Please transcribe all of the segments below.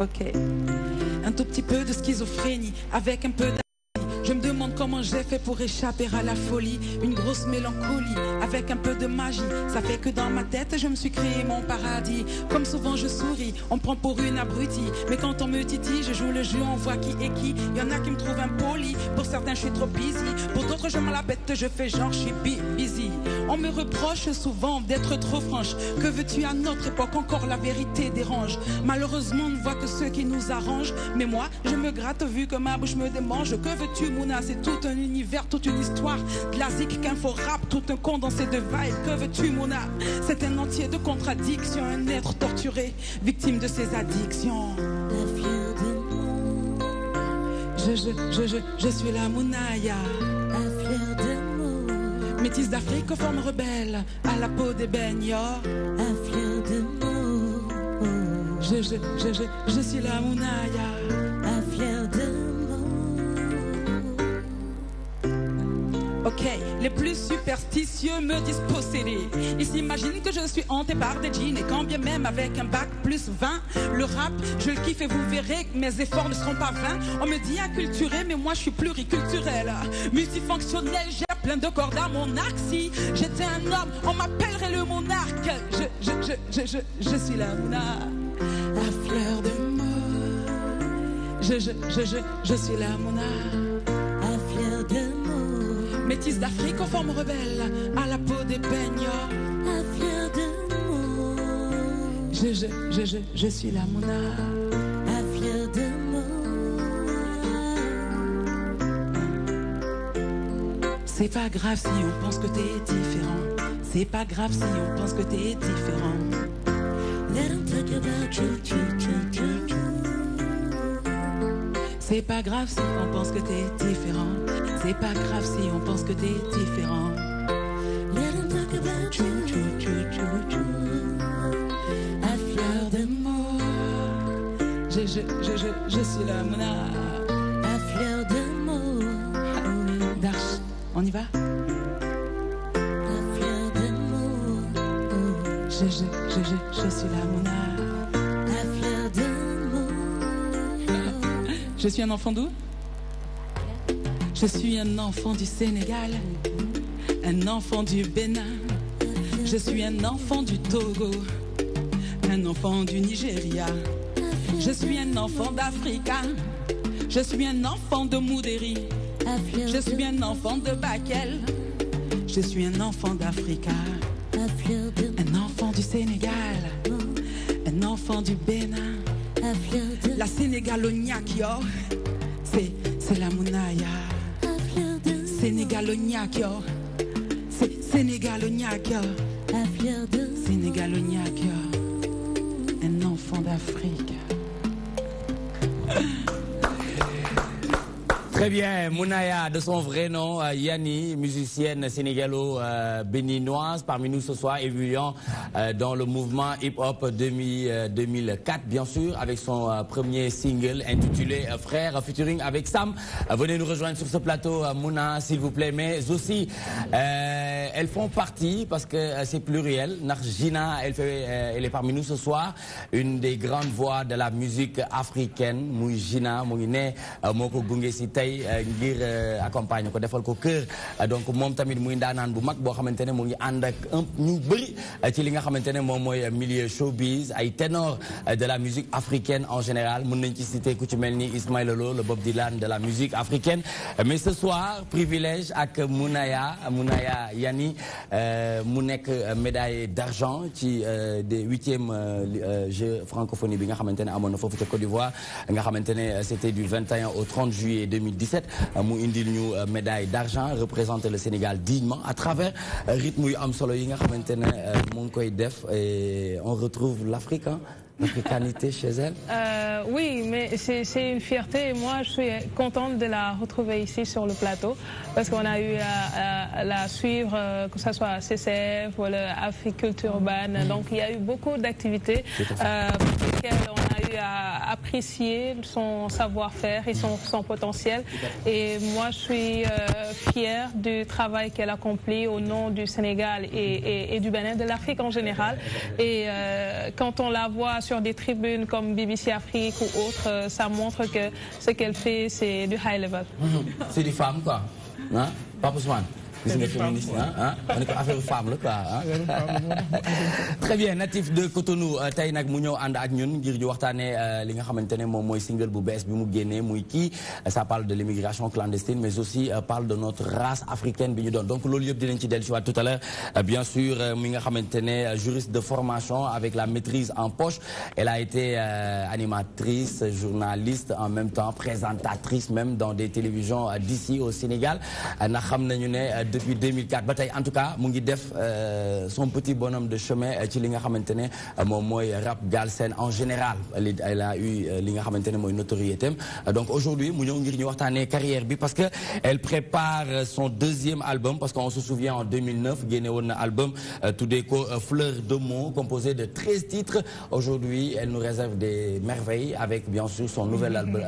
Ok. Un tout petit peu de schizophrénie, avec un peu d'... Je me demande comment j'ai fait pour échapper à la folie. Une grosse mélancolie, avec un peu de magie. Ça fait que dans ma tête, je me suis créé mon paradis. Comme souvent je souris, on me prend pour une abrutie. Mais quand on me titille, je joue le jeu, on voit qui est qui. Y en a qui me trouvent impoli, pour certains je suis trop busy. Pour d'autres je m'en la bête, je fais genre je suis busy. On me reproche souvent d'être trop franche. Que veux-tu à notre époque, encore la vérité dérange. Malheureusement on ne voit que ce qui nous arrange. Mais moi je me gratte vu que ma bouche me démange. Que veux-tu Mouna, c'est tout un univers, toute une histoire. De la zik qu'info rap, tout un condensé de vibes. Que veux-tu Mouna? C'est un entier de contradictions. Un être torturé, victime de ses addictions. Je suis la Mounaya, métisse d'Afrique aux formes rebelles, à la peau d'ébène, je suis la Mounaya, Ok, les plus superstitieux me disent posséder. Ils s'imaginent que je suis hanté par des jeans. Et quand bien même avec un bac plus 20, le rap, je le kiffe et vous verrez que mes efforts ne seront pas vains. On me dit inculturé, mais moi je suis pluriculturel. Multifonctionnel, j'ai plein de cordes à mon arc. Si j'étais un homme, on m'appellerait le monarque. Je suis la Mouna, la fleur de mots. Je suis la Mouna, la fleur de mots. Métisse d'Afrique aux formes rebelles, à la peau des peigneurs, à fleur de mots. Je suis la Mouna, à fleur de mots. C'est pas grave si on pense que t'es différent. C'est pas grave si on pense que t'es différent. Let them talk about you. C'est pas grave si on pense que t'es différent. C'est pas grave si on pense que t'es différent. Let them talk about you. À fleur de mots. Je suis la Mouna. À fleur de mots. Darch, on y va? À fleur de mots. Je suis la Mouna. À fleur de mots. Je suis un enfant d'où? Je suis un enfant du Sénégal, un enfant du Bénin. Je suis un enfant du Togo, un enfant du Nigeria. Je suis un enfant d'Africa. Je suis un enfant de Moudéri. Je suis un enfant de Bakel. Je suis un enfant d'Africa, un enfant du Sénégal, un enfant du Bénin. La Sénégalognac, yo, c'est la Mounaya. Sénégalognac, yo, c'est Sénégalognac, yo, Sénégalognac, yo, un enfant d'Afrique. Très bien, Mounaya, de son vrai nom, Yanni, musicienne sénégalo-béninoise, parmi nous ce soir, évoluant dans le mouvement hip-hop 2004, bien sûr, avec son premier single intitulé Frère, featuring avec Sam. Venez nous rejoindre sur ce plateau, Mouna, s'il vous plaît, mais aussi, elles font partie, parce que c'est pluriel, Narjina, elle est parmi nous ce soir, une des grandes voix de la musique africaine, Moujina, Mouine, Moko Gungesi Tay, ngir accompagner ko defal ko kër donc moom tamit muy ndaanaan bu mag boo xamante ne mu ngi ànd ak ñu bëri ci li nga xamante ne moom mooy milieu showbiz ay ténor de la musique africaine en général mën nañ ci citer ku ci mel ni Ismaël Lô le Bob Dylan de la musique africaine mais ce soir privilège ak Mounaya Yanni mu nekk médaille d'argent ci des 8e Jeux francophonie bi nga xamante ne amoon na foofu ca Côte d'Ivoire nga xamante ne c'était du 21 au 30 juillet 2017 mu indil ñu médaille d'argent représenter le Sénégal dignement à travers rythme yu am solo yi nga xamante ne mu ngi koy def et on retrouve l'Afrique, hein? L'africanité chez elle. Oui, mais c'est une fierté et moi je suis contente de la retrouver ici sur le plateau parce qu'on a eu à la suivre, que ce soit à CCF ou l'Africulture urbaine. Donc il y a eu beaucoup d'activités pour lesquelles on a eu à apprécier son savoir-faire et son potentiel. Et moi, je suis fière du travail qu'elle accomplit au nom du Sénégal et du Bénin, de l'Afrique en général. Et quand on la voit sur des tribunes comme BBC Afrique ou autres, ça montre que ce qu'elle fait, c'est du high level. C'est des femmes, quoi. Hein? Pas besoin. Très bien, natif de Cotonou tey nag mu ñëw ànd ak ñun ngir ñu waxtaanee li nga xamante ne moom mooy single bu bees bi mu génnee muy kii ça parle de l'immigration clandestine mais aussi parle de notre race africaine bi ñu doon donc loolu yëpp dinañ ci dellu si waat tout à l'heure bien sûr mi nga xamante ne juriste de formation avec la maîtrise en poche elle a été animatrice journaliste en même temps présentatrice même dans des télévisions d'ici au Sénégal ndax xam nañu ne depuis 2004 bataille en tout cas mu ngi def son petit bonhomme de chemin ci li nga xamantene mom moy rap galsen en général elle a eu li nga xamantene moy notoriété donc aujourd'hui mu ñëw ngir ñu waxtaanee carrière bi parce que elle prépare son deuxième album parce qu'on se souvient en 2009 génne woon na album tuddee ko Fleur de mots composé de 13 titres aujourd'hui elle nous réserve des merveilles avec bien sûr son nouvel album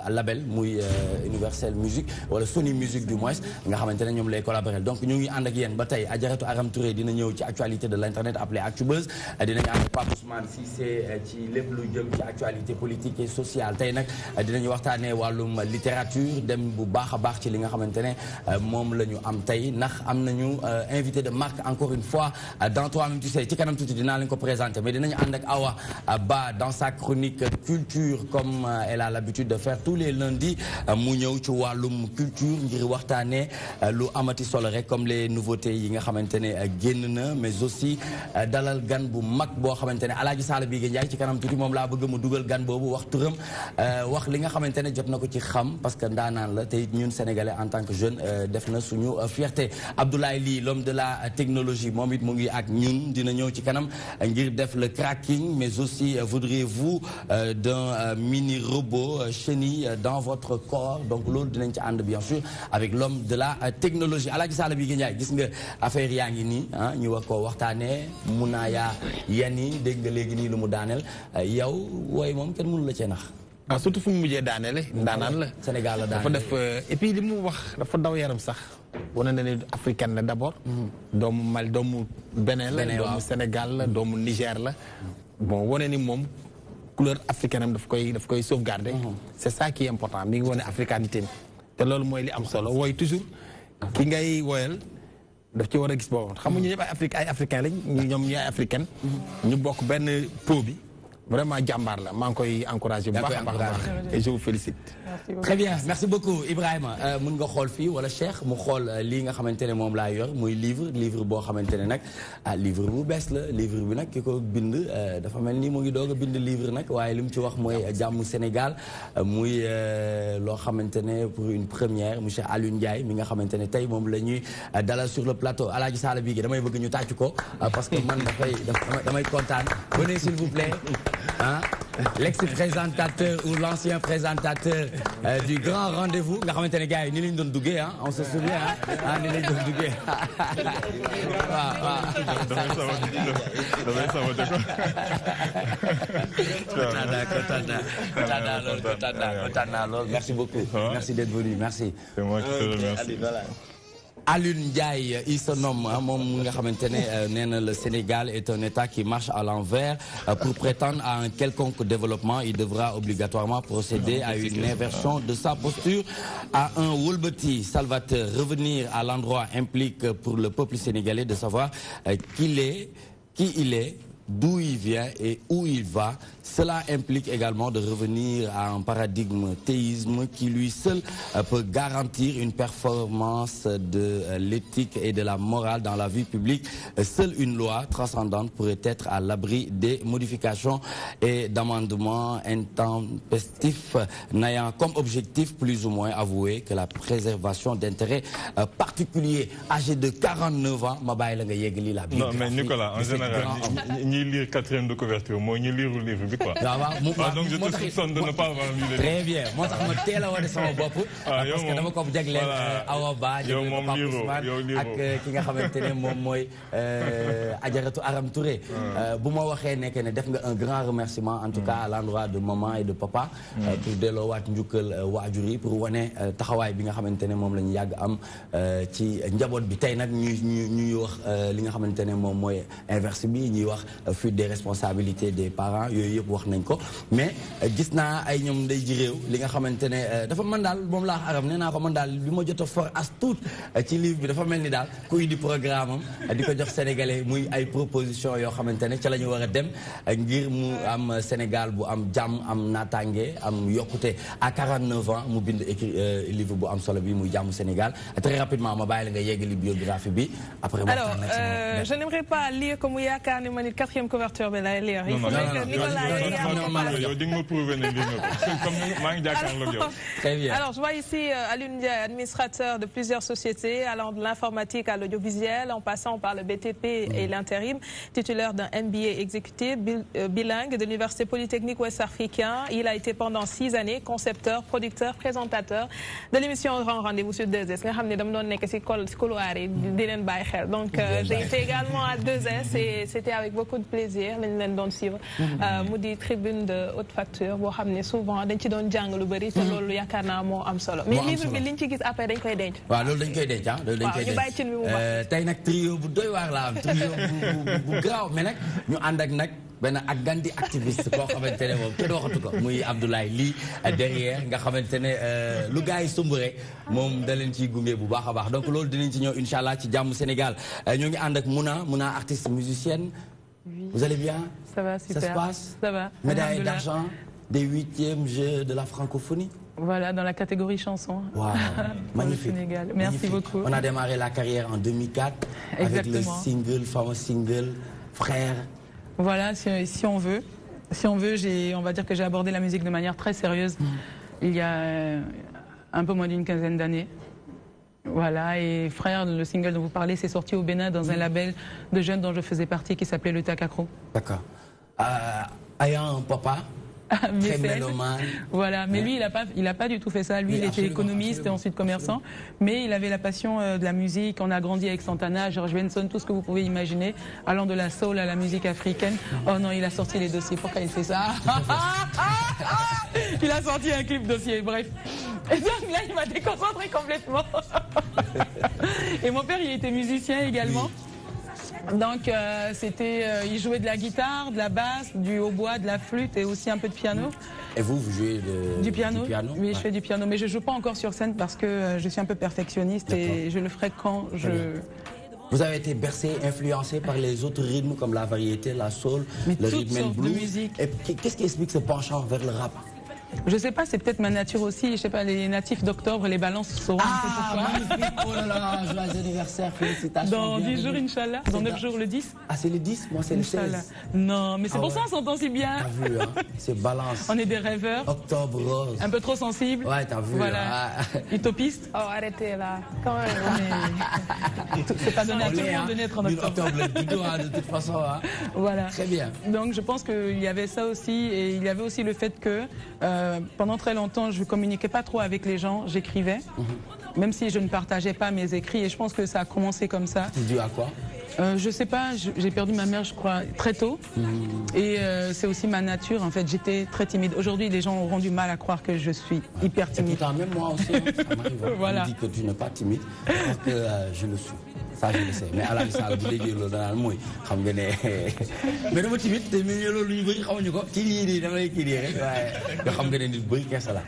label muy Universel Music wala Sony Music du moins nga xamantene ñom lay collaborer donc ñu ngi ànd ak yéen ba tey Adjaratou Aram Touré dina ñëw ci actualité de l'internet appelé Actubuzz dinañu ànd ak Pape Ousmane Cissé ci lépp lu jëm ci actualité politique et sociale tey nag dinañu waxtaanee wàllum littérature dem bu baax a baax ci li nga xamante ne moom la ñu am tey ndax am nañu invité de marque encore une fois dans toi-même tu sais ci kanam tuuti dinaa leen ko présenter mais dinañu ànd ak Awa Ba dans sa chronique culture comme elle a l'habitude de faire tous les lundis mu ñëw ci wàllum culture ngir waxtaanee lu amati solo rek comme les nouveautés yi nga xamantene génn na mais aussi dalal gan bu mag boo xamantene Alaaji Sala Bigué Ndiaye ci kanam tuuti moom laa bëgg mu dugal gan boobu wax turam wax li nga xamantene jot na ko ci xam parce que ndaanaan la te it ñun sénégalais en tant que jeune def na suñu fierté Abdoulaye Ly l'homme de la technologie moom it mu ngi ak ñun dina ñëw ci kanam ngir def le cracking mais aussi voudriez-vous d'un mini robot chenille dans votre corps donc loolu dinañ ci ànd bien sûr avec l'homme de la technologie Alaaji Sala Bigué Ndiaye gis nga affaire yaa ngi nii ñu wax ko waxtaanee Mounaya Yani dégg nga léegi nii lu mu daaneel yow wooy moom kenn mënu la cee nax surtout fu mu mujjee daaneele ndaanaan la Sénégal la daaneel dafa def et puis li mu wax dafa daw yaram sax wane na ne africaine la d'abord doomu Mali doomu Bénin la doomu Sénégal la doomu Niger la bon wane ni moom couleur africaine am daf koy sauvegarder c'est ça qui est important mi ngi wane africanité te loolu mooy li am solo wooy toujours ki ngay woyal daf ci war a gis boobu xam nga ñu ñëpp ay africain lañ ñoom ñu ay africaine ñu bokk benn pot bi vraiment jàmbaar la maa ngi koy encouragé bu baax a baax et je vous félicite. Très bien merci beaucoup Ibrahima mën nga xool fii wala Cheikh mu xool lii nga xamante ne moom laa yor muy livre boo xamante ne nag livre bu bees la livre bi nag ki ko bind dafa mel ni mu ngi doog a bind livre nag waaye li mu ci wax mooy jàmm Sénégal muy loo xamante ne pour une première monsieur Alioune Ndiaye mi nga xamante ne tey moom la ñuy dalal sur le plateau Alaaji Sala Bigué damay bëgg ñu tàcc ko parce que man damay kontaan venez s'il vous plaît hein l'ex-présentateur ou l'ancien présentateur du grand rendez-vous nga xamante ne gars yi ni lañ doon duggee on se souvient ni lañ doon duggee kontaan naa lool merci beaucoup merci d'être venu merci. C'est moi qui te remercie. Alioune Ndiaye il se nomme moom nga xamante ne nee na le Sénégal est un État qui marche à l'envers pour prétendre à un quelconque développement il devra obligatoirement procéder à une inversion de sa posture à un wëlbati salvateur revenir à l'endroit implique pour le peuple sénégalais de savoir qui il est d'où il vient et où il va. Cela implique également de revenir à un paradigme théisme qui lui seul peut garantir une performance de l'éthique et de la morale dans la vie publique. Seule une loi transcendante pourrait être à l'abri des modifications et d'amendements intempestifs n'ayant comme objectif plus ou moins avoué que la préservation d'intérêts particuliers. Âgé de 49 ans, ma bàyyi la nga yeggali la biographie. Non mais Nicolas, en général, ñi lire 4e de couverture, mooy ñi lire le livre. quoi. Donc je te soupçonne de ne pas avoir lu le livre. Très bien. Moi tax ma teel a wane sama bopp. Parce que dama ko jagleel Awa Ba jagleel ko Pape Ousmane ak ki nga xamante ne moom mooy Adjaratou Aram Touré. bu ma waxee nekk ne def nga un grand remerciement en tout cas à l'endroit de maman et de papa. pour delloowaat njukkal waajur yi pour wane taxawaay bi nga xamante ne moom la ñu yàgg am ci njaboot bi tey nag ñuy wax li nga xamante ne moom mooy inverse bi ñuy wax fuite des responsabilités des parents yooyu yëpp wax nañ ko mais gis naa ay ñoom day ji réew li nga xamante ne dafa mën daal moom laa Aram nee naa ko man daal bi ma jot a for as tuut ci livre bi dafa mel ni daal kuy di programme am di ko jox sénégalais muy ay proposition yoo xamante ne ca la ñu war a dem ngir mu am Sénégal bu am jàmm am naataange am yokkute à 49 ans mu bind écrit livre bu am solo bi muy jàmm Sénégal très rapidement ma bàyyi la nga yeggali biographie bi après. Alors je n'aimerais pas lire comme yaakaar ni ma ni 4e couverture bi lay lire. Il faudrait que Nicolas yow di nga ma prouver ne lire nga ko comme maa ngi jàkkaarloog yow. Très bien. Alors je vois ici Alioune Ndiaye, administrateur de plusieurs sociétés allant de l'informatique à l'audiovisuel en passant par le BTP et l'intérim, titulaire d'un MBA exécutif bilingue de l'Université Polytechnique Ouest-Africaine. Il a été pendant 6 années concepteur, producteur, présentateur de l'émission Grand Rendez-vous sur 2S. Nga xam ne dama doon nekk ci couloir yi di leen bàyyi xel. Donc j'ai été également à 2S et c'était avec beaucoup de plaisir lañ leen doon suivre. mu di tribune de haute facture boo xam ne souvent dañ ci doon jàng lu bëri te loolu yaakaar naa moo am solo. mais livre bi liñ ci gis après dañ koy denc. waaw loolu dañ koy denc ah loolu dañ koy denc. ñu bàyyi cin bi mu baax. tey nag trio bu doy waar la am trio bu graaw mais nag ñu ànd ak nag benn ak gandi activiste koo xamante ne moom kenn waxatu ko muy Abdoulaye Ly derrière nga xamante ne lu gars yi sumb rek moom da leen ciy gunge bu baax a baax donc loolu dinañ ci ñëw incha allah ci jàmm Sénégal ñoo ngi ànd ak Mouna artiste musicienne. Oui. Vous allez bien? Ça va super. Ça se passe? Ça va. Médaille d'argent des 8e Jeux de la francophonie. Voilà, dans la catégorie chanson. Wow, magnifique. Sénégal. Merci beaucoup. On a démarré la carrière en 2004 avec le fameux single Frère. Voilà, si on veut, on va dire que j'ai abordé la musique de manière très sérieuse il y a un peu moins d'une quinzaine d'années. Voilà, et Frère, le single dont vous parlez, c'est sorti au Bénin dans un label de jeunes dont je faisais partie qui s'appelait le Takakro. D'accord. Ayant un papa très mélomane. Voilà, mais lui, il a pas du tout fait ça. Lui, il était économiste et ensuite commerçant. Mais il avait la passion de la musique. On a grandi avec Santana, George Benson, tout ce que vous pouvez imaginer, allant de la soul à la musique africaine. Oh non, il a sorti les dossiers. Pourquoi il fait ça? Il a sorti un clip dossier, bref. Et donc là, il m'a déconcentré complètement. Et mon père, il était musicien également. Donc il jouait de la guitare, de la basse, du hautbois, de la flûte et aussi un peu de piano. Et vous jouez du piano? Oui, ouais. Je fais du piano, mais je joue pas encore sur scène parce que je suis un peu perfectionniste et je le ferai quand je... Vous avez été bercé, influencé par les autres rythmes comme la variété, la soul, le rhythm and blues. Et qu'est-ce qui explique ce penchant vers le rap? Je sais pas, c'est peut-être ma nature aussi. Je sais pas, les natifs d'octobre, les balances sauront un peu pourquoi. Magnifique. Oh là là, joyeux anniversaire, félicitations. Dans 10 jours, Inch'Allah. Dans 9 jours, le 10. Ah, c'est le 10? Moi, c'est le 16. Non, mais c'est pour ça qu'on s'entend si bien. T'as vu, hein? C'est balance. On est des rêveurs. Octobre rose. Un peu trop sensibles. Ouais, t'as vu. Voilà. Utopistes. Oh, arrêtez là. Quand même. C'est pas donné à tout le monde de naître en octobre. De toute façon. Hein. Voilà. Très bien. Donc, je pense qu'il y avait ça aussi. Et il y avait aussi le fait que pendant très longtemps, je ne communiquais pas trop avec les gens. J'écrivais. Même si je ne partageais pas mes écrits. Et je pense que ça a commencé comme ça. C'est dû à quoi? Je sais pas, j'ai perdu ma mère, je crois, très tôt. Et c'est aussi ma nature, en fait. J'étais très timide. Aujourd'hui, les gens auront du mal à croire que je suis hyper timide. Et pourtant, même moi aussi, ça m'arrive. Voilà. On me dit que tu n'es pas timide, alors que je le suis. Ça, je le sais. Mais à la salle, vous dites que dans le mot, mais dama timide, te mais loolu ñu bari xamuñu ko ci lii damay kii rek waaye nga xam nga ne nit bari kessa la.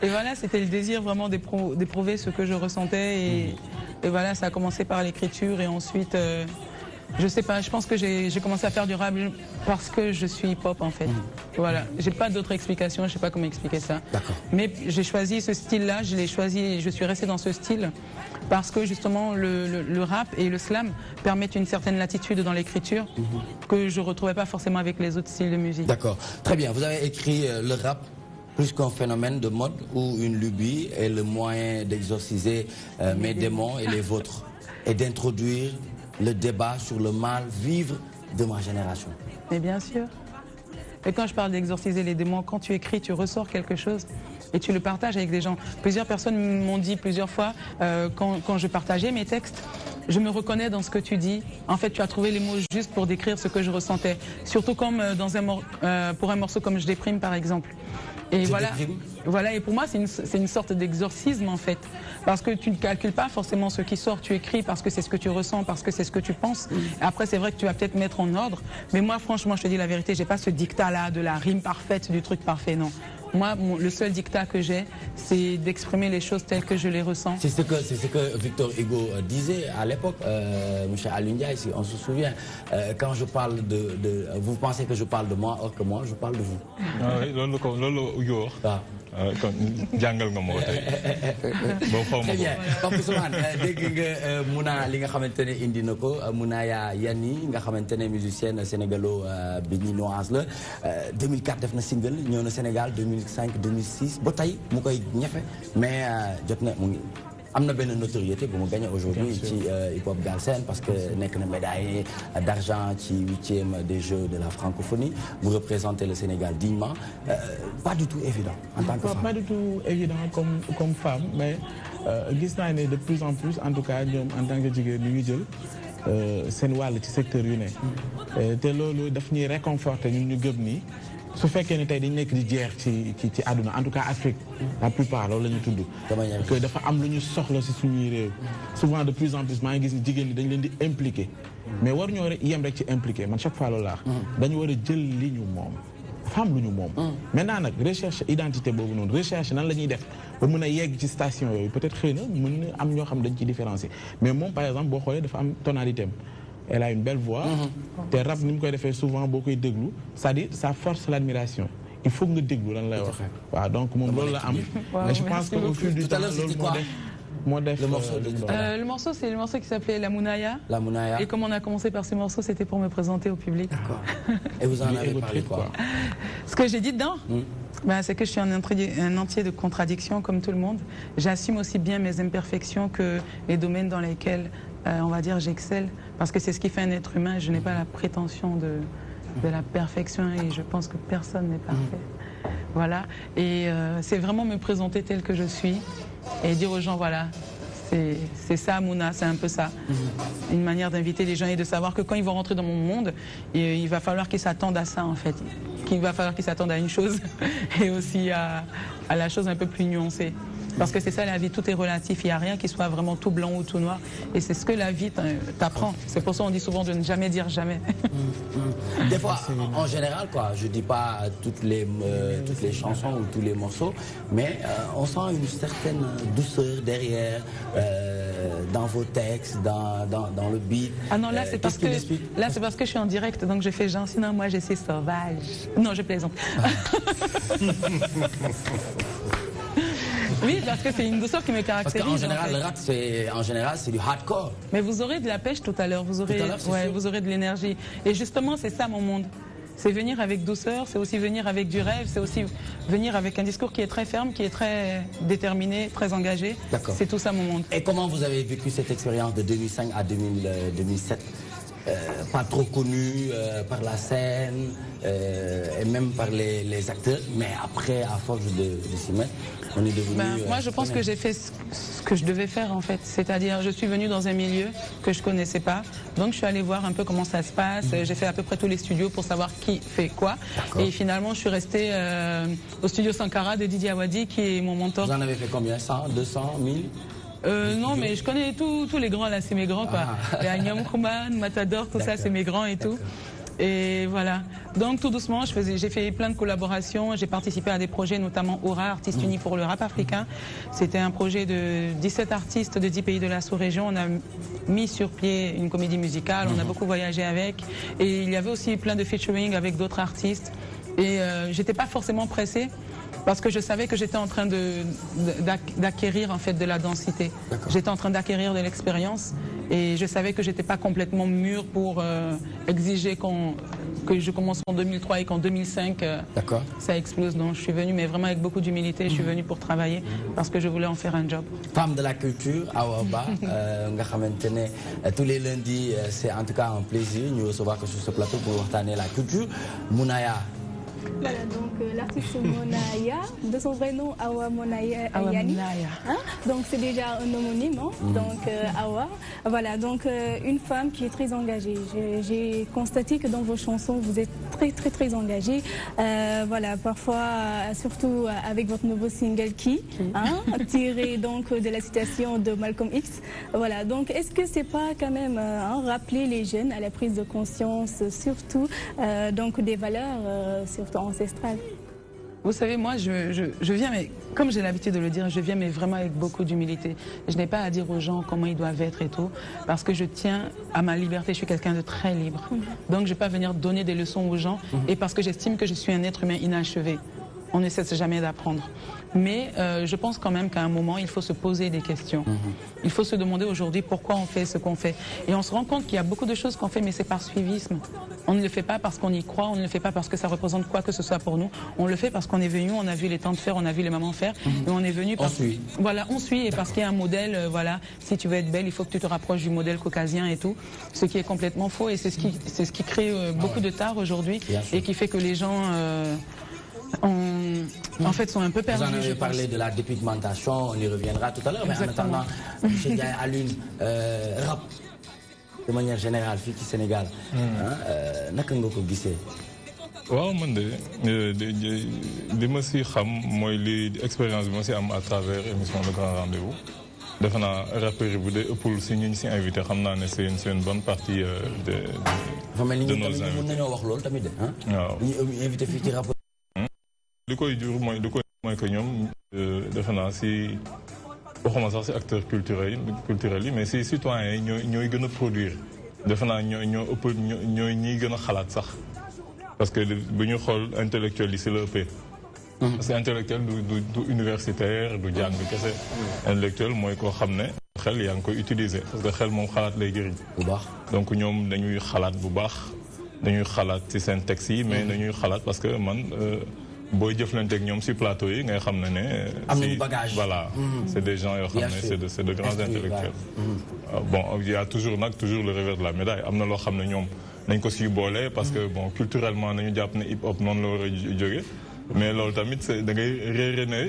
Et voilà, c'était le désir vraiment d'éprouver ce que je ressentais et voilà, ça a commencé par l'écriture et ensuite je sais pas, je pense que j'ai commencé à faire du rap parce que je suis hip-hop en fait. Voilà, j'ai pas d'autre explication, je sais pas comment expliquer ça. Mais j'ai choisi ce style-là, je l'ai choisi et je suis restée dans ce style parce que justement le rap et le slam permettent une certaine latitude dans l'écriture que je retrouvais pas forcément avec les autres styles de musique. D'accord, très bien. Vous avez écrit le rap plus qu'un phénomène de mode ou une lubie est le moyen d'exorciser mes démons et les vôtres et d'introduire le débat sur le mal vivre de ma génération. Mais bien sûr. Et quand je parle d'exorciser les démons, quand tu écris, tu ressors quelque chose et tu le partages avec des gens. Plusieurs personnes m'ont dit plusieurs fois, quand je partageais mes textes, je me reconnais dans ce que tu dis. En fait, tu as trouvé les mots justes pour décrire ce que je ressentais. Surtout comme pour un morceau comme Je déprime, par exemple. Et voilà, et pour moi, c'est une sorte d'exorcisme, en fait. Parce que tu ne calcules pas forcément ce qui sort, tu écris parce que c'est ce que tu ressens, parce que c'est ce que tu penses. Et après, c'est vrai que tu vas peut-être mettre en ordre. Mais moi, franchement, je te dis la vérité, j'ai pas ce dictat-là de la rime parfaite, du truc parfait, non. Moi, le seul dictat que j'ai, c'est d'exprimer les choses telles que je les ressens. C'est ce que Victor Hugo disait à l'époque, M. Alundia, ici, on se souvient. Quand je parle vous pensez que je parle de moi, or que moi, je parle de vous. Ah oui, lolo Hugo. Kon jàngal nga moo tey boo xaw ma ko. Très bien Pape Ousmane dégg nga Mouna li nga xamante ne indi na ko Mounaya Yani nga xamante ne musicienne sénégalo-béninoise la 2004 def na single ñëw na Sénégal 2005 2006 ba tey mu koy ñefe mais jot na mu ngi am na benn notoriété bu mu gagné aujourd'hui ci hip hop Galsen parce que nekk na médaillé d'argent ci 8e des Jeux de la francophonie. Vous représentez le Sénégal dignement. Pas du tout évident en tant que femme. Pas du tout évident comme femme, mais gis naa ne de plus en plus en tout cas ñoom en tant que jigéen ñu ngi jël seen wàll ci secteur yu ne te loolu daf ñuy réconforter ñun ñu gëm nii su fekkee ne tey dañ nekk di jeex ci àdduna en tout cas Afrique la plupart loolu la ñu tudd que dafa am lu ñu soxla si suñuy réew souvent de plus en plus maa ngi gis ni jigéen ñi dañ leen di impliqué mais war ñoo yem rek ci impliqué man chaque fois loolu laa dañu war a jël li ñu moom dafa am lu ñu moom maintenant nag recherche identité boobu noonu recherche nan la ñuy def ba mën a yegg ci station yooyu peut-être xëy na mën na am ñoo xam dañ ci différencier mais moom par exemple boo xoolee dafa am tonalité am. Elle a une belle voix. Te rap ni mu koy defee souvent boo koy déglu c'est-à-dire ça force l'admiration. Il faut nga déglu lan lay wax. waaw donc moom loolu la am. mais je pense qu'au fil du temps loolu moo def le morceau c'est le morceau qui s'appelait La Mounaya. La Mounaya. Et comme on a commencé par ce morceau, c'était pour me présenter au public. D'accord. Et vous en avez parlé quoi? Ce que j'ai dit dedans c'est que je suis un entier de contradictions comme tout le monde. J'assume aussi bien mes imperfections que les domaines dans lesquels on va dire j'excelle, parce que c'est ce qui fait un être humain. Je n'ai pas la prétention de la perfection et je pense que personne n'est parfait. Voilà, et c'est vraiment me présenter tel que je suis et dire aux gens voilà, c'est ça Mouna, c'est un peu ça. Une manière d'inviter les gens et de savoir que quand ils vont rentrer dans mon monde, il va falloir qu'ils s'attendent à ça en fait. Qu'il va falloir qu'ils s'attendent à une chose et aussi à la chose un peu plus nuancée. Parce que c'est ça la vie, tout est relatif, il n'y a rien qui soit vraiment tout blanc ou tout noir. Et c'est ce que la vie t'apprend. C'est pour ça qu'on dit souvent de ne jamais dire jamais. Des fois, en général, quoi, je ne dis pas toutes les chansons ou tous les morceaux, mais on sent une certaine douceur derrière, dans vos textes, dans le beat. Ah non, là c'est parce que je suis en direct, donc je fais genre, sinon moi je suis sauvage. Non, je plaisante. Oui, parce que c'est une douceur qui me caractérise. Parce qu'en général, le rap, c'est du hardcore. Mais vous aurez de la pêche tout à l'heure, vous aurez de l'énergie. Et justement, c'est ça mon monde. C'est venir avec douceur, c'est aussi venir avec du rêve, c'est aussi venir avec un discours qui est très ferme, qui est très déterminé, très engagé. C'est tout ça mon monde. Et comment vous avez vécu cette expérience de 2005 à 2007 pas trop connu par la scène et même par les acteurs, mais après, à force de s'y mettre, on est devenu... moi, je pense que j'ai fait ce que je devais faire, en fait. C'est-à-dire, je suis venue dans un milieu que je ne connaissais pas. Donc, je suis allée voir un peu comment ça se passe. J'ai fait à peu près tous les studios pour savoir qui fait quoi. Et finalement, je suis restée au studio Sankara de Didier Awadi, qui est mon mentor. Vous en avez fait combien? 100, 200, 1000? Non, mais je connais tous les grands, là, c'est mes grands, quoi. Agnam Kouman, Matador, tout ça, c'est mes grands et tout. Et voilà. Donc, tout doucement, j'ai fait plein de collaborations. J'ai participé à des projets, notamment Aura, Artistes Unis pour le rap africain. C'était un projet de 17 artistes de 10 pays de la sous-région. On a mis sur pied une comédie musicale. On a beaucoup voyagé avec. Et il y avait aussi plein de featuring avec d'autres artistes. Et j'étais pas forcément pressée, parce que je savais que j'étais en train d'acquérir en fait de la densité. J'étais en train d'acquérir de l'expérience et je savais que j'étais pas complètement mûre pour exiger que je commence en 2003 et qu'en 2005 ça explose. Donc je suis venue, mais vraiment avec beaucoup d'humilité. Je suis venue pour travailler parce que je voulais en faire un job. Femme de la culture, Awa Ba, tous les lundis, c'est en tout cas un plaisir de nous recevoir sur ce plateau pour partager la culture. Mounaya, Voilà, donc l'artiste Monaya, de son vrai nom Awa Monaya Yani. Hein? Donc c'est déjà un homonyme, hein? Donc Awa. Voilà, donc une femme qui est très engagée. J'ai constaté que dans vos chansons, vous êtes très engagée. Voilà, parfois, surtout avec votre nouveau single Qui, hein? Tiré donc de la citation de Malcolm X. Voilà, donc est-ce que c'est pas quand même rappeler les jeunes à la prise de conscience, surtout donc des valeurs surtout ancestrales? Vous savez, moi, je viens, mais comme j'ai l'habitude de le dire, je viens mais vraiment avec beaucoup d'humilité. Je n'ai pas à dire aux gens comment ils doivent être et tout, parce que je tiens à ma liberté, je suis quelqu'un de très libre. Donc je ne vais pas venir donner des leçons aux gens, et parce que j'estime que je suis un être humain inachevé. On ne cesse jamais d'apprendre. Mais je pense quand même qu'à un moment, il faut se poser des questions. Il faut se demander aujourd'hui pourquoi on fait ce qu'on fait. Et on se rend compte qu'il y a beaucoup de choses qu'on fait, mais c'est par suivisme. On ne le fait pas parce qu'on y croit, on ne le fait pas parce que ça représente quoi que ce soit pour nous. On le fait parce qu'on est venu, on a vu les tantes faire, on a vu les mamans faire. Et on est venu parce que... Voilà, on suit et parce qu'il y a un modèle, voilà, si tu veux être belle, il faut que tu te rapproches du modèle caucasien et tout. Ce qui est complètement faux et c'est ce qui crée beaucoup de tard aujourd'hui et qui fait que les gens... en fait, sont un peu perdus. Vous en avez parlé de la dépigmentation, on y reviendra tout à l'heure, mais en attendant, M. Diaye Alioune, rap, de manière générale, fii ci Sénégal, naka nga ko gisee? waaw man de li ma si xam mooy li expérience bi ma si am à travers émission Le Grand Rendez-vous. defe naa rappeurs yi bu dee ëppul si ñu si invité xam naa ne c'est une bonne partie de nos invités. mën nañoo wax loolu tamit de. waaw ñu invité fii ci rapport. li koy jur mooy que ñoom defe naa si waxuma sax si acteurs culturels yi mais si citoyens yi ñooy gën a produire defe naa ñoo ëpp ñooy ñiy gën a xalaat sax parce que bu ñu xool intellectuel yi si la ëppee parce que intellectuel du universitaire du jàng kese intellectuel mooy koo xam ne xel yaa ngi koy utiliser parce que xel moom xalaat lay jëriñ bu baax donc ñoom dañuy xalaat bu baax dañuy xalaat ci seen texte yi mais dañuy xalaat parce que man booy jëflante ak ñoom si plateau yi ngay xam ne am nañu bagage voilà c'est des gens yoo xam ne c'est de grands intellectuels bon il y a toujours le revers de la médaille am na loo xam ne ñoom nañ ko siy boole parce que bon culturellement nañu jàpp ne hip hop noonu la war a jóge mais loolu tamit da ngay réeré ne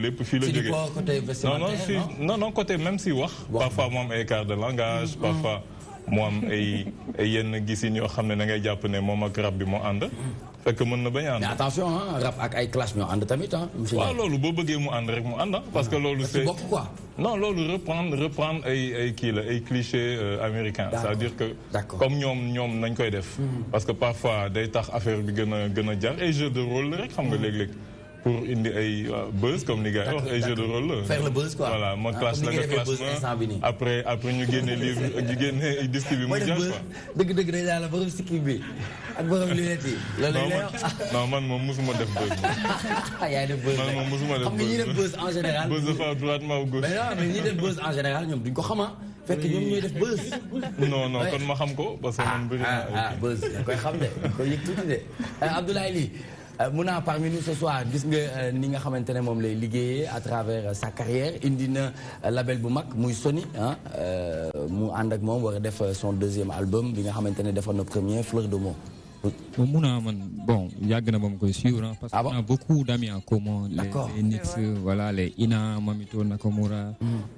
lépp fii la jóge non côté même si wax parfois mu am ay écart de langage parfois mu am ay yenn gisin yoo xam ne da ngay jàpp ne moom ak rap bi moo ànd fekk mën na bañ a ànd. mais attention rap ak ay clash ñoo ànd tamit waaw loolu boo bëggee mu ànd rek mu ànd parce que loolu c'est bokk quoi. non loolu reprendre ay kii la ay clichés américains. c'est-à-dire que comme ñoom nañ koy def. parce que parfois day tax affaire bi gën a jar ay jeu de rôle rek xam nga léeg-léeg. pour indi ay buzz comme ni gars yi wax ay jeu de rôle. faire le buzz quoi. voilà ma clash la nga clash ma après ñu génne livre ñu génne disque bi mu jar quoi. dëgg day daal la borom sikki bi ak borom lunette yi. non man moom mosuma def buzz. yaay def buzz man moom mosuma def buzz. xam nga ñi def buzz en général. buzz dafa droitement ou gauche. mais non mais ñi def buzz en général ñoom duñ ko xama fekk ñoom ñooy def buzz. non kon ma xam ko parce que man bëri na. buzz da koy xam de da koy yëg tuuti de Abdoulaye Ly Mouna parmi nous ce soir gis nga ni nga xamante ne moom lay liggéeyee à travers sa carrière indi na label bu mag muy Sony mu ànd ak moom war a def son deuxième album bi nga xamante ne defoon na premier Fleur de Mots. Mouna man bon yàgg na ba ma koy suivre parce qu'on a beaucoup d'amis en commun. les Nix voilà les Ina Mamito Nakamura.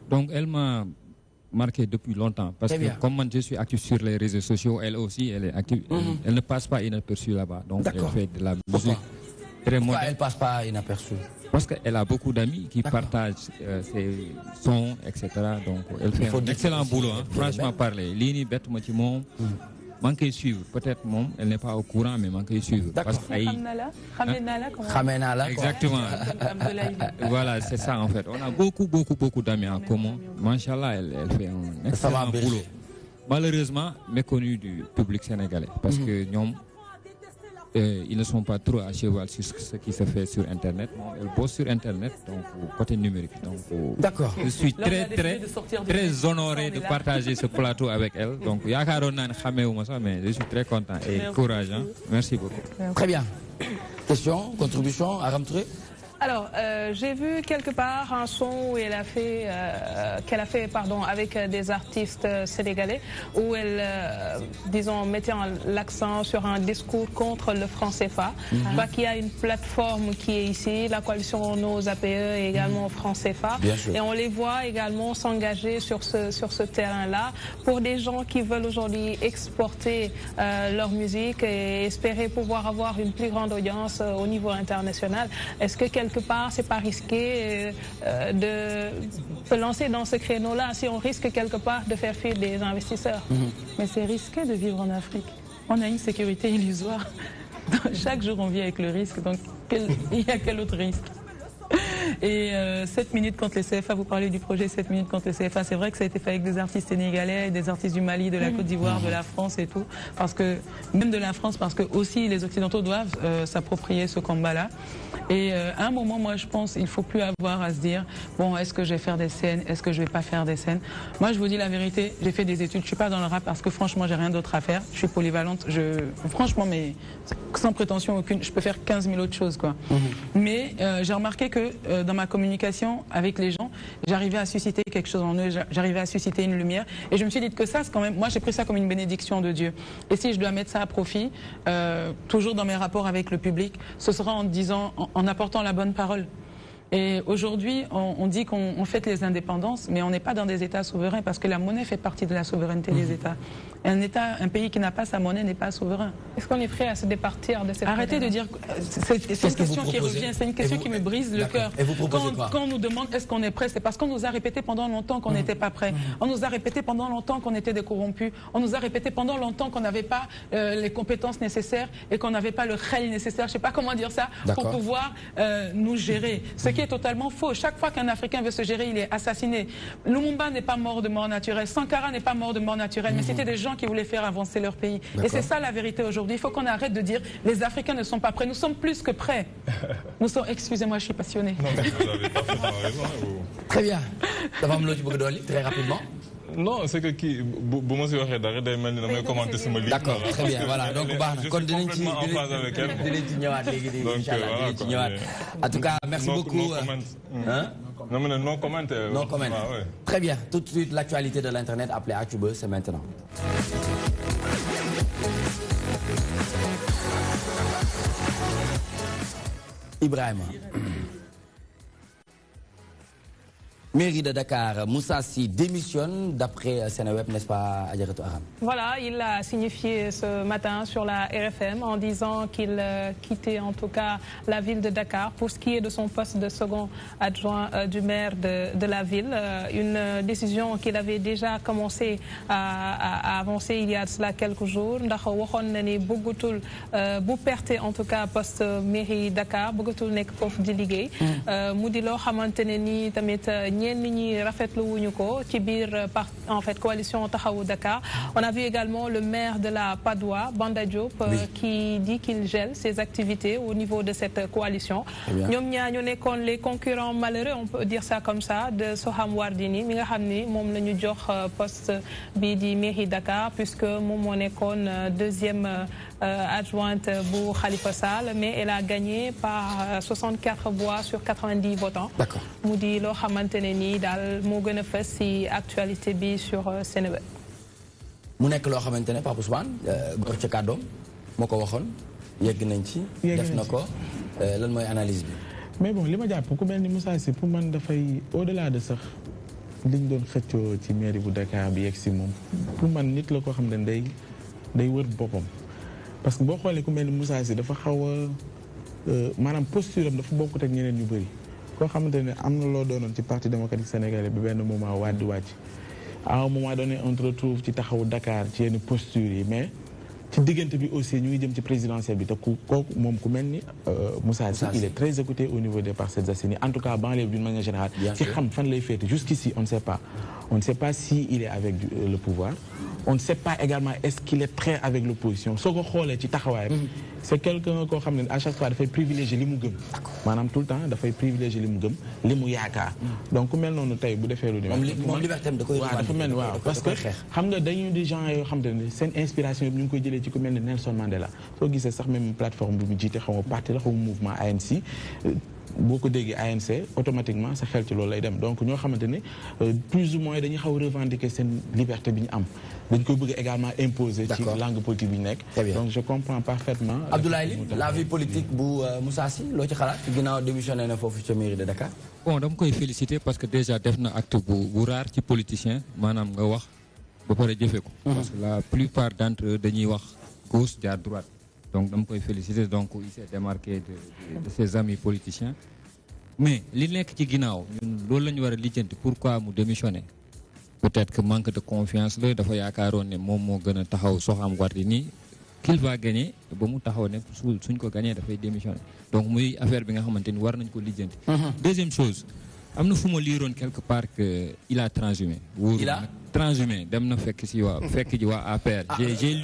Donc elle m'a marqué depuis longtemps parce que comme moi je suis actif sur les réseaux sociaux, elle aussi elle est active. Elle ne passe pas inaperçue là-bas, donc elle fait de la musique très moderne. Pourquoi elle passe pas inaperçue? Parce qu'elle a beaucoup d'amis qui partagent ses sons, etc. Donc elle fait un excellent boulot, franchement parler. Lini bête moi ci mom manquez suivre, peut-être mom elle n'est pas au courant mais manquez suivre parce que exactement. Voilà, c'est ça en fait. On a beaucoup d'amis en commun. Machallah, elle fait un excellent boulot. Malheureusement méconnu du public sénégalais parce que ñom ils ne sont pas trop à cheval sur ce qui se fait sur Internet. Elle bosse sur Internet, donc côté numérique. Donc, je suis très honoré de partager ce plateau avec elle. Donc, mais je suis très content et courageux. Merci beaucoup. Très bien. Question, contribution, Aram Touré? Alors, j'ai vu quelque part un son où elle a fait, qu'elle a fait avec des artistes sénégalais, où elle, disons, mettait l'accent sur un discours contre le franc CFA. Bah, qu'il y a une plateforme qui est ici, la coalition Nos APE et également franc CFA. Et on les voit également s'engager sur ce terrain-là pour des gens qui veulent aujourd'hui exporter leur musique et espérer pouvoir avoir une plus grande audience au niveau international. Est-ce que quelque part, c'est pas risqué de se lancer dans ce créneau-là si on risque quelque part de faire fuir des investisseurs? Mais c'est risqué de vivre en Afrique. On a une sécurité illusoire. Chaque jour, on vit avec le risque. Donc, il y a quel autre risque? Et 7 minutes contre les CFA, vous parlez du projet 7 minutes contre les CFA, c'est vrai que ça a été fait avec des artistes sénégalais, des artistes du Mali, de la Côte d'Ivoire, de la France et tout, parce que, même de la France, parce que aussi les Occidentaux doivent s'approprier ce combat-là. Et à un moment, moi je pense qu'il ne faut plus avoir à se dire, bon, est-ce que je vais faire des scènes, est-ce que je ne vais pas faire des scènes? Moi je vous dis la vérité, j'ai fait des études, je ne suis pas dans le rap parce que franchement j'ai rien d'autre à faire, je suis polyvalente, franchement, mais sans prétention aucune, je peux faire 15 000 autres choses, quoi. Mais j'ai remarqué que dans ma communication avec les gens, j'arrivais à susciter quelque chose en eux, j'arrivais à susciter une lumière. Et je me suis dit que ça, c'est quand même, moi j'ai pris ça comme une bénédiction de Dieu. Et si je dois mettre ça à profit, toujours dans mes rapports avec le public, ce sera en disant, en apportant la bonne parole. Et aujourd'hui, on dit qu'on fête les indépendances, mais on n'est pas dans des États souverains parce que la monnaie fait partie de la souveraineté des États. Et un pays qui n'a pas sa monnaie n'est pas souverain. Est-ce qu'on est prêt à se départir de cette Arrêtez de dire... C'est une question qui revient, c'est une question qui me brise le cœur. Et vous proposez quoi? Quand on nous demande est-ce qu'on est prêt, c'est parce qu'on nous a répété pendant longtemps qu'on n'était pas prêt. On nous a répété pendant longtemps qu'on était des corrompus. On nous a répété pendant longtemps qu'on n'avait pas les compétences nécessaires et qu'on n'avait pas le khel nécessaire, je ne sais pas comment dire ça, pour pouvoir nous gérer. Ce qui est totalement faux. Chaque fois qu'un Africain veut se gérer, il est assassiné. Lumumba n'est pas mort de mort naturelle. Sankara n'est pas mort de mort naturelle. Mais c'était des gens qui voulaient faire avancer leur pays. Et c'est ça la vérité aujourd'hui. Il faut qu'on arrête de dire les Africains ne sont pas prêts. Nous sommes plus que prêts. Nous sommes... Excusez-moi, je suis passionnée. Non, mais vous avez parfaitement raison. Très bien. Ça va me le très rapidement. Non, c'est que qui bu ma si waxee dara day mel ni damay commenter sama livre. D'accord, très bien, voilà. Donc baax na kon dinañ ci en phase avec elle. dinañ ci ñëwaat léegi inchallah dinañ ci ñëwaat. En tout cas, merci beaucoup. Hein? Non, mais non comment. Non comment. Très bien. Tout de suite l'actualité de l'internet appelée Actubuzz, c'est maintenant. Ibrahima. Mairie de Dakar, Moussa Sy démissionne d'après Seneweb, n'est-ce pas, Adjaratou Aram? Voilà, il a signifié ce matin sur la RFM en disant qu'il quittait en tout cas la ville de Dakar pour ce qui est de son poste de second adjoint du maire de la ville. Une décision qu'il avait déjà commencé à avancer il y a cela quelques jours. Ndax waxoon na ni bëggatul bu perte en tout cas poste mairie Dakar bëggatul nekk foofu di liggéey. Mu di loo xamante ne ni tamit ñenn ñi rafetlu wuñu ko ci biir en fait coalition Taxawu Dakar. On a vu également le maire de la Padoua, Banda Diop, qui dit qu'il gèle ses activités au niveau de cette coalition. Ñoom ñaar ñu nekkoon les concurrents malheureux, on peut dire ça comme ça, de Soham Wardini mi nga xam ni moom la ñu jox poste bi di mairie Dakar puisque moom moo nekkoon deuxième adjointe bu Khalifa Sall, mais elle a gagné par 64 voix sur 90 votants. D'accord. Mu di loo xamante ne nii daal moo gën a fës ci actualité bi sur Seneweb. mu nekk loo xamante ne Pape Ousmane gor ca kàddoom moo ko waxoon yegg nañ ci. def na ko lan mooy analyse bi. mais bon li ma jàpp ku mel ni Moussa Sy pour man dafay au-delà de sax liñ doon xëccoo ci mairie bu Dakar bi yegg si moom pour man nit la koo xam ne day wër boppam. parce que boo xoolee ku mel ni Moussa Sy dafa xaw a maanaam posture am dafa bokkut ak ñeneen ñu bëri. koo xamante ne am na loo doonoon ci parti démocratique sénégalais bi benn moment wàddi wàcc à un moment donné on te retrouve ci Taxawu Dakar ci yenn posture yi mais ci diggante bi aussi ñu ngi jëm ci présidentielle bi te kooku moom ku mel ni Moussa Sy il est très écouté au niveau des Parcelles Assainies en tout cas banlieue d'une manière générale ci xam fan lay féete jusqu'ici on ne sait pas si il est avec le pouvoir on ne sait pas également est-ce qu'il est prêt avec l'opposition soo ko xoolee ci taxawaayam c'est quelqu'un koo xam ne à chaque fois dafay privilégier li mu gëm maanaam tout le temps dafay privilégier li mu gëm li mu yaakaar donc ku mel noonu tey bu defee lu ni moom liberté am da koy waaw dafa mel ni waaw parce que xam nga dañu di gens yoo xam ne seen inspiration yëpp ñu ngi koy jëlee ci ku mel ni Nelson Mandela soo gisee sax même plateforme bi mu jiite xaw ma parti la xaw ma mouvement ANC boo ko déggee ANC automatiquement sa xel ci loolu lay dem donc ñoo xamante ne plus ou moins dañuy xaw revendiquer seen liberté bi ñu am dañ koy bëgg également imposer ci langue politique bi ñu nekk donc je comprends parfaitement. Abdoulaye Ly la vie politique bu Moussa Sy loo ci xalaat ginnaaw démissionné na foofu ca mairie de Dakar. bon dama koy féliciter parce que déjà def na acte bu rare ci politicien maanaam nga wax ba pare jëfee ko. parce que la plupart d'entre eux dañuy wax gauche jaar droite. donc dama koy féliciter donc il s'est démarqué de ses amis politiciens mais li nekk ci ginnaaw ñun loolu la ñu war a lijjanti pourquoi mu démissionné peut-être que manque de confiance la dafa yaakaaroon ne moom moo gën a taxaw Soham Wardini qu'il va gagner ba mu taxaw ne suñ ko gagné dafay démissionné donc muy affaire bi nga xamante ni war nañ ko lijjanti. Deuxième chose am na fu ma liiroon quelque part que il a transhumé. il a transhumé dem na fekk si waa fekk ji waa APR. j'ai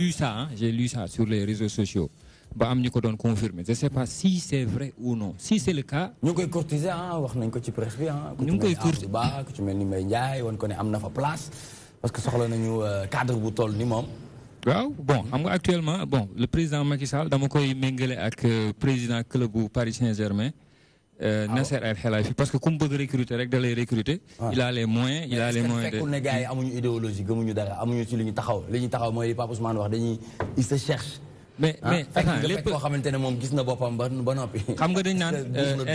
lu ça sur les réseaux sociaux. ba am ñu ko doon confirmer je sais pas si c'est vrai ou non si c'est le cas. ñu ngi koy courtiser wax nañ ko ci presse bi ñu ngi koy courtiser ku ci mel ni Mbaye Ndiaye woon ko ne am na fa place parce que soxla nañu cadre bu toll ni moom. waaw bon xam nga actuellement bon le président Macky Sall dama koy méngale ak président club bu Paris Saint-Germain. Nasser El Khelaifi parce que ku mu bëgg recruter rek da lay recruter. il a les moyens il a les moyens de. fekkul ne gars yi amuñu idéologie gëmuñu dara amuñu ci li ñu taxaw mooy li Pape Ousmane wax dañuy il se cherche. mais lépp koo xamante ne moom gis na boppam ba noppi. xam nga dañ naan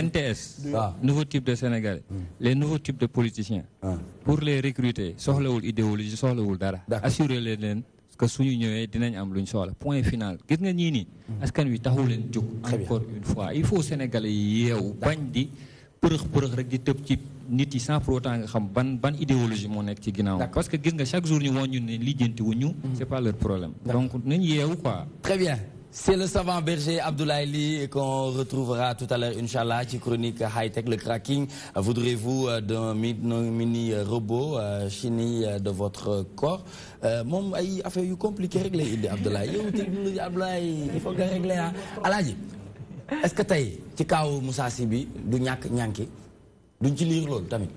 NTS. nouveau type de Sénégalais. les nouveaux types de politiciens. pour les recruter soxlawul idéologie soxlawul dara. assurer leen que suñu ñëwee dinañ am luñ soxla point final gis nga ñii nii. askan wi taxu leen jóg. encore une fois il faut Sénégalais yi yeewu bañ di përëx rek di tëb ci nit yi sans pour autant nga xam ban idéologie moo nekk ci ginnaaw. parce que gis nga chaque jour ñu woon ñu ne lijjanti wuñu c'est pas leur problème. donc nañ yeewu quoi. Très bien. C'est le savant berger Abdoulaye Ly qu'on retrouvera tout à l'heure, Inch'Allah, qui chronique high-tech, le cracking. Voudrez-vous d'un mini robot chini de votre corps? Mon ay affaire yu compliqué régler Abdoulaye. Yo technologie Abdoulaye, il faut que régler hein. Aladji, est-ce que tay ci kaw Moussa Sy bi du ñak ñanki? Duñ ci lire lool tamit.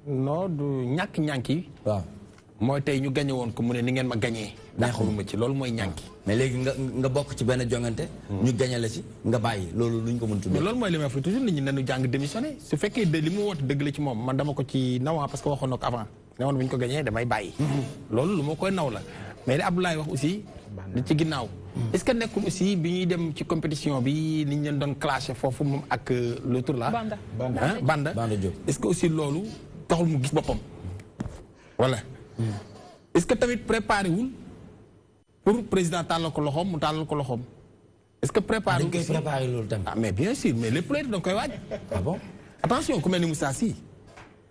Non, du ñak ñanki. Waaw. Mooy tey ñu gagné woon ko mu ne ni ngeen ma gagné. D'accord ci loolu mooy ñànki. mais léegi nga bokk ci benn jongante. ñu gagné la ci nga bàyyi loolu luñ ko mën tuddee. mais loolu mooy li may wax toujours nit ñi nañu jàng démissionné su fekkee li mu woote dëgg la ci moom man dama ko ci naw parce que waxoon na ko avant ne woon bu ñu ko gagné damay bàyyi. loolu lu ma koy naw la mais li Abdoulaye wax aussi. li ci ginnaaw. est-ce que nekkul aussi bi ñuy dem ci compétition bi ni ñu leen doon clashé foofu moom ak le tour là. Banda Diop. est-ce que aussi loolu taxul mu gis boppam voilà. est-ce que tamit préparé wul pour président tàllal ko loxoom mu tàllal ko loxoom. est-ce que préparé dañ koy préparé loolu tamit. mais bien sûr mais lépp lay da nga koy waaj. ah bon attention ku mel ni Moussa Sy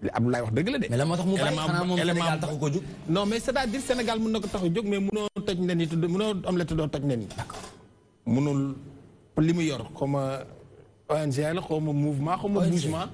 li Abdoulaye wax dëgg la de. mais la moo tax mu bàyyi xanaa moom Sénégal taxu ko jóg. non mais c'est-à-dire Sénégal mën na ko taxu jóg mais mënoo toj nen yi mënoo omelette doo toj nen yi. d'accord mënul li mu yor xaw ma ONG la xaw ma mouvement xaw ma mouvement.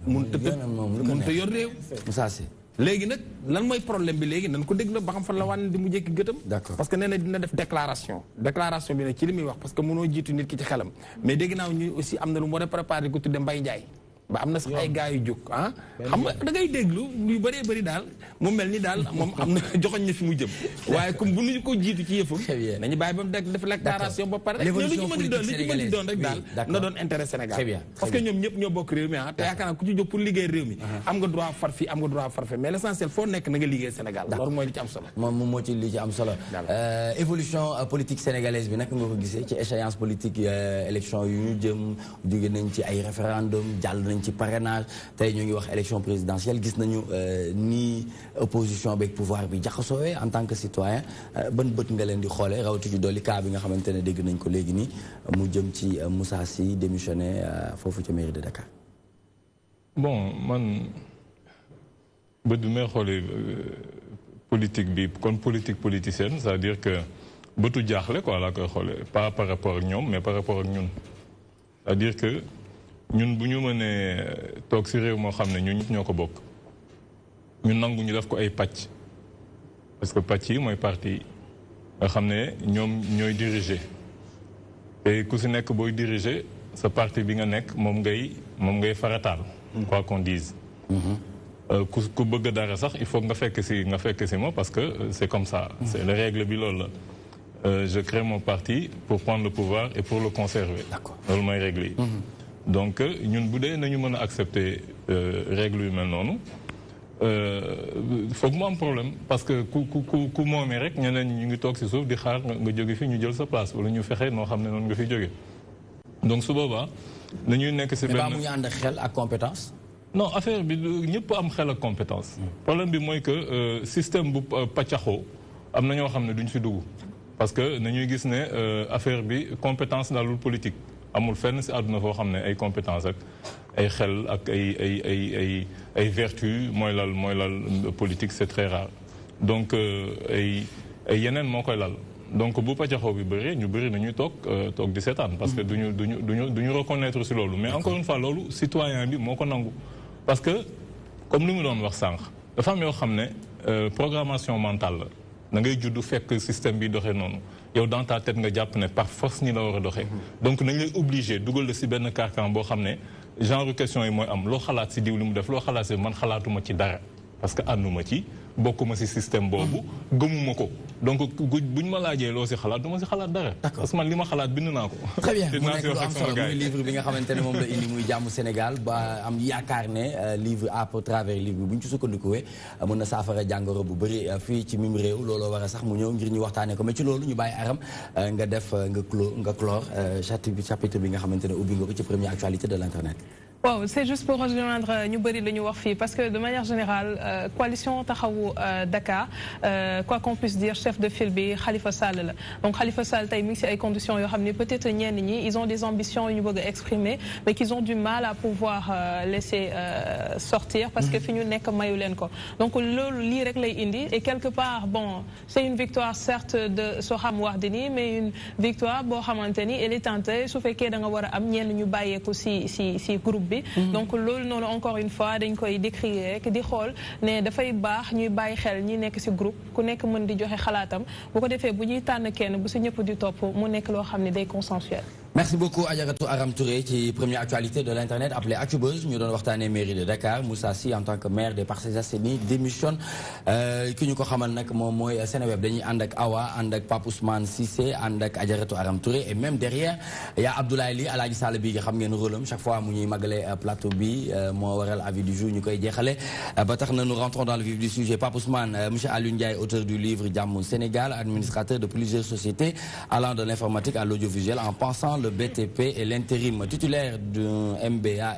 mënut a yor réew. Moussa Sy. léegi nag lan mooy problème bi léegi nan ko dégg la ba xam fan la wànn di mu jékki gëtam. d'accord parce que nee na dina def déclaration bi nag ci li muy wax parce que mënoo jiitu nit ki ci xelam mais dégg naa ñu aussi am na lu mu war a préparé ko tudde Mbaye Ndiaye ba am na sax ay gars yu jóg xam nga da ngay déglu yu bëree bëri daal mu mel ni daal moom am na joxoñ na fi mu jëm waaye comme bu ñu ko jiitu ci yëfam nañu bàyyi ba mu def déclaration ba pare rek lu ci mën di doon rek daal na doon intérêt Sénégal parce que ñoom ñëpp ñoo bokk réew mi te yaakaar naa ku ci jóg pour liggéey réew mi am nga droit far fii am nga droit far fii mais l'essentiel foo nekk na nga liggéey Sénégal loolu mooy li ci am solo moom moo ci li ci am solo évolution politique sénégalaise bi nag nga ko gisee ci échéance politique élection yu ñu jëm jóge nañ ci ay référendum jàll nañ ci parrainage tey ñu ngi wax élection présidentielle gis nañu ni opposition beeg pouvoir bi jaxasoowee en tant que citoyen ban bët nga leen di xoolee rawatu ci dolli cas bi nga xamante ne dégg nañ ko léegi nii mu jëm ci Moussa Sy démissionné foofu ca mairie de Dakar. bon man bët bi may xoolee politique bi kon politique politicienne c'est-à-dire que bëtu jaaxle quoi laa koy xoolee pas par rapport ak ñoom mais par rapport ak ñun c'est-à-dire que. ñun bu ñu mënee toog ci réew moo xam ne ñun ñëpp ñoo ko bokk ñu nangu ñu def ko ay pàcc parce que pàcc yi mooy parti yi nga xam ne ñoom ñooy diriger te ku ci nekk booy diriger sa parti bi nga nekk moom ngay farataal. quoi qu'on dise. ku bëgg dara sax il faut nga fekk ci moi parce que c'est comme ça. c'est la règle bi loolu la je crée mon parti pour prendre le pouvoir et pour le conserver. D'accord. loolu mooy règle yi. donc ñun bu dee nañu mën a accepter règle yu mel noonu foog mu am problème parce que ku moomee rek ñeneen ñu ngi toog si suuf di xaar nga jóge fi ñu jël sa place wala ñu fexe noo xam ne noonu nga fi jóge donc su boobaa dañuy nekk si benn. mais ba mu ànd ak xel ak compétence. non affaire bi ñëpp am xel ak compétence. problème bi mooy que système bu pàccaxoo am na ñoo xam ne duñ fi dugg parce que nañuy gis ne affaire bi compétence daalul politique amul fenn si àdduna foo xam ne ay compétence ak ay xel ak ay vertu mooy lal politique c'est très rare donc ay yeneen moo koy lal donc bu pàccaxoo bi bëri ñu bëri nañuy toog di seetaan parce que duñu reconnaître si loolu mais encore une fois loolu citoyen bi moo ko nangu parce que comme li mu doon wax sànq dafa am yoo xam ne programmation mentale la da ngay judd fekk système bi doxee noonu yow dans ta tête nga jàpp ne par force ni la war a doxee donc nañ lay obligé dugal la si benn carcan boo xam ne genre question yi mooy am loo xalaat si diw li mu def loo xalaat si man xalaatuma ci dara parce que ànduma ci bokkuma si système boobu gëmuma ko donc buñ ma laajee loo si xalaat du ma si xalaat dara parce que man li ma xalaat bind naa ko très bien mu nekk lu am solo muy livre bi nga xamante ne moom la indi muy jàmmu Sénégal ba am yaakaar ne livre à travers livre bi bu ñu ci sukkandikuwee mën na saafara jàngoro bu bëri fii ci mim réew looloo war a sax mu ñëw ngir ñu waxtaanee ko mais ci loolu ñu bàyyi Aram nga def nga clore chapitre bi nga xamante ne ubbi nga ko ci première actualité de l'internet. Wow, c'est juste pour rejoindre ñu bëri la ñu wax fii parce que de manière générale coalition taxawu Dakar quoi qu'on puisse dire chef de file bi Khalifa Sall la donc Khalifa Sall tey mi ngi si ay conditions yoo xam ne peut-être ñenn ñi ils ont des ambitions yu ñu bëgg a exprimer mais qu'ils ont du mal à pouvoir laisser sortir parce que fi ñu nekk mayu leen ko donc loolu lii rek lay indi et quelque part bon c'est une victoire certes de Soham Wardini mais une victoire boo xamante ni elle est tentée su fekkee da nga war a am ñenn ñu bàyyeeku si groupe donc loolu noonu encore une fois dañ koy décrire rek di xool ne dafay baax ñuy bàyyi xel ñi nekk ci groupe ku nekk mën di joxe xalaatam bu ko defee bu ñuy tànn kenn bu ci ñëpp di topp mu nekk loo xam ne day consensuel. Merci beaucoup Adjaratou Aram Touré ci première actualité de l'internet appelé Actubuzz ñu doon waxtaanee mairie de Dakar Moussa Sy en tant que maire des Parcelles Assainies démissionne ki ñu ko xamal nag moom mooy Seneweb dañuy ànd ak Awa ànd ak Pape Ousmane Cissé ànd ak Adjaratou Aram Touré et même derrière y a Abdoulaye Ly Alaaji Sall bi nga xam ngeen rôle am chaque fois mu ñuy magale plateau bi moo waral avis du jour ñu koy jeexale ba tax na nous rentrons dans le vif du sujet Pape Ousmane monsieur Alioune Ndiaye auteur du livre Jàmmu Sénégal administrateur de plusieurs sociétés allant de l'informatique à l'audiovisuel en pensant le BTP et l'intérim titulaire d'un MBA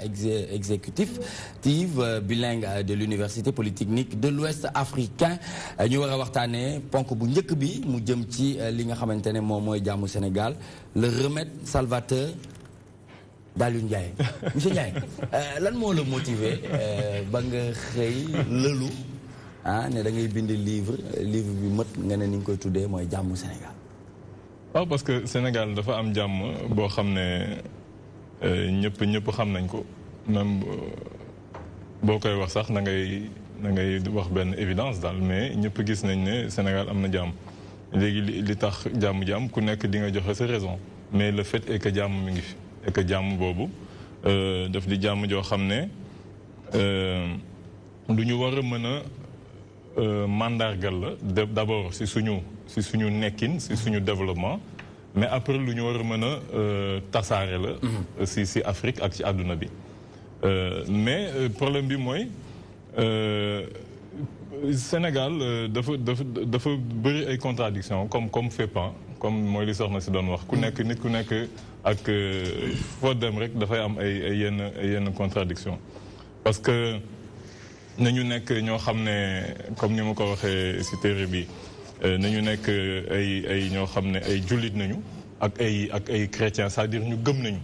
exécutif bilingue de l'université polytechnique de l'Ouest africain ñu war a waxtaanee ponk bu njëkk bi mu jëm ci li nga xamante ne moom mooy Jàmmu Sénégal le remède salvateur d'Alioune Ndiaye monsieur Ndiaye lan moo la motivé ba nga xëy lëlu ne da ngay bind livre bi mët nga ne ni nga koy tuddee mooy Jàmmu Sénégal. waaw parce que Sénégal dafa am jàmm boo xam ne ñëpp xam nañ ko même boo koy wax sax na ngay wax benn évidence daal mais ñëpp gis nañ ne Sénégal am na jàmm léegi li tax jàmm ku nekk di nga joxe sa raison mais le fait est que jàmm mi ngi fi et que jàmm boobu daf di jàmm joo xam ne lu ñu war a mën a mandargal la d'abord si suñu nekkin si suñu développement mais après lu ñu war a mën a tasaare la si Afrique ak ci àdduna bi mais problème bi mooy Sénégal dafa bëri ay contradictions comme fépp comme mooy li soxna si doon wax ku nekk ak foo dem rek dafay am ay yenn contradiction parce que nañu nekk ñoo xam ne comme ni ma ko waxee si téere bi nañu nekk ay ñoo xam ne ay jullit nañu ak ay chrétiens c'est-à-dire ñu gëm nañu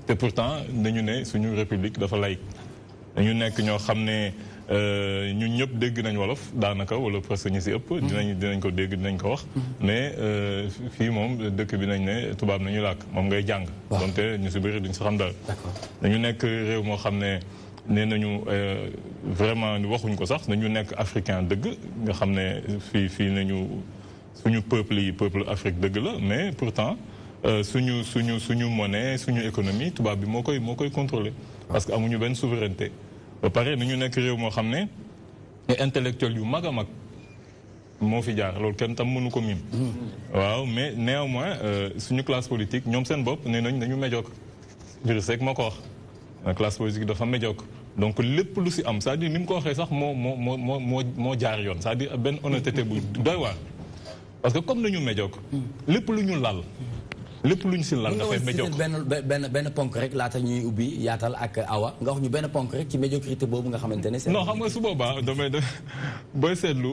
te pourtant nañu ne suñu république dafa laïque nañu nekk ñoo xam ne ñun ñëpp dégg nañ wolof daanaka wala presque ñi si ëpp dinañ ko dégg dinañ ko wax mais fii moom dëkk bi nañ ne tubaab nañu làkk moom ngay jàng donte ñu si bëri duñ si xam dara nañu nekk réew moo xam ne nee nañu vraiment waxuñ ko sax nañu nekk africain dëgg nga xam ne fii nañu suñu peuple Afrique dëgg la mais pourtant suñu monnaie suñu économie tubaab bi moo koy contrôler parce que amuñu benn souveraineté ba pare nañu nekk réew moo xam ne intellectuel yu mag a mag moo fi jaar loolu kenn tam mënu ko mim waaw mais néanmoins suñu classe politique ñoom seen bopp nee nañ nañu médiocre Idrissa Seck moo ko wax la classe politique dafa médiocre donc lépp lu si am c'est-à-dire ni mu ko waxee sax moo jaar yoon c'est-à-dire benn honnêteté bu doy waar parce que comme nañu médiocre lépp lu ñu lal lépp lu ñu si lal dafay médiocre benn ponk rek laata ñuy ubbi yaatal ak Awa nga wax ñu benn ponk rek ci médiocrité boobu nga xamante ne non xam nga su boobaa damay def booy seetlu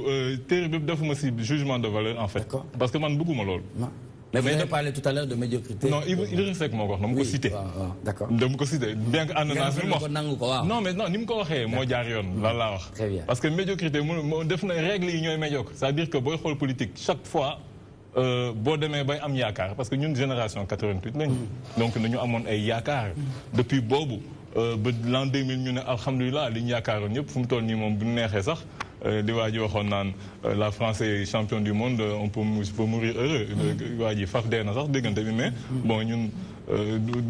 téere bi defuma si jugement de valeur en fait parce que man bëgguma loolu mais vous avez parlé tout à l'heure de médiocrité. Non, Idriss Seck moo ko wax, dama ko cité. D'accord. Dama ko cité bien que ànd naa si mu wax. Non mais non ni mu ko waxee moo jaar yoon lan laa wax. Très bien. Parce que médiocrité mu def na règles yi ñooy médiocre c'est-à-dire que booy xool politique chaque fois boo demee bay am yaakaar parce que ñun génération 88 lañu. donc nañu amoon ay yaakaar. depuis boobu ba l'an 2000 ñu ne alhamdulilah li ñu yaakaaroon ñëpp fu mu toll nii moom bu ñu neexee sax. di waa ji waxoon naan la France est champion du monde on peut mourir heureux. waa ji faf dee na sax déggante bi mais bon ñun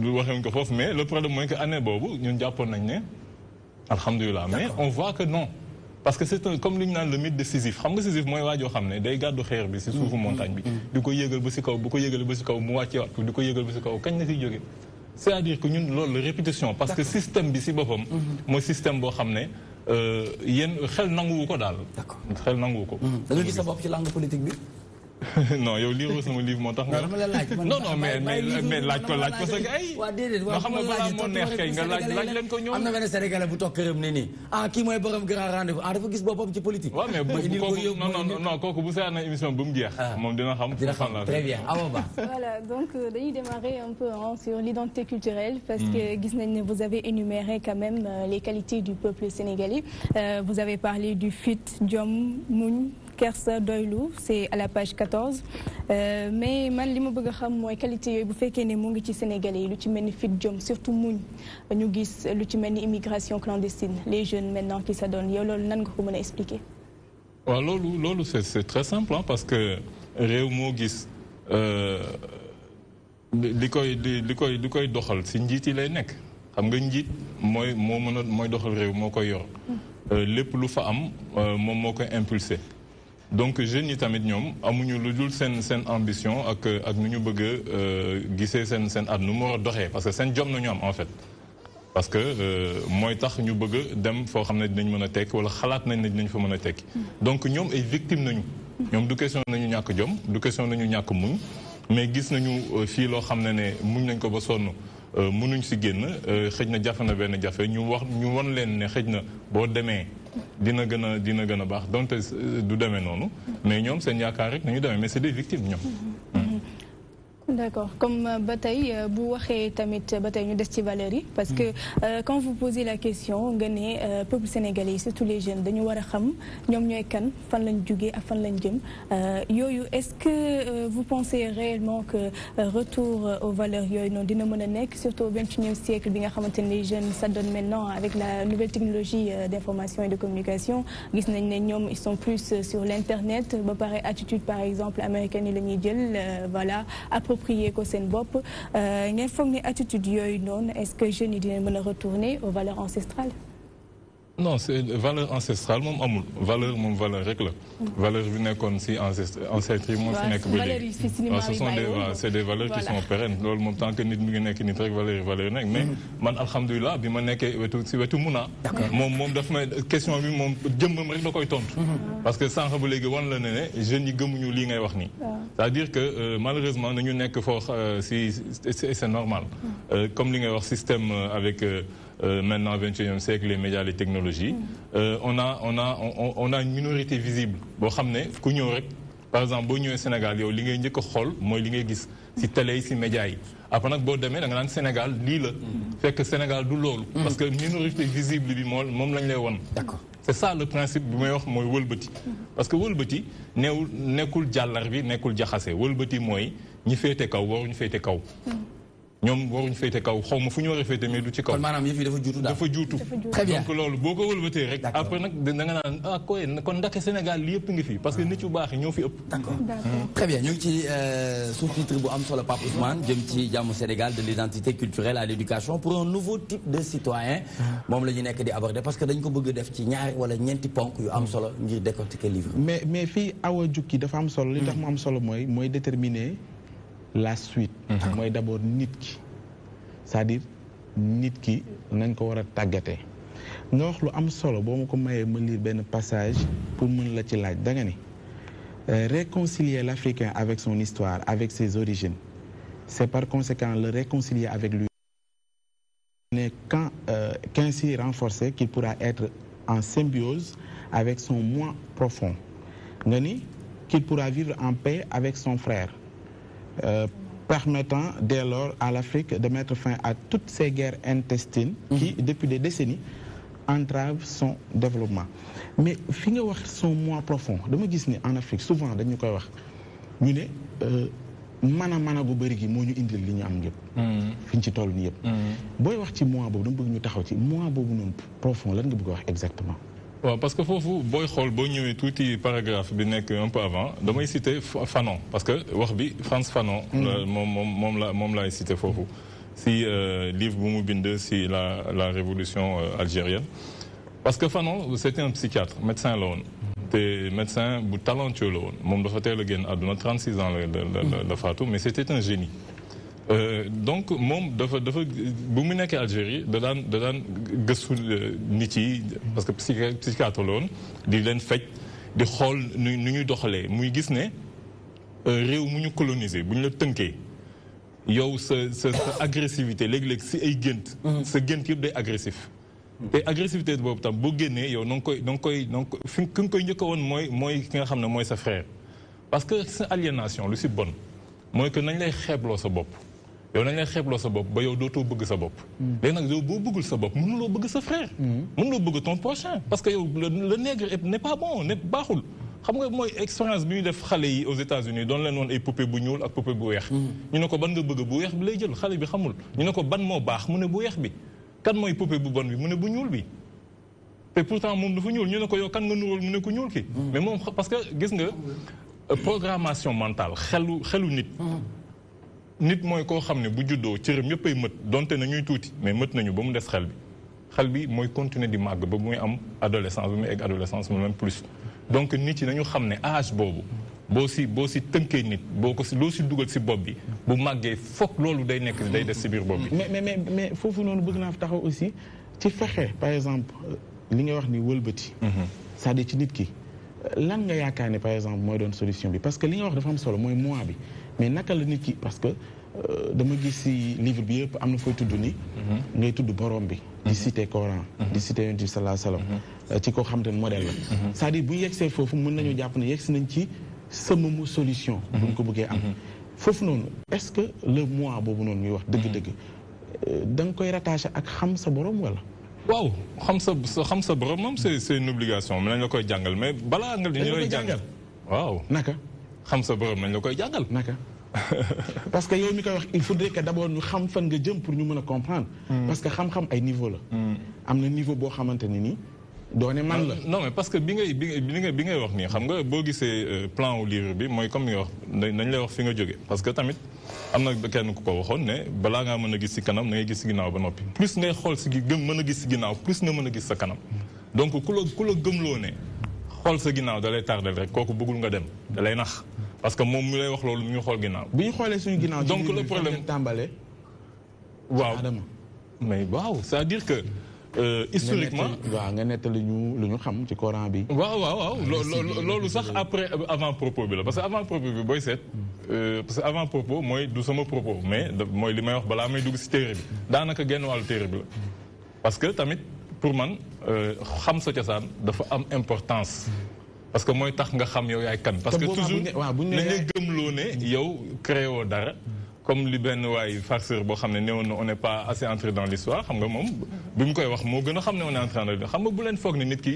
du waxee ko foofu mais le problème mooy que année boobu ñun jàppoon nañ ne alhamdulilah mais on voit que non. parce que c'est comme li ñu naan le mythe de Sisyphe xam nga Sisyphe mooy waa joo xam ne day gàddu xeer bi si suufu montagne bi. di ko yéegal ba si kaw bu ko yéegal ba si kaw mu wàcce waat di ko yéegal ba si kaw kañ la siy jógee. c'est-à-dire que ñun loolu la répétition parce que système bi si boppam. mooy système boo xam ne. yéen xel nanguwu ko daal. d'accord xel nanguwu ko. da nga gis sa bopp ci langue politique bi. non yow lire sama livre moo tax. non mais laaj ko parce que ay. waa déedéet waaw xam nga balaa moo neex kay nga laaj leen ko ñoom. am na benn Sénégalais bu toog këram ne nii kii mooy borom grand rendez-vous dafa gis boppam ci politique. waaw mais kooku non kooku bu seet na émission bu mu jeex. moom dina xam. très bien Awa Ba. Voilà donc dañuy démarrer un peu sur l'identité culturelle parce que gis nañ ne vous avez énuméré quand même les qualités du peuple sénégalais vous avez parlé du fit jom muñ. Kersa doylu c'est à la page 14 mais man li ma bëgg a xam mooy qualité yooyu bu fekkee ne mu ngi ci Sénégalais yi lu ci mel ni fit jom surtout muñ ñu gis lu ci mel ni immigration clandestine les jeunes maintenant qui s'adonnent yow loolu nan nga ko mën a expliquer. waaw loolu c'est très simple parce que réew moo gis li koy doxal si njiit yi lay nekk xam nga njiit mooy doxal réew moo koy yor lépp lu fa am moom moo koy impulsé. donc jeunes yi tamit ñoom amuñu lu dul seen ambition ak nu ñu bëgg a gisee seen at nu mu war a doxee parce que seen jom nañu am en fait. parce que mooy tax ñu bëgg a dem foo xam ne dinañ mën a tekki wala xalaat nañ ne dinañ fa mën a tekki. donc ñoom ay victimes nañu. ñoom du question nañu ñàkk jom du question nañu ñàkk muñ mais gis nañu fii loo xam ne muñ nañ ko ba sonn mënuñ si génn xëj na jafe na benn jafe ñu won leen ne xëj na boo demee. dina gën a baax donte du demee noonu mais ñoom seen yaakaar rek nañu demee mais c'est des victimes ñoom. D'accord comme ba tey bu waxee tamit ba tey ñu des ci valeurs yi parce que quand vous posez la question nga ne peuple sénégalais surtout les jeunes dañu war a xam ñoom ñooy kan fan lañ jógee ak fan lañ jëm yooyu est-ce que vous pensez réellement que retour aux valeurs yooyu noonu dina mën a nekk surtout au XXIe siècle bi nga xamante ne les jeunes s'adonnent maintenant avec la nouvelle technologie d'information et de communication gis nañ ne ñoom ils sont plus sur l'internet ba pare attitude par exemple américaine yi la ñuy jël voilà approprier ko seen bopp ngeen foog ne attitude yooyu noonu est-ce que jeunes yi dina mën a retourner aux valeurs ancestrales. non c'est valeur ancestrale moom amul valeur rek la. valeur bi nekkoon si ancêtre yi moo fi nekk ba léegi. ce sont c'est des valeurs qui sont pérennes loolu moom tant que nit mi ngi nekk nit rek valeur nekk mais man alhamdulilah bi ma nekkee wetu Muna. moom daf may question bi moom jëmmam rek da koy tontu. parce que sànq ba léegi wan la ne jeunes yi gëmuñu lii ngay wax nii. c'est-à-dire que malheureusement nañu nekk foofu si c'est normal. comme li ngay wax système avec. Maintenant 21e siècle les médias les technologies on a une minorité visible boo xam ne ku ñëw rek par exemple boo ñëwee Sénégal yow li ngay njëkk a xool mooy li ngay gis ci télé yi ci médias yi après nag boo demee da nga naan Sénégal lii la fekk Sénégal du loolu parce que minorité visible bi moom lañ lay won d'accord c'est ça le principe bi may wax mooy wëlbati parce que wëlbati nekkul jàllar bi nekkul jaxase wëlbati mooy ñi féete kaw waruñu féete kaw ñoom waruñu féete kaw xaw ma fu ñu war a féete mais du ci kaw. kon maanaam yëf yi dafa juutu très bien donc loolu boo ko wëlbatee rek. après nag da nga naan kon ndake Sénégal li yëpp ngi fi parce que nit yu baax yi ñoo fi ëpp. d'accord très bien ñu ngi ci sous-titre bu am solo Pape Ousmane jëm ci jàmmu Sénégal de l'identité culturelle à l'éducation pour un nouveau type de citoyen moom la ñu nekk di aborder parce que dañ ko bëgg def ci ñaari wala ñeenti ponk yu am solo ngir décortiquer livre mais fii Awa jukki dafa am solo li tax mu am solo mooy déterminer la suite mooy d'abord nit ki c'est-à-dire nit ki nañ ko war a tàggatee nga wax lu am solo boo ma ko mayee ma lire benn passage pour mën la ci laaj da nga ni réconcilier l'Africain avec son histoire, avec ses origines, c'est par conséquent le réconcilier avec lui n'est qu'ainsi renforcé qu'il pourra être en symbiose avec son moi profond. Nga ni qu'il pourra vivre en paix avec son frère, permettant dès lors à l'Afrique de mettre fin à toutes ces guerres intestines qui, depuis des décennies, entravent son développement. Mais fi nga wax son moi profond dama gis ni en Afrique souvent dañu koy wax ñu ne mana gu bëri gi moo ñu indil li ñu am yëpp. fi ñu ci toll nii yëpp. booy wax ci moi boobu dama bëgg ñu taxaw ci moi boobu noonu profond lan nga bëgg wax exactement. waaw parce que foofu booy xool boo ñëwee tuuti paragraphe bi nekk un peu avant damay citer Fanon parce que wax bi Frantz Fanon. moom laay citer foofu. si livre bu mu bind si la révolution algérienne parce que Fanon c'était un psychiatre médecin la woon te médecin bu talentueux la woon moom dafa teel a génn àdduna 36 ans la faatu mais c'était un génie donc moom dafa bu mu nekkee Algérie da daan gëstu nit yi parce que psychiatre la woon di leen faj di xool nu ñuy doxalee muy gis ne réew mu ñu coloniser bu ñu la tënkee yow sa agressivité léeg-léeg si ay gént sa gént yëpp day agressif te agressivité boobu tam boo génnee yow na nga koy fi nga koy njëkk a woon mooy ki nga xam ne mooy sa frère parce que sa aliénation lu si bon mooy que nañ lay xeebloo sa bopp yow nañ lay xeebloo sa bopp ba yow dootoo bëgg sa bopp léegi nag yow boo bëggul sa bopp mënuloo bëgg sa frère mënuloo bëgg ton prochain parce que yow le nègre n'est pas bon baaxul xam nga mooy expérience bi ñu def xale yi aux États-Unis doon leen woon ay poupée bu ñuul ak poupée bu weex ñu ne ko ban nga bëgg bu weex bi lay jël xale bi xamul ñu ne ko ban moo baax mu ne bu weex bi kan mooy poupée bu bon bi mu ne bu ñuul bi te pourtant moom dafa ñuul ñu ne ko yow kan nga nuróol mu ne ko ñuul ki mais moom parce que gis nga programmation mentale xelu nit mooy koo xam ne bu juddoo cëram yëpp ay mët donte na ñuy tuuti mais mët nañu ba mu des xel bi mooy continuer di màgg ba muy am adolescence ba muy egg adolescence mu même plus donc nit yi nañu xam ne âge boobu boo si tënkee nit loo si dugal si bopp bi bu màggee foog loolu day des si biir bopp bi. mais foofu noonu bëgg naa fi taxaw aussi ci fexe par exemple li nga wax ni wëlbati. c'est-à-dire ci nit ki lan nga yaakaar ne par exemple mooy doon solution bi parce que li nga wax dafa am solo mooy moi bi mais naka la nit ki parce que dama gis si livre bi yëpp am na fooy tudd ni. ngay tudd borom bi. di citer Coran. di citer Yonent bi sallallahu alayhi wa sallam ci koo xam te ne modèle la. c'est-à-dire bu ñu yegsee foofu mën nañu jàpp ne yegsi nañ ci sëmamu solution. bu ñu ko bëggee am. foofu noonu est-ce que le moi boobu noonu ñuy wax dëgg-dëgg da nga koy rattaché ak xam sa borom wala. waaw xam sa borom moom c'est une obligation mais nañ la koy jàngal mais balaa nga. dañu lay jàngal waaw naka. xam sa borom nañ la koy jàngal. naka. parce que yow mi koy wax il faudrait que d'abord ñu xam fan nga jëm pour ñu mën a comprendre. parce que xam-xam ay niveau la. am na niveau boo xamante ne nii doone man la. non mais parce que bi ngay wax nii xam nga boo gisee plan wu livre bi mooy comme ni nga wax nañ lay wax fi nga jóge parce que tamit am na kenn ku ko waxoon ne balaa ngaa mën a gis si kanam da ngay gis si ginnaaw ba noppi plus ngay xool si mën a gis si ginnaaw plus nga mën a gis sa kanam donc ku la gëmloo ne xool sa ginnaaw da lay tardel rek kooku bëggul nga dem da lay nax parce que moom mu lay wax loolu mu ngi xool ginnaaw. bi ñu xoolee suñu ginnaaw. donc le problème tàmbalee. waaw mais waaw c'est-à-dire que. historiquement nga nettali lu ñu xam ci Coran bi. waaw loolu sax après avant propos bi la parce que avant propos bi booy seet. parce que avant propos mooy du sama propos mais mooy li may wax balaa may dugg si téere bi daanaka genn wàllu téere bi la. parce que tamit pour man xam sa cosaan dafa am importance. parce que mooy tax nga xam yow yaay kan. parce que toujours nañ lay gëmloo ne yow créé woo dara. comme li benn waay farceur boo xam ne néewoon na on n'est pas assez entré dans l'histoire xam nga moom bi mu koy wax moo gën a xam ne on est entré dans l'histoire xam nga bu leen foog ne nit ki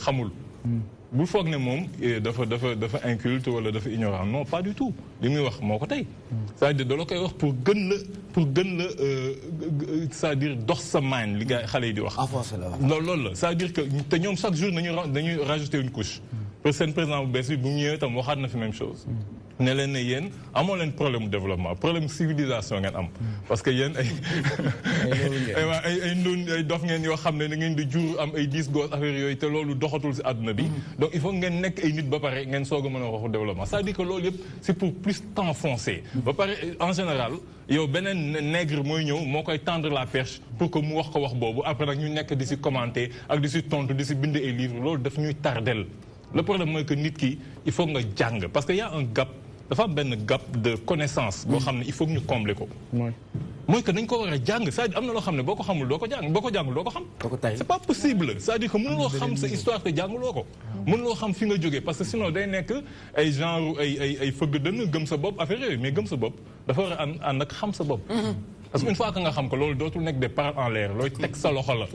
xamul. bu foog ne moom dafa inculte wala dafa ignorant non pas du tout li muy wax moo ko tey. c'est-à-dire da la koy wax pour gën la c'est-à-dire dox sa maan li nga xale yi di wax. loolu la c'est-à-dire que te ñoom chaque jour dañuy rajouter une couche. pour seen président bu bees bi bu mu ñëwee tam waxaat na fi même chose. ne leen ne yéen amoo leen problème développement problème civilisation ngeen am parce que yéen ay dof ngeen yoo xam ne da ngeen di jur am ay 10 gosses affaire yooyu te loolu doxatul si àdduna bi donc il faut ngeen nekk ay nit ba pare ngeen soog a mën a waxu développement c'est-à-dire que loolu yëpp c'est pour plus t'enfoncer ba pare en général yow beneen nègre mooy ñëw moo koy tendre la perche pour que mu wax ko wax boobu après nag ñu nekk di si commenter ak di si tontu di si bind ay livres loolu daf ñuy tardel le problème mooy que nit ki il faut nga jàng parce que y a un gap dafa am benn gap de connaissance boo xam ne il faut que ñu combler ko mooy que dañ ko war a jàng c'est-à-dire am na loo xam ne boo ko xamul doo ko jàng boo ko jàngul doo ko xam c'est pas possible c'est-à-dire que mënuloo xam sa histoire te jànguloo ko mënuloo xam fi nga jógee parce que sinon day nekk ay genre ay fëgg dënn gëm sa bopp affaire yooyu mais gëm sa bopp dafa war a ànd ak xam sa bopp parce que une fois que nga xam ko loolu dootul nekk des paroles en l'air looy teg sa loxo la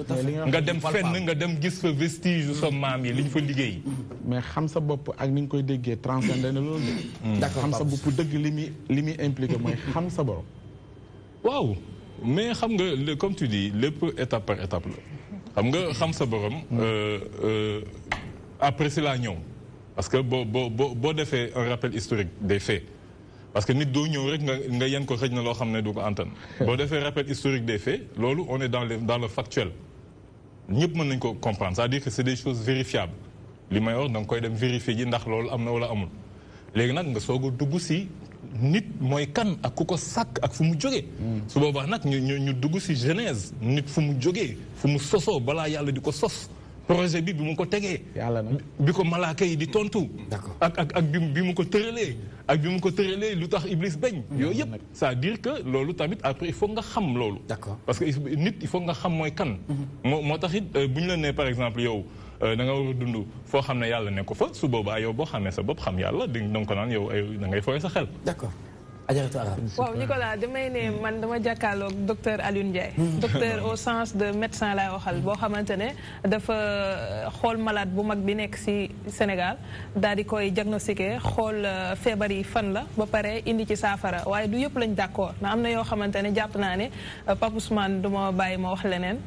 nga dem fenn nga dem gis fa vestige sa maam yi li ñu fa liggéey mais xam sa bopp ak ni nga koy déggee transcender na loolu d'accord xam sa bopp dëgg li muy impliqué mooy xam sa borom waaw mais xam nga comme tu dis lépp étape par étape la xam nga xam sa borom après c'est la ñëw parce que boo defee un rappel historique des faits parce que nit doo ñëw rek nga yen ko xëj na loo xam ne du ko antan boo defee rappel historique des faits loolu on est dans le factuel ñëpp mën nañ ko comprendre c'est-à-dire que c'est des choses vérifiables li may wax da nga koy dem vérifier ji ndax loolu am na wala amul léegi nag nga soog a dugg si nit mooy kan ak ku ko sàkk ak fu mu jógee su boobaa nag ñu dugg si genèse nit fu mu jógee fu mu sosoo balaa yàlla di ko sos projet bi mu ko tegee bi ko malaaka yi di tontu ak bi mu ko tëralee ak bi mu ko tëralee lu tax Iblis bañ yooyu yëpp c'est-à-dire que loolu tamit après il faut nga xam loolu parce que nit il faut nga xam mooy kan moo tax it bu ñu la nee par exemple yow da nga war a dund foo xam ne yàlla ne ko fa su boobaa yow boo xamee sa bopp xam yàlla di nga ko naan yow da ngay fooy sa xel d'accord waaw Nicolas damay ne man dama jàkkaarloog docteur Alioune Ndiaye docteur au sens de médecin laay waxal boo xamante ne dafa xool malade bu mag bi nekk ci Sénégal daal di koy diagnostiqué xool feebar yi fan la ba pare indi ci saafara waaye du yëpp lañ d'accord na am na yoo xamante ne jàpp naa ne Pape Ousmane du ma bàyyi ma wax leneen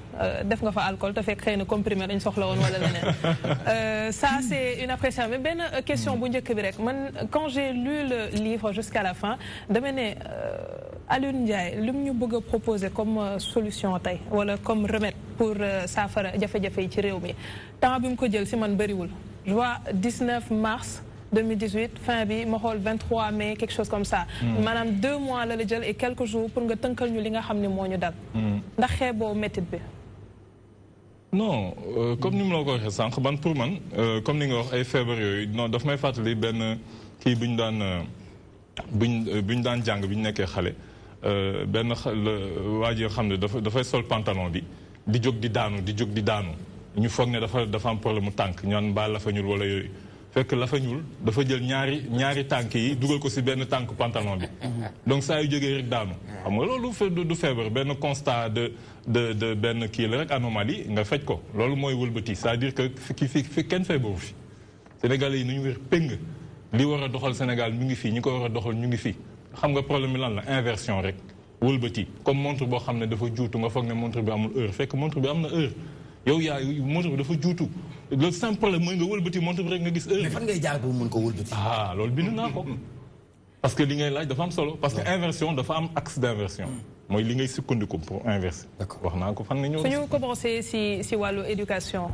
def nga fa alcool te fekk xëy na comprimé dañ soxla woon wala leneen ça c'est une appréciation mais benn question bu njëkk bi rek man quand j'ai lu le livre jusqu'à la fin dama ne Alioune Ndiaye li mu ñu bëgg a proposer comme solution tey wala comme remède pour saafara jafe-jafe yi ci réew mi temps bi mu ko jël si man bëriwul je vois 19 mars 2018 fin bi ma xool 23 mai quelque chose comme ça maanaam 2 mois la jël et quelques jours pour nga tënkal ñu li nga xam ne moo ñu dal ndax xeeboo métit bi non comme ni mu la ko waxee sànq ban pour man comme ni nga wax ay feebar yooyu non daf may fàttali benn kii bu ñu daan jàng bi ñu nekkee xale benn waa ji xam ne dafay sol pantalon bi di jóg di daanu ñu foog ne dafa am problème mu tànk ñaan mbaa la fa ñuul wala yooyu fekk la fa ñuul dafa jël ñaari tànk yi dugal ko ci benn tànk pantalon bi donc saa yu jógee rek daanu xam nga loolu du feebar benn constat de benn kii la rek anomalie nga faj ko loolu mooy wëlbati c'est-à-dire que fi kenn feebaru fi Sénégalais yi nu ñu wér péng li war a doxal Sénégal ñu ngi fii ñi ko war a doxal ñu ngi fii xam nga problème bi lan la inversion rek wëlbati comme montre boo xam ne dafa juutu nga foog ne montre bi amul heure fekk montre bi am na heure yow montre bi dafa juutu le simple problème mooy nga wëlbati montre bi rek nga gis heure. mais fan ngay jaar ba mën ko wëlbati. loolu bind naa ko parce que li ngay laaj dafa am solo parce que inversion dafa am axe d'inversion mooy li ngay sukkandiku pour inverser. wax naa ko fan nga ñëw. su ñu commencé si wàllu éducation.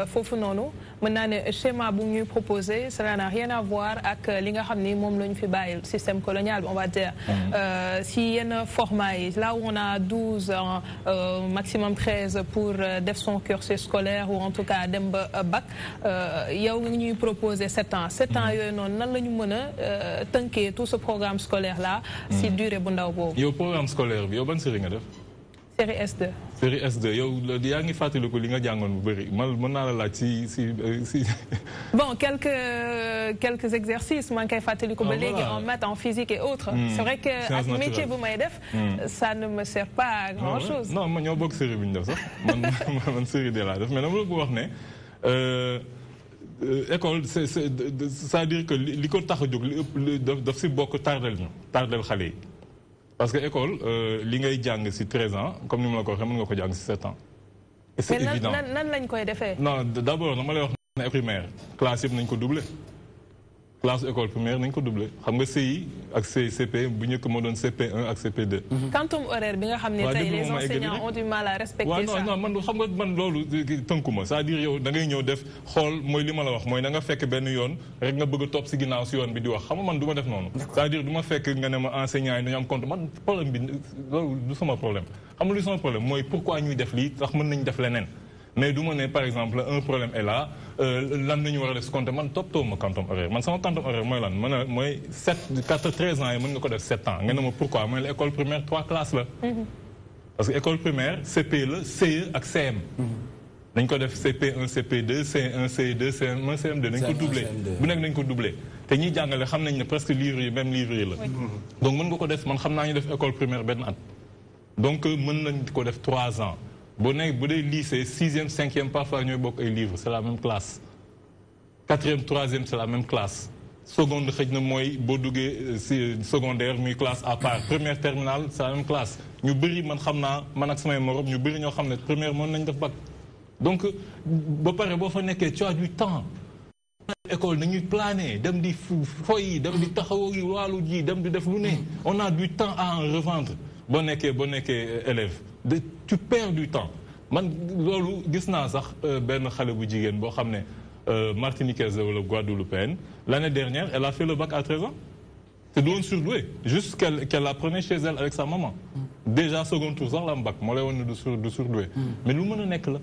foofu noonu mën naa ne schéma bu ñuy proposé cela n'a rien à voir ak li nga xam ni moom la ñu fi bàyyil système colonial on va dire. si yenn format yi là où on a 12 ans maximum 13 pour def son cursus scolaire ou en tout cas dem ba bac yow nga ñuy proposé 7 ans 7 ans yooyu noonu nan la ñu mën a tënkee tout ce programme scolaire là. si durée bu ndaw boobu. yow programme scolaire bi yow ban série nga def. série S2. série S2 yow yaa ngi fàttaliku li nga jàngoon bu bëri mën naa la laaj si. bon quelques exercices maa ngi koy fàttaliku ba léegi en maths en physique et autres. c'est vrai que ak métier bu may def. ça ne me sert pas à grand chose. non man ñoo bokk série bi ñu def sax man série de laa def mais dama la ko wax ne. école c'est-à-dire que li ko tax a jóg li ëpp daf si bokk tardel xale yi parce que école li ngay jàng si 13 ans comme ni ma la ko waxee mën nga ko jàng si 7 ans. et c'est évident mais nan lañ koy defee. non d'abord dama lay wax ne primaire classe yëpp nañ ko doubler classe école primaire nañ ko doublé xam nga CI ak CP bu njëkk moo doon CP1 ak CP2. quantum horaire bi nga xam ne tey les enseignants ont du mal à respecter ça. non man xam nga man loolu tënkuma c'est-à-dire yow da ngay ñëw def xool mooy li ma la wax mooy na nga fekk benn yoon rek nga bëgg a topp si ginnaaw si yoon bi di wax xam nga man du ma def noonu. c'est-à-dire du ma fekk nga ne ma enseignants yi dañu am compte man problème bi loolu du sama problème xam nga lu sama problème mooy pourquoi ñuy def lii tax mën nañu def leneen. mais du ma ne par exemple un problème est là lan la ñu war a def si compte man toppatoo ma quantum horaire man sama quantum horaire mooy lan mooy 13 ans yi mën nga ko def 7 ans nga ne ma pourquoi mooy la école primaire 3 classes la. parce que école primaire CP la CE ak CM. dañ ko def CP1 CP2 C1 C2 CM1 CM2 dañ ko doublé bu nekk dañ ko doublé te ñiy jàngale xam nañ ne presque livre yi même livre yi la. donc mën nga ko def man xam naa ñu def école primaire benn at. donc mën nañ ko def 3 ans. bu dee lycée 6e 5e parfois ñooy bokk ay livres c'est la même classe 4e 3e c'est la même classe seconde xëj na mooy boo duggee si secondaire muy classe à part première terminale c'est la même classe ñu bëri man xam naa man ak samay morom ñu bëri ñoo xam ne première mën nañ def bac donc ba pare boo fa nekkee tu as du temps école nañuy planer dem di foy dem di taxaw wàllu ji dem di def lu ne on a du temps à en revendre boo nekkee élève tu perds du temps man loolu gis naa sax benn xale bu jigéen boo xam ne martiniquaise wala guadeloupéenne l'année dernière elle a fait le bac à 13 ans te doon surdoué juste qu'elle apprenait chez elle avec sa maman déjà second tour sax la am bac moo lay woon ne du surdoué mais lu mën a nekk la.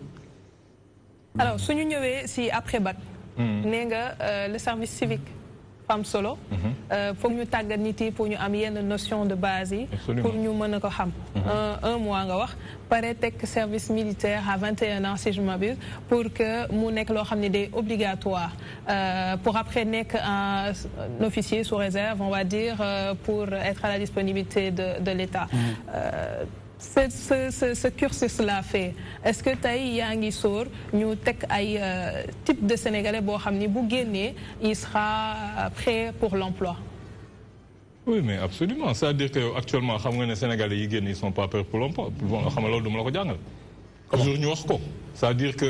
alors suñu ñëwee si après bac. nee nga le service civique fam solo. foog ñu tàggat nit yi pour ñu am yenn notion de base yi. pour ñu mën a ko xam. un mois nga wax pare teg service militaire à 21 ans si je m'abuse pour que mu nekk loo xam ne day obligatoire pour après nekk un officier sous réserve on va dire pour être à la disponibilité de l'État. Ce cursus-là fait est-ce que tey yaa ngi sóor ñu teg ay type de Sénégalais boo xam ni bu génnee il sera prêt pour l'emploi? Oui mais absolument c'est-à-dire que actuellement xam nga ne Sénégalais yi génn ils sont pas prêts pour l'emploi bon xam nga loolu duma la ko jàngal. toujours ñu wax ko c'est-à-dire que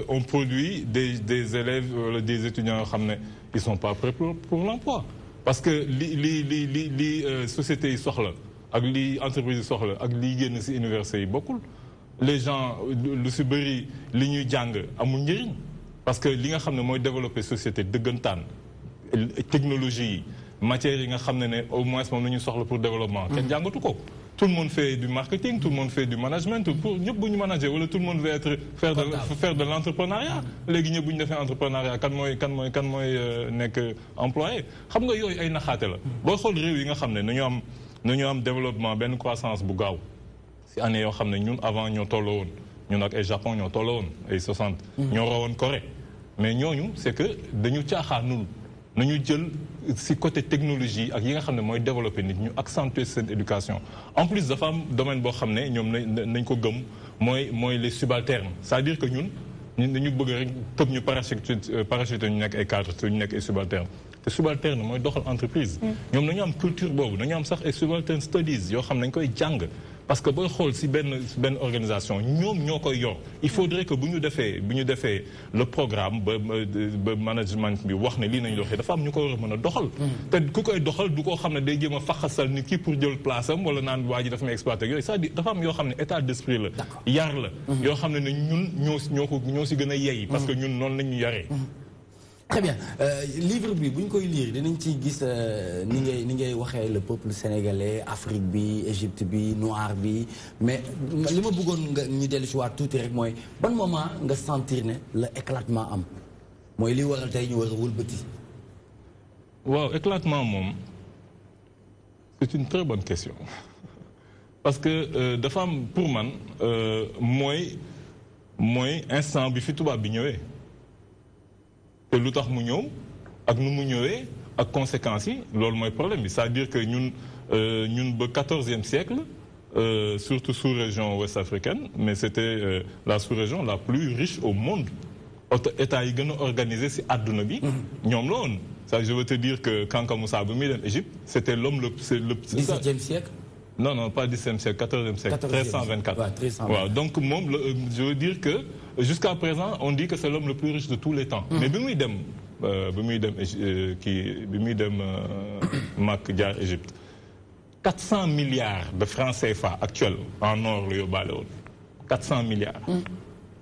on produit des élèves wala des étudiants yoo xam ne ils sont pas prêts pour l'emploi parce que li sociétés yi soxla. ak li entreprise yi soxla ak liy génn ci université yi bokkul les gens lu ci bëri li ñuy jàng amul njëriñ parce que li nga xam ne mooy développer société dëggantaan technologie yi matières yi nga xam ne au moins moom la ñu soxla pour développement kenn jàngatu ko tout le monde fait du marketing tout le monde fait du management pour ñëpp bu ñu manager wala tout le monde veut faire de l'entrepreneuriat léegi ñëpp bu ñu defee entrepreneuriat kan mooy nekk employé xam nga yooyu ay naxaate la boo xool réew yi nga xam ne nañu am développement benn croissance bu gaaw ci année yoo xam ne ñun avant ñoo tolloo woon ñun ak ay Japon ñoo tolloo woon ay 60 ñoo rawoon Corée mais ñooñu c'est que dañu caaxaanul nañu jël ci côté technologie ak yi nga xam ne mooy développer nit ñu accentuer seen éducation en plus dafa am domaine boo xam ne ñoom nañ ko gëm mooy les subalternes c'est-à-dire que ñun dañu bëgg rek tëb ñu parachuter ñu nekk ay cadres te ñu nekk ay subalternes te subalterne mooy doxal entreprise ñoom nañu am culture boobu nañu am sax ay subalterne studies yoo xam ne dañ koy jàng parce que booy xool ci benn organisation ñoom ñoo koy yor il faudrait que bu ñu defee le programme ba management bi wax ne lii nañu doxee dafa am ñu ko war a mën a doxal te ku koy doxal du koo xam ne day jéem a faxasal nit ki pour jël place am wala naan waa ji dafa may exploiter yooyu c'est-à-dire dafa am yoo xam ne état d'esprit la yar la yoo xam ne ñun ñoo ci gën a yey parce que ñun noonu lañu yaree. Très bien livre bi bu ñu koy lire dinañ ciy gis ni ngay waxee le peuple sénégalais Afrique bi Égypte bi noir bi mais li ma bëggoon nga ñu dellu si waat tuuti rek mooy ban moment nga sentir ne la éclatement am mooy li waral tey ñu war a wëlbati. waaw éclatement moom c'est une très bonne question parce que dafa am pour man mooy instant bi fi tubaab bi ñëwee. te lu tax mu ñëw ak nu mu ñëwee ak conséquences yi loolu mooy problème bi c'est-à-dire que ñun ba 14e siècle surtout sous-région ouest-africaine mais c'était la sous-région la plus riche au monde état yi gën a organisé ci àdduna bi ñoom la woon ça je veux te dire que Kanka Moussa bi muy dem Égypte c'était l'homme le 17e siècle. Non, pas 10e siècle, 14e siècle, 1324. Ouais, 1324. Voilà, donc, je veux dire que jusqu'à présent, on dit que c'est l'homme le plus riche de tous les temps. Mais bien, bi muy dem Makka jaar Égypte 400 milliards de francs CFA actuels en or la yóbbaale woon 400 milliards.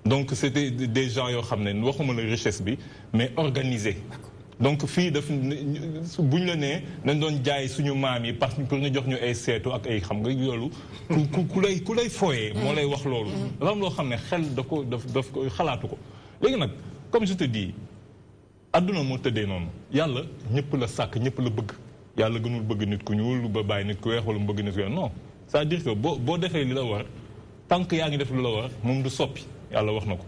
Donc c'était des gens yoo xam ne waxuma la richesse bi mais organisé. Donc fii daf bu ñu la nee dañ doon jaay suñu maam yi parce que pour ñu jox ñu ay seetu ak ay xam nga loolu ku lay fooyee moo lay wax loolu dafa am loo xam ne xel daf ko xalaatu ko léegi nag comme je te dis adduna moo tëddee noonu yàlla ñëpp la sàkk ñëpp la bëgg yàlla gënul bëgg nit ku ñuul ba bàyyi nit ku weex wala mu bëgg nit ku weex non c'est-à-dire que boo defee li la war tant que yaa ngi def li la war moom du soppi yàlla wax na ko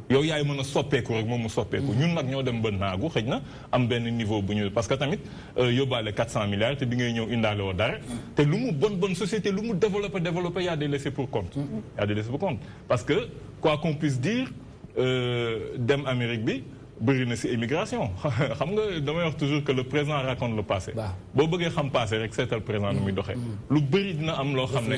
yow yaay mën a soppeeku rek moom mu soppeeku ñun nag ñoo dem ba naagu xëj na am benn niveau bu ñu parce que tamit yóbbaale 400 milliards te bi ngay ñëw indaale woo dara te lu mu bonne société lu mu développé y a des laissés pour compte y a des laissés pour compte parce que quoi qu'on puisse dire dem Amérique bi bëri na si immigration xam nga damay wax toujours que le présent raconte le passé boo bëggee xam passé rek seetal présent nu muy doxee lu bëri dina am loo xam ne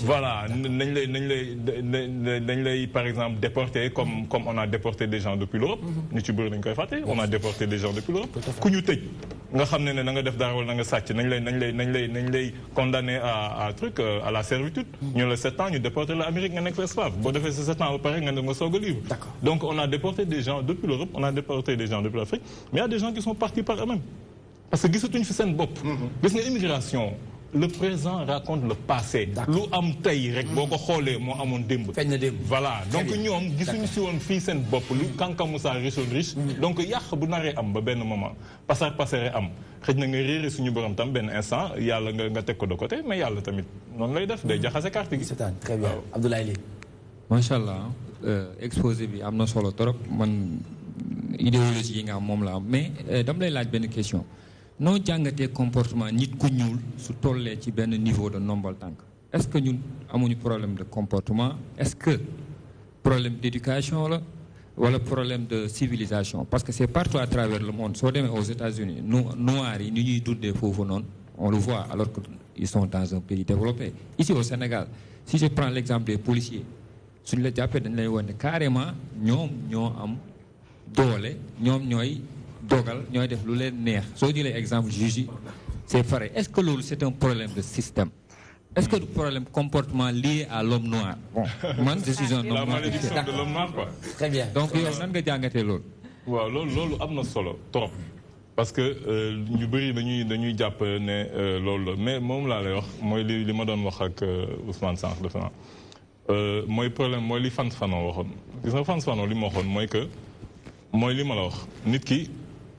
voilà nañ lay par exemple déporté comme on a déporté des gens depuis l'Europe ñu ci bëri nañ koy fàtte on a déporté des gens depuis l'Europe ku ñu tëj nga xam ne na nga def dara wala na nga sàcc nañ lay condamné à la servitude ñu la 7 ans ñu déporté la Amérique nga nekk fa esclave boo defee sa 7 ans ba pare nga dem nga soog a libre donc on a déporté des gens depuis l'Europe on a déporté des gens depuis l'Afrique mais il y a des gens qui sont partis par eux-mêmes parce que gisatuñ fi seen bopp gis nga immigration le présent raconte le passé lu am tey rek boo ko xoolee moo amoon démb voilà donc ñoom gisuñu si woon fii seen bopp lu kankamu sa riche donc yàq bu naree am ba benn moment passer am xëj na nga réere suñu borom tam benn instant yàlla nga teg ko de côté mais yàlla tamit noonu lay def day jaxase carte gi très bien Abdoulaye Ly macha allah exposé bi am na solo trop man idéologie yi nga am moom la am mais dama lay laaj benn question noo jàngatee comportement nit ku ñuul su tollee ci benn niveau de ndombal tànk est-ce que ñun amuñu problème de comportement est-ce que problème d'éducation la wala problème de civilisation parce que c'est partout à travers le monde soo demee aux États-Unis noirs yi ni ñuy dundee foofu noonu on le voit alors que ils sont dans un pays développé ici au Sénégal si je prends l'exemple des policiers suñ la jàppee dañ lay wone carrément ñoom ñoo am doole ñoom ñooy dogal ñooy def lu leen neex soo jëlee exemple juge yi c'est pareil est-ce que loolu c'est un problème de système est-ce que le problème comportement lié à l'homme noir bon man je suis un homme noir la malédiction de l'homme noir quoi très bien donc yow nan nga jàngatee loolu waaw loolu am na solo trop parce que ñu bëri dañuy jàpp ne loolu la mais moom laa lay wax mooy li ma doon wax ak Ousmane Sank defe naa mooy problème mooy li Frantz Fanon waxoon gis nga Frantz Fanon li ma waxoon mooy que mooy li ma la wax nit ki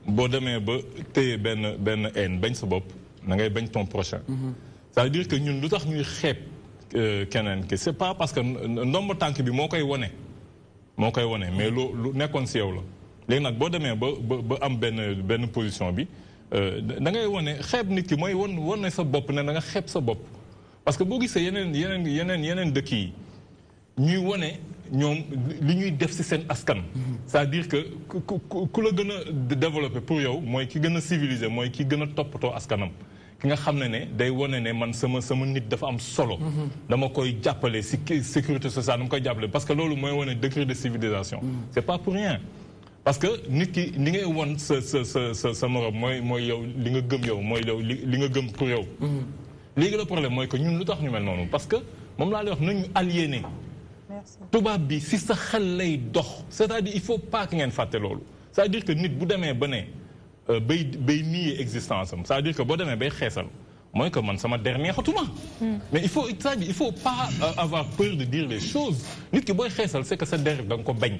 boo demee ba téye benn haine bañ sa bopp na ngay bañ ton prochain c'est-à-dire que ñun lu tax ñuy xeeb keneen ki c'est pas parce que ndomba tànk bi moo koy wone mais lu nekkoon si yow la léegi nag boo demee ba am benn position bi da ngay wone xeeb nit ki mooy wone sa bopp ne da nga xeeb sa bopp parce que boo gisee yeneen dëkk yi ñuy wone ñoom li ñuy def ci seen askan c'est-à-dire que ku la gën a développé pour yow mooy ki gën a civilisé mooy ki gën a toppatoo askanam ki nga xam ne day wone ne man sama nit dafa am solo dama koy jàppale ci sécurité sociale dama koy jàppale parce que loolu mooy wone degré de civilisation c'est pas pour rien parce que nit ki li ngay won sa morom mooy yow li nga gëm yow mooy yow li nga gëm pour yow léegi le problème mooy que ñun lu tax ñu mel noonu parce que moom laa lay wax nañu aliéné tubaab bi si sa xel lay dox c'est-à-dire il faut pas que ngeen fàtte loolu c'est-à-dire que nit bu demee ba ne bay nier existence am c'est-à-dire que boo demee bay xeesal mooy que man sama der neexatuma mais il faut pas avoir peur de dire les choses nit ki booy xeesal c'est que sa der da nga ko bañ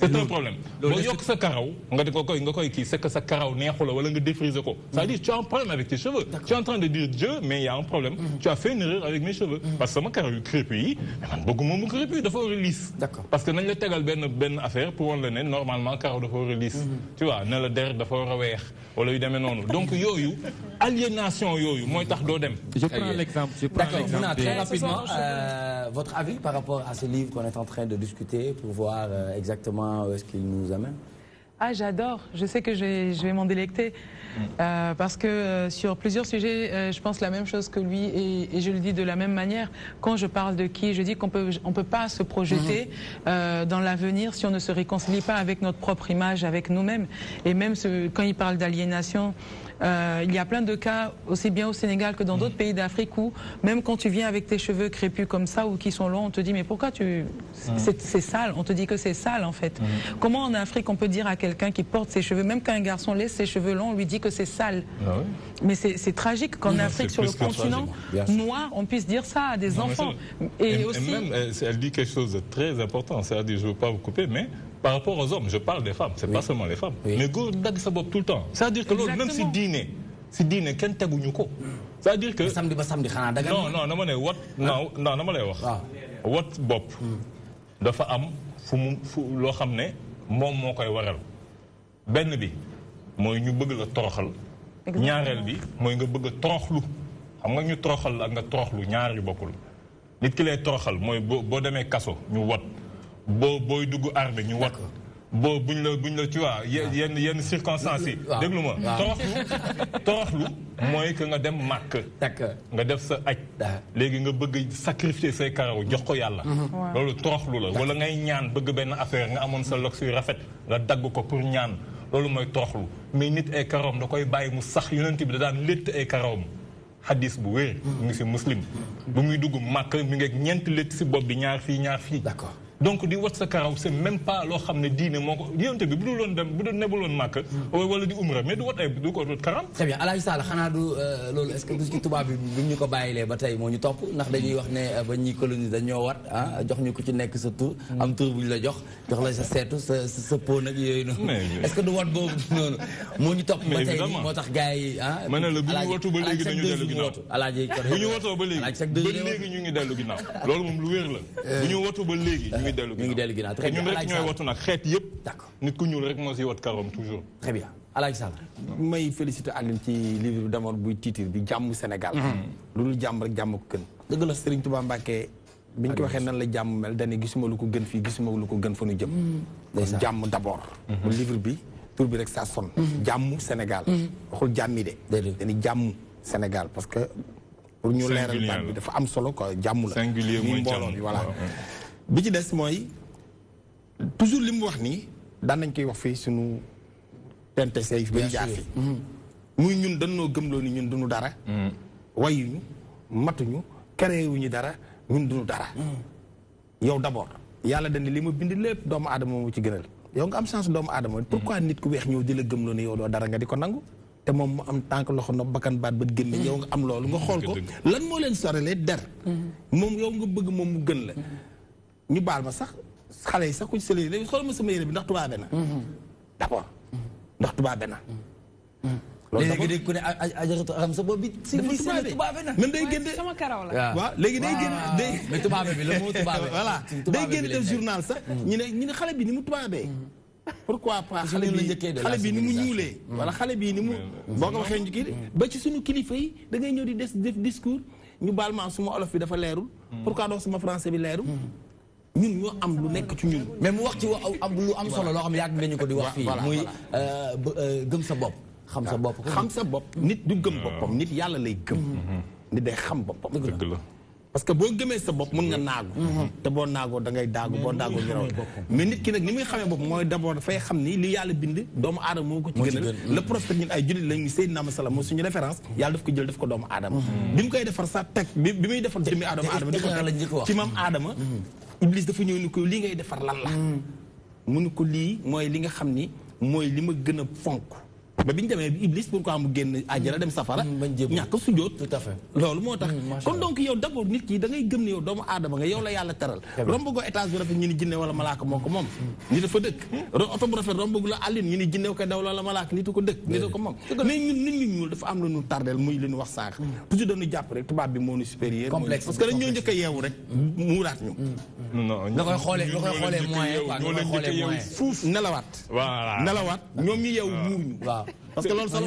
c'est un problème boo yokk sa karaw nga koy kii c'est que sa karaw neexu la wala nga défriser ko c'est-à-dire tu as un problème avec tes cheveux tu es en train de dire Dieu mais il y a un problème tu as fait une erreur avec mes cheveux parce que sama karaw yu crépus yi man bëgguma mu crépus dafa war a lisse parce que nañ la tegal benn affaire pour wan la ne normalement karaw dafa war a lisse tu vois ne la der dafa war a weex wala yu demee noonu donc yooyu aliénation yooyu mooy tax doo dem je prends l'exemple d'accord très rapidement votre avis par rapport à ce livre qu'on est en train de discuter pour voir exactement où est-ce qu'il nous amène Ah, j'adore. Je sais que je vais m'en délecter. Parce que sur plusieurs sujets, je pense la même chose que lui et je le dis de la même manière. Quand je parle de qui, je dis qu'on peut pas se projeter dans l'avenir si on ne se réconcilie pas avec notre propre image, avec nous-mêmes. Et même quand il parle d'aliénation, il y a plein de cas, aussi bien au Sénégal que dans d'autres pays d'Afrique, où même quand tu viens avec tes cheveux crépus comme ça ou qui sont longs, on te dit mais pourquoi c'est sale, on te dit que c'est sale en fait. Comment en Afrique on peut dire à quelqu'un qui porte ses cheveux, même quand un garçon laisse ses cheveux longs, on lui dit que c'est sale. Ah oui. Mais c'est tragique qu'en Afrique, sur le continent noir, on puisse dire ça à des enfants. Et même, elle dit quelque chose de très important, c'est-à-dire, je ne veux pas vous couper, mais par rapport aux hommes, je parle des femmes, c'est pas seulement les femmes. Mais go dag sa bopp tout le temps. C'est-à-dire que même si diine kenn teguñu ko. C'est-à-dire que samedi ba samedi xanaa daga non dama ne dama lay wax. Wat bopp dafa am fu loo xam ne moom moo koy waral. Benn bi mooy ñu bëgg la toroxal. Ñaareel bi mooy nga bëgg a toroxlu. Xam nga ñu toroxal ak nga toroxlu ñaar yu bokkul. Nit ki lay toroxal mooy boo demee kaso ñu wat. booy dugg armée ñu wat buñ la tu vois yenn circonstances yi déglu ma toroxlu mooy que nga dem màkk nga def sa aj léegi nga bëgg sacrifier say karaw jox ko yàlla loolu toroxlu la wala ngay ñaan bëgg benn affaire nga amoon sa lox yu rafet nga dagg ko pour ñaan loolu mooy toroxlu mais nit ay karawam da koy bàyyi mu sax yonent bi da daan létt ay karawam hadis bu wér mu ngi si muslim bu muy dugg màkk mi ngi ñeenti létt si bopp bi ñaar fii d'accord. Donc di wat sa karaw c'est même pas loo xam ne diine moo ko yonte bi bu dul woon dem bu dul nebuloon màkk wala di umra mais du wat ay du ko wat karam. Très bien Alaaji Sall xanaa du loolu est-ce que du ci tubaab bi ñu ko bàyyilee ba tey moo ñu topp ndax dañuy wax ne ba ñuy coloniser dañoo wat jox ñu ko ci nekk sa tur am tur bu ñu la jox la sa seetu sa po nag yooyu noonu. Est-ce que du wat boobu noonu moo ñu topp ba tey moo tax gars yi ma ne la bu ñu watu ba léegi dañu dellu ginnaaw bu ñu watoo ba léegi ñu ngi dellu ginnaaw loolu moom lu wér la bu ñu watu ba léegi ñu ngi dellu ginnaaw très bien ñun rek ñooy watu nag xeet yëpp. D'accord nit ku ñuul rek moo si wat karoom toujours. Très bien Alaaji Sall. may féliciter Aline ci livre bi d'abord buy titre bi jàmm Sénégal. lu dul jàmm rek jàmm ko gën. dëgg la Serigne Touba Mbacké biñ ko waxee nan la jàmm mel dañuy gisuma lu ko gën fii gisuma lu ko gën fa nu jëm. kon jàmm d'abord. bu livre bi tur bi rek ça sonne. jàmm Sénégal. waxul jàmmi de. dañuy jàmm Sénégal parce que pour ñu leeral baat bi dafa am solo quoi jàmm la. singulier mooy jàmm bi voilà. bi ci des mooy toujours li mu wax nii daan nañ koy wax fii sunu TNTC yi ba ñu jaar fi muy ñun dañoo gëmloo ni ñun duñu dara wayuñu matuñu créewuñu dara ñun duñu dara yow d'abord yàlla dañ ne li ma bind lépp doomu aadama mu ci gënal yow nga am chance doomu aadama pourquoi nit ku weex ñëw di la gëmloo ni yow doo dara nga di ko nangu te moom mu am tànk loxo nopp bakkan baat bët génn yow nga am loolu nga xool ko lan moo leen sorelee der moom yow nga bëgg moom mu gën la ñu baal ma sax xale yi sax ku ci sële yi xool ma sama yére bi ndax tubaabe na d'abord ndax tubaabe na léegi dégg ku ne ajaratu am sa bopp bi si tubaabe na même day génn sama karaw la waaw léegi day génn day mais tubaabe bi la moo tubaabe voilà day génn def journal sax ñu ne xale bi ni mu tubaabee pourquoi pas xale bi ni mu ñuulee wala xale bi ni mu boo ko waxee njëkk ba ci suñu kilifa yi da ngay ñëw di def discours ñu baal ma suma olof bi dafa leerul pourquoi doo suma français bi leerul ñun ñoo am lu nekk ci ñun mais mu wax ci lu am solo loo xam yàgg nga ñu ko di wax fii muy gëm sa bopp xam sa bopp nit du gëm boppam nit yàlla lay gëm nit day xam boppam dëgg la parce que boo gëmee sa bopp mën nga naagu te boo naagoo da ngay daagu boo daagoo ñu raw mais nit ki nag ni muy xamee bopp mooy d'abord dafay xam ni li yàlla bind doomu aadama moo ko ci gënal le prophète ñun ay jullit lañu Seydina Muhammad moo suñu référence yàlla daf ko jël daf ko doomu aadama bi mu koy defar sa teg bi muy defar jëmmi aadama di ko teg ci maam aadama Iblis dafa ñëw ni ko lii ngay defar lan la mu ni ko lii mooy li nga xam ni mooy li ma gën a fonk ba bi ñu demee bi Iblis pourquoi mu génn àjjana dem safara ñàkk sujjóot tout à fait loolu moo tax kon donc yow d'abord nit ki da ngay gëm ne yow doomu aadama nga yow la yàlla teral rombagoo étage bu rafet ñu ni jinne wala malaaka moo ko moom ni dafa dëkk oto bu rafet rombagu la àllin ñu ni jinne ko daw wala malaaka nitu ko dëkk nitu ko moom mais ñun nit ñu ñuul dafa am lu ñu tardel muy li ñu wax sànq toujours dañu jàpp rek tubaab bi moo ñu supérieur parce que dañ ñoo njëkk a yeewu rek muuraat ñu nga koy xoolee moyen quoi nga koy xoolee moyen fuuf nelawaat ñoom ñu yeewu muur ñu parce que loolu solo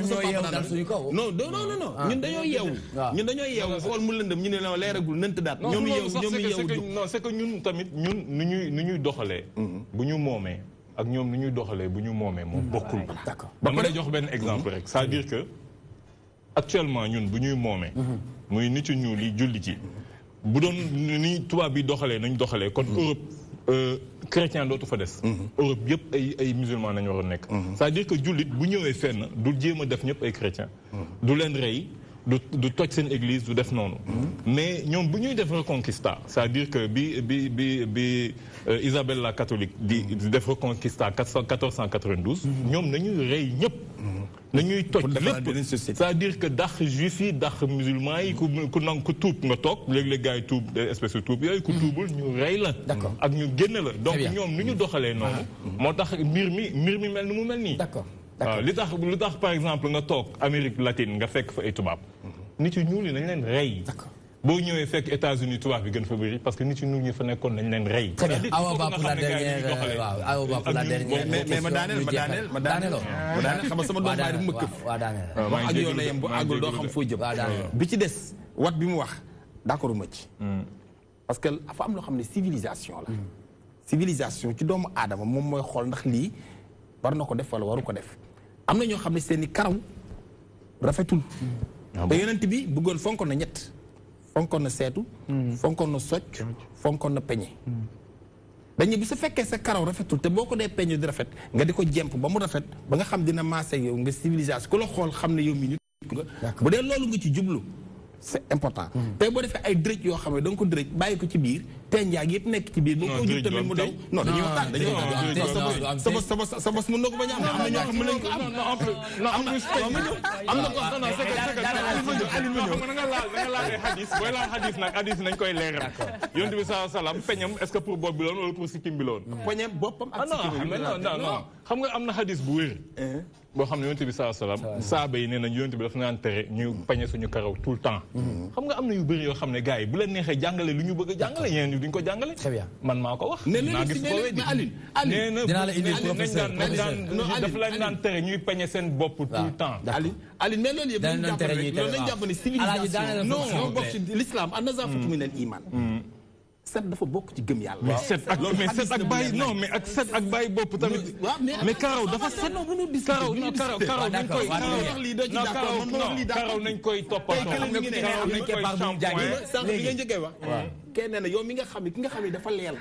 non ñun dañoo yeewu xool mu lëndëm ñu ne la leeragul nënt daat ñoom yeewu non c'est que ñun tamit ñun nu ñuy doxalee bu ñu moomee ak ñoom ni ñuy doxalee bu ñu moomee moom bokkul. d'accord dama lay jox benn exemple rek c'est-à-dire que actuellement ñun bu ñuy moomee. muy nit yu ñuul yi julli ci bu doon ni tubaab bi doxalee nañ doxalee kon Europe chrétien dootu fa des. Europe yëpp ay musulmans nañu war a nekk. c'est-à-dire que jullit bu ñëwee fenn du jéem a def ñëpp ay chrétien du leen rey. du toj seen église du def noonu. mais ñoom bu ñuy def reconquista c'est-à-dire que bi Isabelle la catholique di def reconquista 1492. ñoom nañuy rey ñëpp. nañuy toj lépp c'est-à-dire que dax juif yi dax musulman yi ku tuub nga toog léeg-léeg gars yi tuub espèce de tuub yooyu ku tuubul ñu rey la. ak ñu génne la donc ñoom ni ñu doxalee noonu. moo tax mbir mi mel ni mu mel nii. waaw li tax par exemple nga toog Amérique latine nga fekk fa ay tubaab nit yu ñuul yi nañ leen rey. boo ñëwee fekk États-Unis tubaab bi gën fa bëri parce que nit yu ñuul ñi fa nekkoon nañ leen rey. Awa Ba pour la dernière mais ma daaneel xam nga sama doom baay dafa ma këf. wax ak yoon la yem bu àggul doo xam foo jëm. bi ci des wat bi mu wax d'accord ma ci. parce que dafa am loo xam ne civilisation la. civilisation ci doomu aadama moom mooy xool ndax lii war na ko def wala waru ko def. am na ñoo xam ne seeni karaw rafetul. te yonent bi bëggoon fonkoon na ñett. fonkoon na seetu. fonkoon na socc. fonkoon na peñe. dañu bi su fekkee sa karaw rafetul te boo ko dee peñe di rafet nga di ko jemp ba mu rafet ba nga xam dina maase yow nga civilisation ku la xool xam ne yow mi nit nga. bu dee loolu nga ci jublu c'est important. tey boo defee ay dërëj yoo xam ne da nga ko dërëj bàyyi ko ci biir tenjaag yëpp nekk ci biir. boo ko jub tamit mu daw non dañuy waxtaan dañuy waxtaan. sa bos mën na ko bañ a am. am na ñoo xam mën nañu ko am. am na ko xam nga laal hadis booy laal hadis nag hadis nañ koy leeral. yonent bi sallallahu alayhi wasallam peñam est-ce que pour bopp bi la woon wala pour sikkim bi la woon. peñam boppam ak sikkim bi non xam nga am na hadis bu wér. boo xam ne yonent bi sallallahu alayhi wasallam saaba yi nee nañ yonent bi dafa naan tere ñu peñe suñu karaw tout le temps. xam nga am na yu bëri yoo xam ne gars yi bu leen neexee jàngale lu ñu bëgg a jàngale ñeneen ñi duñ ko jàngale. très bien man maa ko wax. naa gis ko weddi nee na dinaa la indil professeur dafa leen naan tere ñuy peñe seen bopp tout le temps. Aline mais loolu yëpp dañu jàpp ne civilisation non bokk ci l'islam an-nazaafatu min al-iman. set dafa bokk ci gëm yàlla. mais set ak bàyyi non mais ak set ak bàyyi bopp tamit. mais karaw dafa set. karaw nañ koy toppatoo. sànq bi nga njëkkee wax. kenn na yow mi nga xam ne ki nga xam ne dafa leel.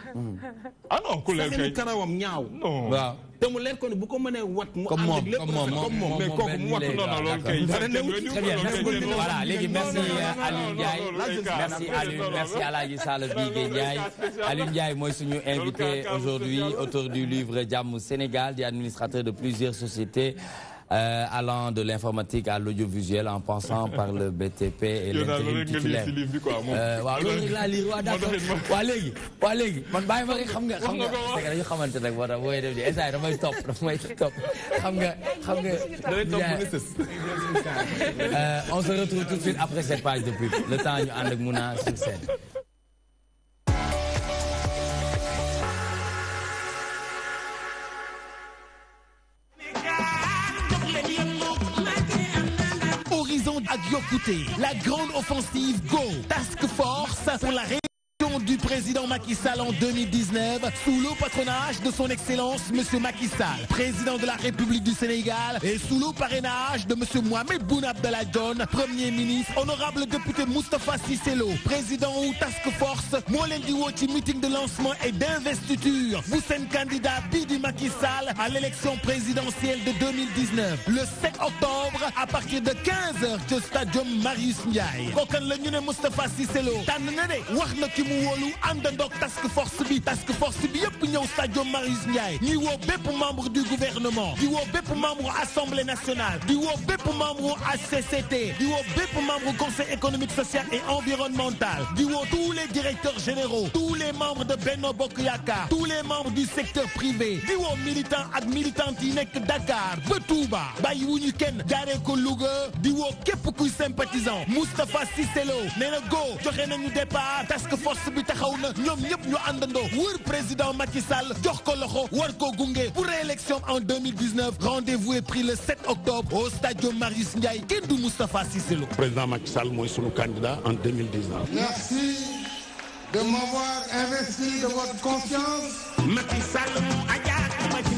ah non ku leel kay karawam ñaaw. non waaw. te mu leen ko ne bu ko mënee wat mu comme moom ànd ak lépp comme moom mais kooku mu wat non non loolu kay très bien voilà léegi merci Aliou Ndiaye merci Aliou merci Alaaji Sall Bigué Ndiaye Aliou Ndiaye mooy suñu invité aujourd'hui auteur du livre Jàmm Sénégal di administrateur de plusieurs sociétés allant de l'informatique à l'audiovisuel en passant par le BTP et l'intérim titulaire waaw loolu rek laa lire waa d'accord waa léegi man bàyyi ma rek xam nga c'est que dañu xamante nag moo tax booy def di essai damay topp xam nga on se retrouve tout de suite après cette page de pub le temps ñu ànd ak Mouna sur scène. À Diokouté, la grande offensive Go Task Force pour la du président Macky Sall en 2019 sous le patronage de son excellence monsieur Macky Sall, président de la République du Sénégal, et sous le parrainage de monsieur Mohamed Boun Abdallah Dionne, premier ministre, honorable député Moustapha Cissé Lo, président ou Task Force moo leen di woo ci meeting de lancement et d'investiture bu seen candidat bii di Macky Sall à l'élection présidentielle de 2019 le 7 octobre à partir de 15h au stadium Marius Ndiaye. Kookan la ñu ne Moustapha Cissé Lo tànn na de wax na ki mu wóolu àndandoog task force bi yëpp ñëw stadium Marius Ndiaye ñuy woo bépp membre du gouvernement di woo bépp membre assemblée nationale di woo bépp membre HCCT di woo bépp membre conseil économique social et environnemental di woo tous les directeurs généraux tous les membres de Benno Bokk Yaakaar tous les membres du secteur privé di woo militants ak militantes yi nekk Dakar ba Touba bàyyi wu ñu kenn jaaree ko Louga di woo képp kuy sympathisant Moustapha Cissé Lo nee na go joxe nañu départ task force bi taxaw na ñoom ñëpp ñu àndandoo wër président Macky Sall jox ko loxo war ko gunge pour réélection en 2019 rendez-vous est pris le 7 octobre au stadium Marius Ndiaye kenn du Moustapha Cissé Lo. Président Macky Sall mooy sunu candidat en 2019. Merci de m'avoir investi de votre confiance. Macky Sall mu ajaak ma ci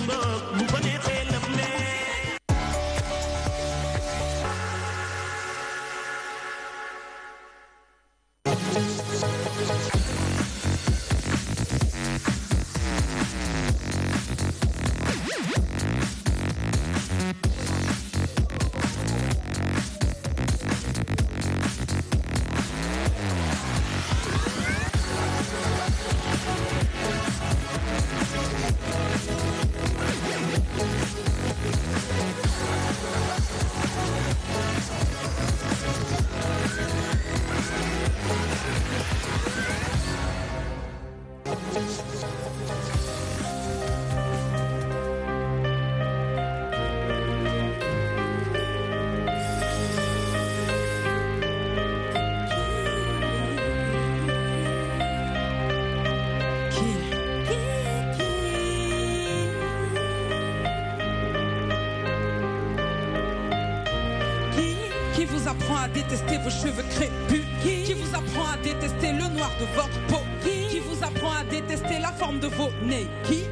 Qui vous apprend à détester vos cheveux crépus? Qui vous apprend à détester le noir de votre peau? Qui vous apprend à détester la forme de vos nez? Qui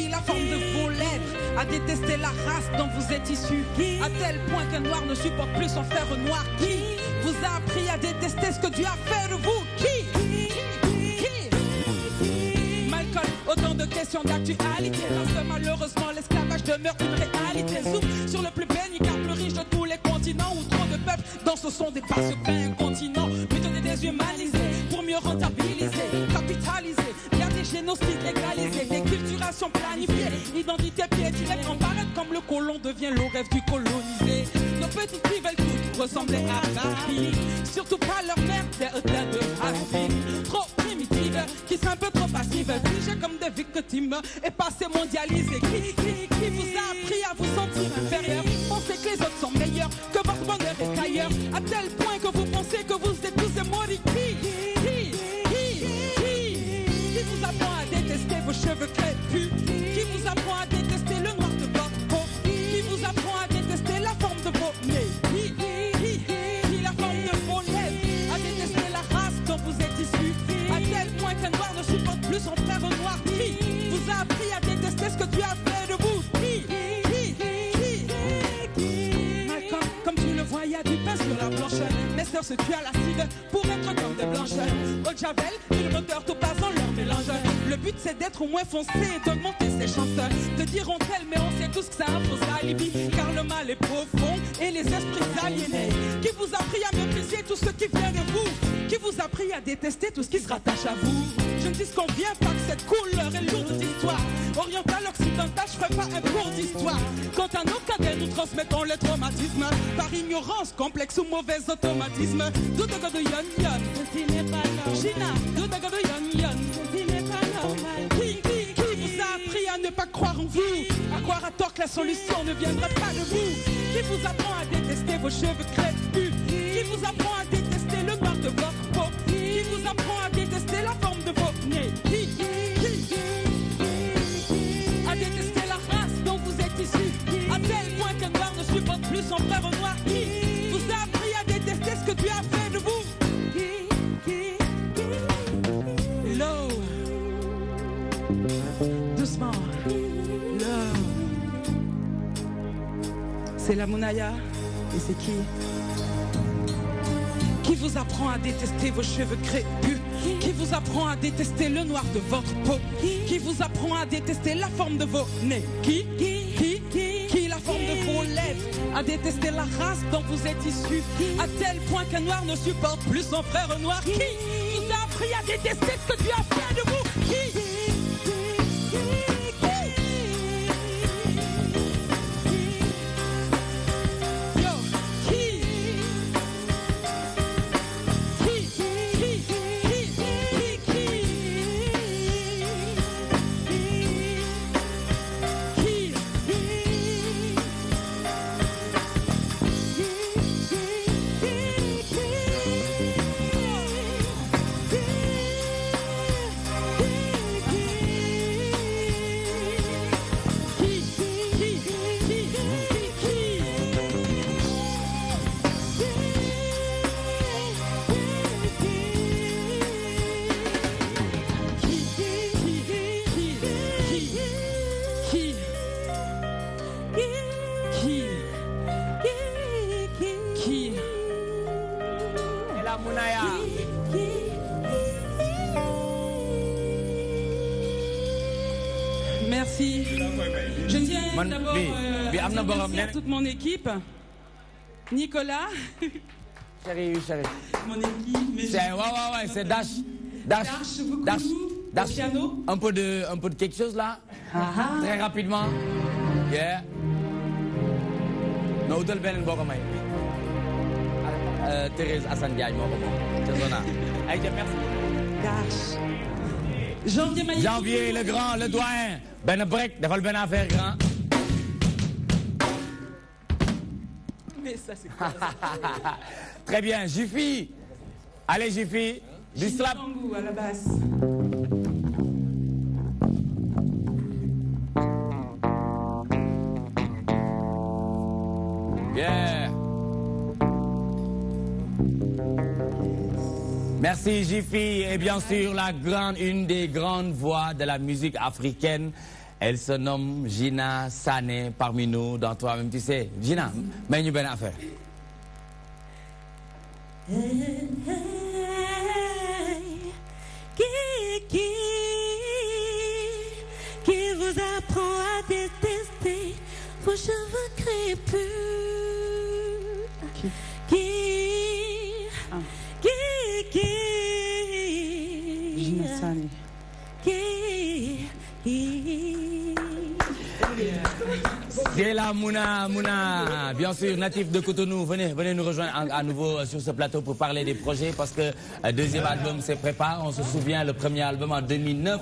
la forme de vos lèvres? À détester la race dont vous êtes issus? À tel point qu'un noir ne supporte plus son frère noir? Qui vous a appris à détester ce que Dieu a fait de vous? Qui? Malcolm, autant de questions d'actualité, parce que malheureusement l'esclavage demeure une réalité. Zoom sur le plus béni car plus riche de tous les continents, où trop de peuples dans ce sont des parce qu'un continent mutonner des humanisés pour mieux rentabiliser, capitaliser. Il y a des génocides légalisés, des culturations planifiées, identité piétinée, apparaître comme le colon devient le rêve du colonisé. Nos petites filles veulent toutes ressembler à Barbie, surtout pas leur mère, des hôtels de Harvey. Trop primitives, qui sont un peu trop passives, figées comme des victimes et passées mondialisées. Qui vous a appris à vous sentir inférieur? Pensez que les autres sont meilleurs, que votre bonheur est ailleurs, à tel point que vous pensez que vous êtes tous émorés. Qui vous apprend à détester vos cheveux crépus? Qui vous apprend à détester le noir de votre peau? Qui vous apprend à détester la forme de vos nez? Qui la forme de vos lèvres? À détester la race dont vous êtes issus? À tel point qu'un noir ne supporte plus son frère noir? Qui vous a appris à détester ce que Dieu a fait de vous? Malcolm, comme tu le vois, il y a du pain sur la planche. Mes sœurs se tuent à l'acide pour être comme des blanches. Au Javel, une odeur tout passe dans leur mélange. Le but c'est d'être moins foncé et d'augmenter ses chances. Te diront-elles, mais on sait tous que c'est un faux alibi, car le mal est profond et les esprits aliénés. Qui vous a appris à mépriser tout ce qui vient de vous? Qui vous a appris à détester tout ce qui se rattache à vous? Je ne disconviens pas que cette couleur est lourde d'histoire. Oriental, occidental, je ferai pas un cours d'histoire. Quant à nos cadets, nous transmettons les traumatismes par ignorance, complexe ou mauvais automatisme. Doudaga de yon yon, ceci n'est pas normal. China, doudaga de yon yon, ceci n'est pas normal. Qui vous a appris à ne pas croire en vous? À croire à tort que la solution ne viendra pas de vous? Qui vous apprend à détester vos cheveux crépus? Qui vous apprend à détester le noir de votre peau? Qui vous apprend à détester la forme de vos nez? À détester la race dont vous êtes issus? À tel point qu'un noir ne supporte plus son frère noir? Qui vous a appris à détester ce que Dieu a fait de vous? Hello. Doucement. Love. C'est la Mounaya. Et c'est qui? Qui vous apprend à détester vos cheveux crépus? Qui vous apprend à détester le noir de votre peau? Qui vous apprend à détester la forme de vos nez? Qui la forme de vos lèvres? À détester la race dont vous êtes issus? À tel point qu'un noir ne supporte plus son frère noir? Qui vous a appris à détester ce que Dieu a fait de vous? Merci. Je tiens d'abord à remercier toute mon équipe. Nicolas. Chérie. Mon équipe. C'est Dash. Piano. Un peu de quelque chose là. Très rapidement. Yeah. No utal benen boko may. Thérèse Assane Diagne moko mom. C'est zona. Aïe, merci. Dash. Janvier, le grand, le doyen. Ben break, defal ben affaire grand. Mais ça c'est quoi? Très bien, Jiffy. Allez Jiffy, du slap. À la basse. Yeah. Merci Jiffy et bien sûr une des grandes voix de la musique africaine. Elle se nomme Gina Sané parmi nous dans toi-même tu sais. Gina, mets-nous une affaire. Qui vous apprend à détester vos cheveux crépus? Gina Sané. C'est la Mouna, bien sûr, natif de Cotonou. Venez nous rejoindre à nouveau sur ce plateau pour parler des projets parce que le deuxième album se prépare. On se souvient, le premier album en 2009,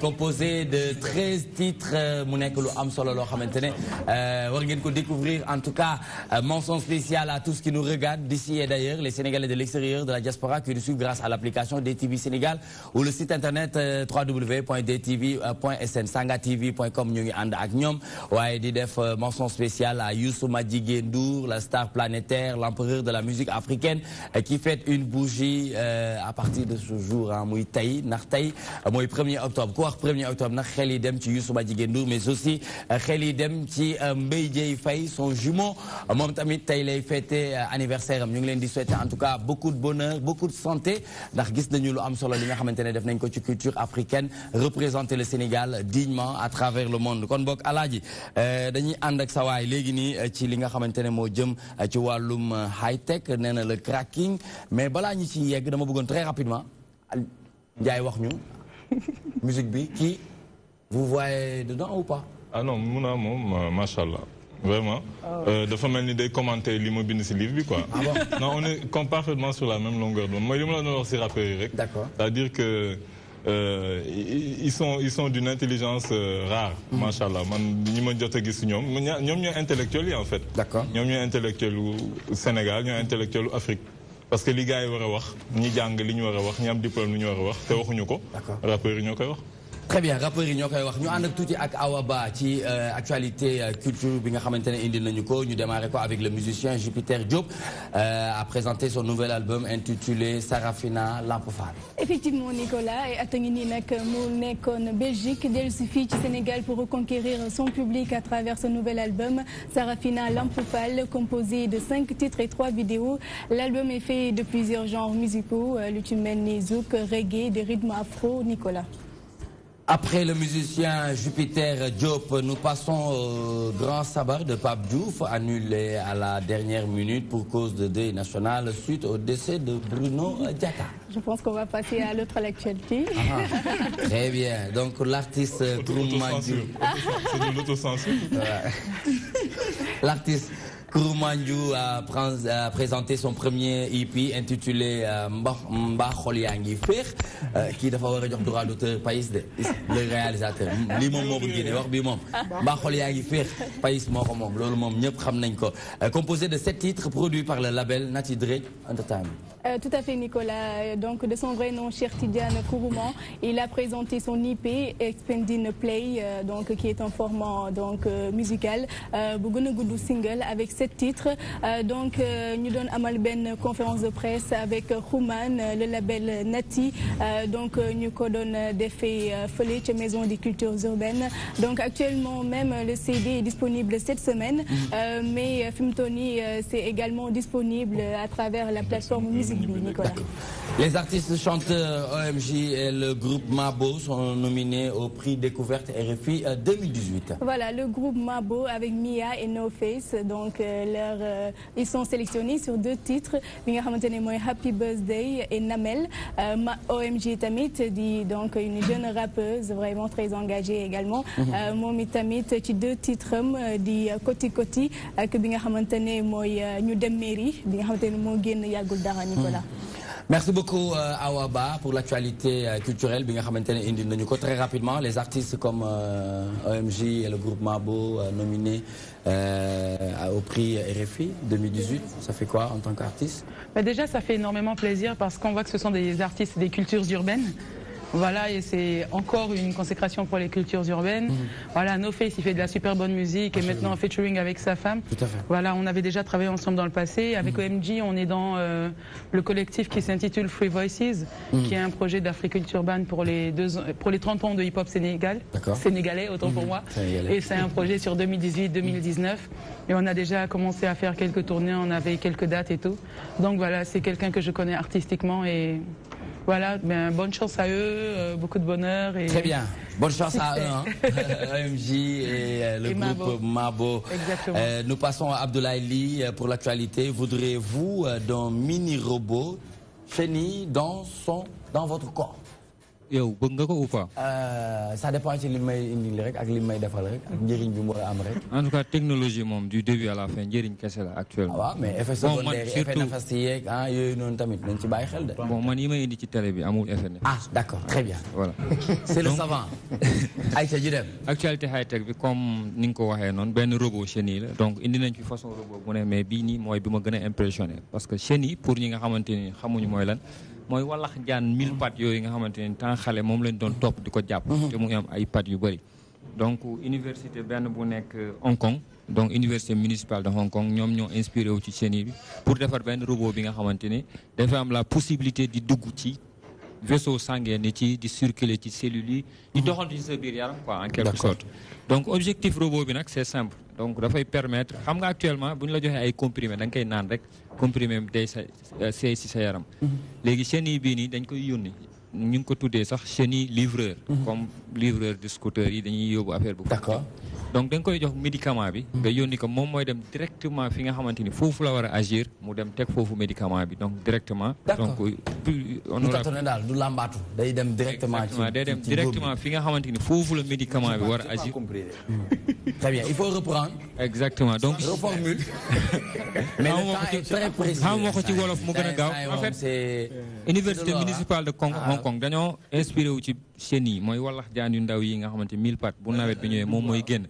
composé de 13 titres. Mounekolo Amsolo maintenant. On découvrir, en tout cas, mention spéciale à tous qui nous regardent d'ici et d'ailleurs, les Sénégalais de l'extérieur, de la diaspora, qui nous suivent grâce à l'application DTV Sénégal ou le site internet www.dtv.sn, sangatv.com, ñu ngi ànd ak ñoom. waaye di def mention spéciale à Youssou Madjiguène Ndour, la star planétaire, l'empereur de la musique africaine, qui fête une bougie à partir de ce jour muy tey ndax tey mooy 1er octobre ku wax 1er octobre nag xel yi dem ci Youssou Madjiguène Ndour mais aussi xel yi dem ci Mbaye Dieye Faye son jumeau moom tamit tey lay fêté anniversaire am ñu ngi leen di souhaiter en tout cas beaucoup de bonheur beaucoup de santé ndax gis nañu lu am solo li nga xamante ne def nañ ko ci culture africaine représenter le Sénégal dignement à travers le monde kon bokk alaaji dañuy ànd ak sa waay léegi nii ci li nga xamante ne moo jëm ci wàllum high tech nee na le cracking mais balaa ñu ci yegg dama bëggoon très rapidement Ndiaye wax ñu musique bi kii vous voyez dedans ou pas? Ah non Mouna moom machallah vraiment dafa mel ni day commenter li ma bind ci livre bi quoi. Ah bon? Non on est parfaitement sur la même longueur d'onde mooy li ma la doon wax ci rappeurs yi rek. D'accord. C'est-à-dire que ils sont d'une intelligence rare. Machallah man ñi ma jot a gis ñoom ñooy intellectuels yi en fait. D'accord. ñoom ñooy intellectuels u Sénégal ñooy intellectuels u Afrique. parce que li gars yi war a wax ñi jàng li ñu war a wax ñi am diplôme li ñu war a wax te waxuñu ko. rappeurs yi ñoo koy wax. Très bien rappeurs yi ñoo koy wax ñu ànd ak tuuti ak Awa Ba ci actualité culture bi nga xamante ne indi nañu ko ñu démarrer ko avec le musicien Jupiter Diop a présenté son nouvel album intitulé Sarafina Lamp Fall. Effectivement Nicolas et at ngi nii nag mu nekkoon Belgique dellu si fii ci Sénégal pour reconquérir son public à travers ce nouvel album Sarafina Lamp Fall composé de 5 titres et 3 vidéos. L'album est fait de plusieurs genres musicaux lu ci mel ni zouk, reggae, des rythmes afro. Nicolas. Après le musicien Jupiter Diop, nous passons au grand sabbat de Pape Diouf, annulé à la dernière minute pour cause de deuil national suite au décès de Bruno Diatta. Je pense qu'on va passer à l'autre actualité. Très bien. Donc l'artiste Kouroumandjou. C'est de l'autocensure. L'artiste Kouroumandjou a présenté son premier EP intitulé Mba Xol Yaa Ngi Féex kii dafa war a jox droit d'auteur Payis de le réalisateur lii moom moo ko génne wax bii moom Mba Xol Yaa Ngi Féex Payis moo ko moom loolu moom ñëpp xam nañ ko composé de 7 titres produits par le label Nati Dread Entertainment. Tout à fait Nicolas, donc de son vrai nom Cheikh Tidiane Kourouman, il a présenté son EP Expanding Play donc qui est un format donc musical bu gën a gudd single avec 7 titres donc ñu doon amal benn conférence de presse avec Xuman le label Nati donc ñu ko doon defee fële ca Maison des Cultures Urbaines donc actuellement même le CD est disponible cette semaine mais fi mu toll nii c'est également disponible à travers la plateforme musique. Les artistes chanteurs OMG et le groupe Mabo sont nominés au prix Découverte RFI 2018. Voilà, le groupe Mabo avec Mia et No Face, donc ils sont sélectionnés sur 2 titres, bi nga xamante ne mooy Happy Birthday et Namel. OMG tamit di donc une jeune rappeuse vraiment très engagée également. Moom tamit ci 2 titres di Koti Koti ak bi nga xamante ne mooy ñu dem mairie bi nga xamante ne moo génn yàggul dara. Voilà. Merci beaucoup Awa Ba pour l'actualité culturelle bi nga xamantene indi nañu ko très rapidement les artistes comme OMG et le groupe Mabo nominés au prix RFI 2018. Ça fait quoi en tant qu'artiste? Déjà ça fait énormément plaisir parce qu'on voit que ce sont des artistes des cultures urbaines. Voilà, et c'est encore une consécration pour les cultures urbaines. Voilà, No Face, il fait de la super bonne musique et maintenant en featuring avec sa femme. Tout à fait. Voilà, on avait déjà travaillé ensemble dans le passé. Avec OMG, on est dans le collectif qui s'intitule Free Voices, qui est un projet d'Africulture urbaine pour les 30 ans de hip-hop sénégalais, autant pour moi. Et c'est un projet sur 2018-2019. Et on a déjà commencé à faire quelques tournées, on avait quelques dates et tout. Donc voilà, c'est quelqu'un que je connais artistiquement et... Voilà, ben, bonne chance à eux, beaucoup de bonheur. Et très bien, bonne chance à eux, hein. OMG et le groupe Mabo. Exactement. Nous passons à Abdoulaye Ly pour l'actualité. Voudrez-vous d'un mini-robot Chéni dans votre corps? Yow bëgg nga ko ou pas? Ça dépend ci li may indi rek ak li may defal rek ak njëriñ bi mu war a am rek. En tout cas technologie moom du début à la fin njëriñ kese la actuellement. waaw mais effet secondaire effet néfaste yeeg yooyu noonu tamit nañ ci bàyyi xel de. Bon man yi may indi ci télé bi amul effet néfaste. Ah d'accord, très bien. Voilà. C'est le savant. Aïcha ju dem. Actualité high tech bi comme ni nga ko waxee noonu benn robot Chéni la donc indi nañ fi façon robot bu ne mais bii nii mooy bi ma gën a impressionné parce que Chéni pour ñi nga xamante ni xamuñu mooy lan. mooy walax jaan 1000 pattes yooyu nga xamante ne temps xale moom lañ doon topp di ko jàpp te mu am ay pattes yu bëri donc université benn bu nekk Hong Kong donc université municipale de Hong Kong ñoom ñoo inspiré wu ci Chéni bi pour defar benn robot bi nga xamante ne dafa am la possibilité di dugg ci vaisseau sanguin ni ci di circuler ci cellules yi di doxantu ci sa biir yaram quoi en quelque sorte donc objectif robot bi nag c'est simple donc dafay permettre xam nga actuellement bu ñu la joxee ay comprimé da nga koy naan rek comprimé day seey si sa yaram léegi Chéni bii nii dañ koy yónni ñu ngi ko tuddee sax Chéni livreur comme livreur de scooter yi dañuy yóbbu affaire bu d'accord donc da nga koy jox médicament bi nga yónni ko moom mooy dem directement fi nga xamante ni foofu la war a agir mu dem teg foofu médicament bi donc directement donc du tâtonner daal du làmbaatu day dem directement day dem directement fi nga xamante ni foofu la médicament bi war a agir très bien il faut reprendre exactement donc reformule mais le temps est très précis xam nga ko ci wolof mu gën a gaaw en fait université municipale de Hong Kong dañoo inspiré wu ci Chéni mooy walax jaan yu ndaw yi nga xamante 1000 pattes bu nawet bi ñëwee moom mooy génn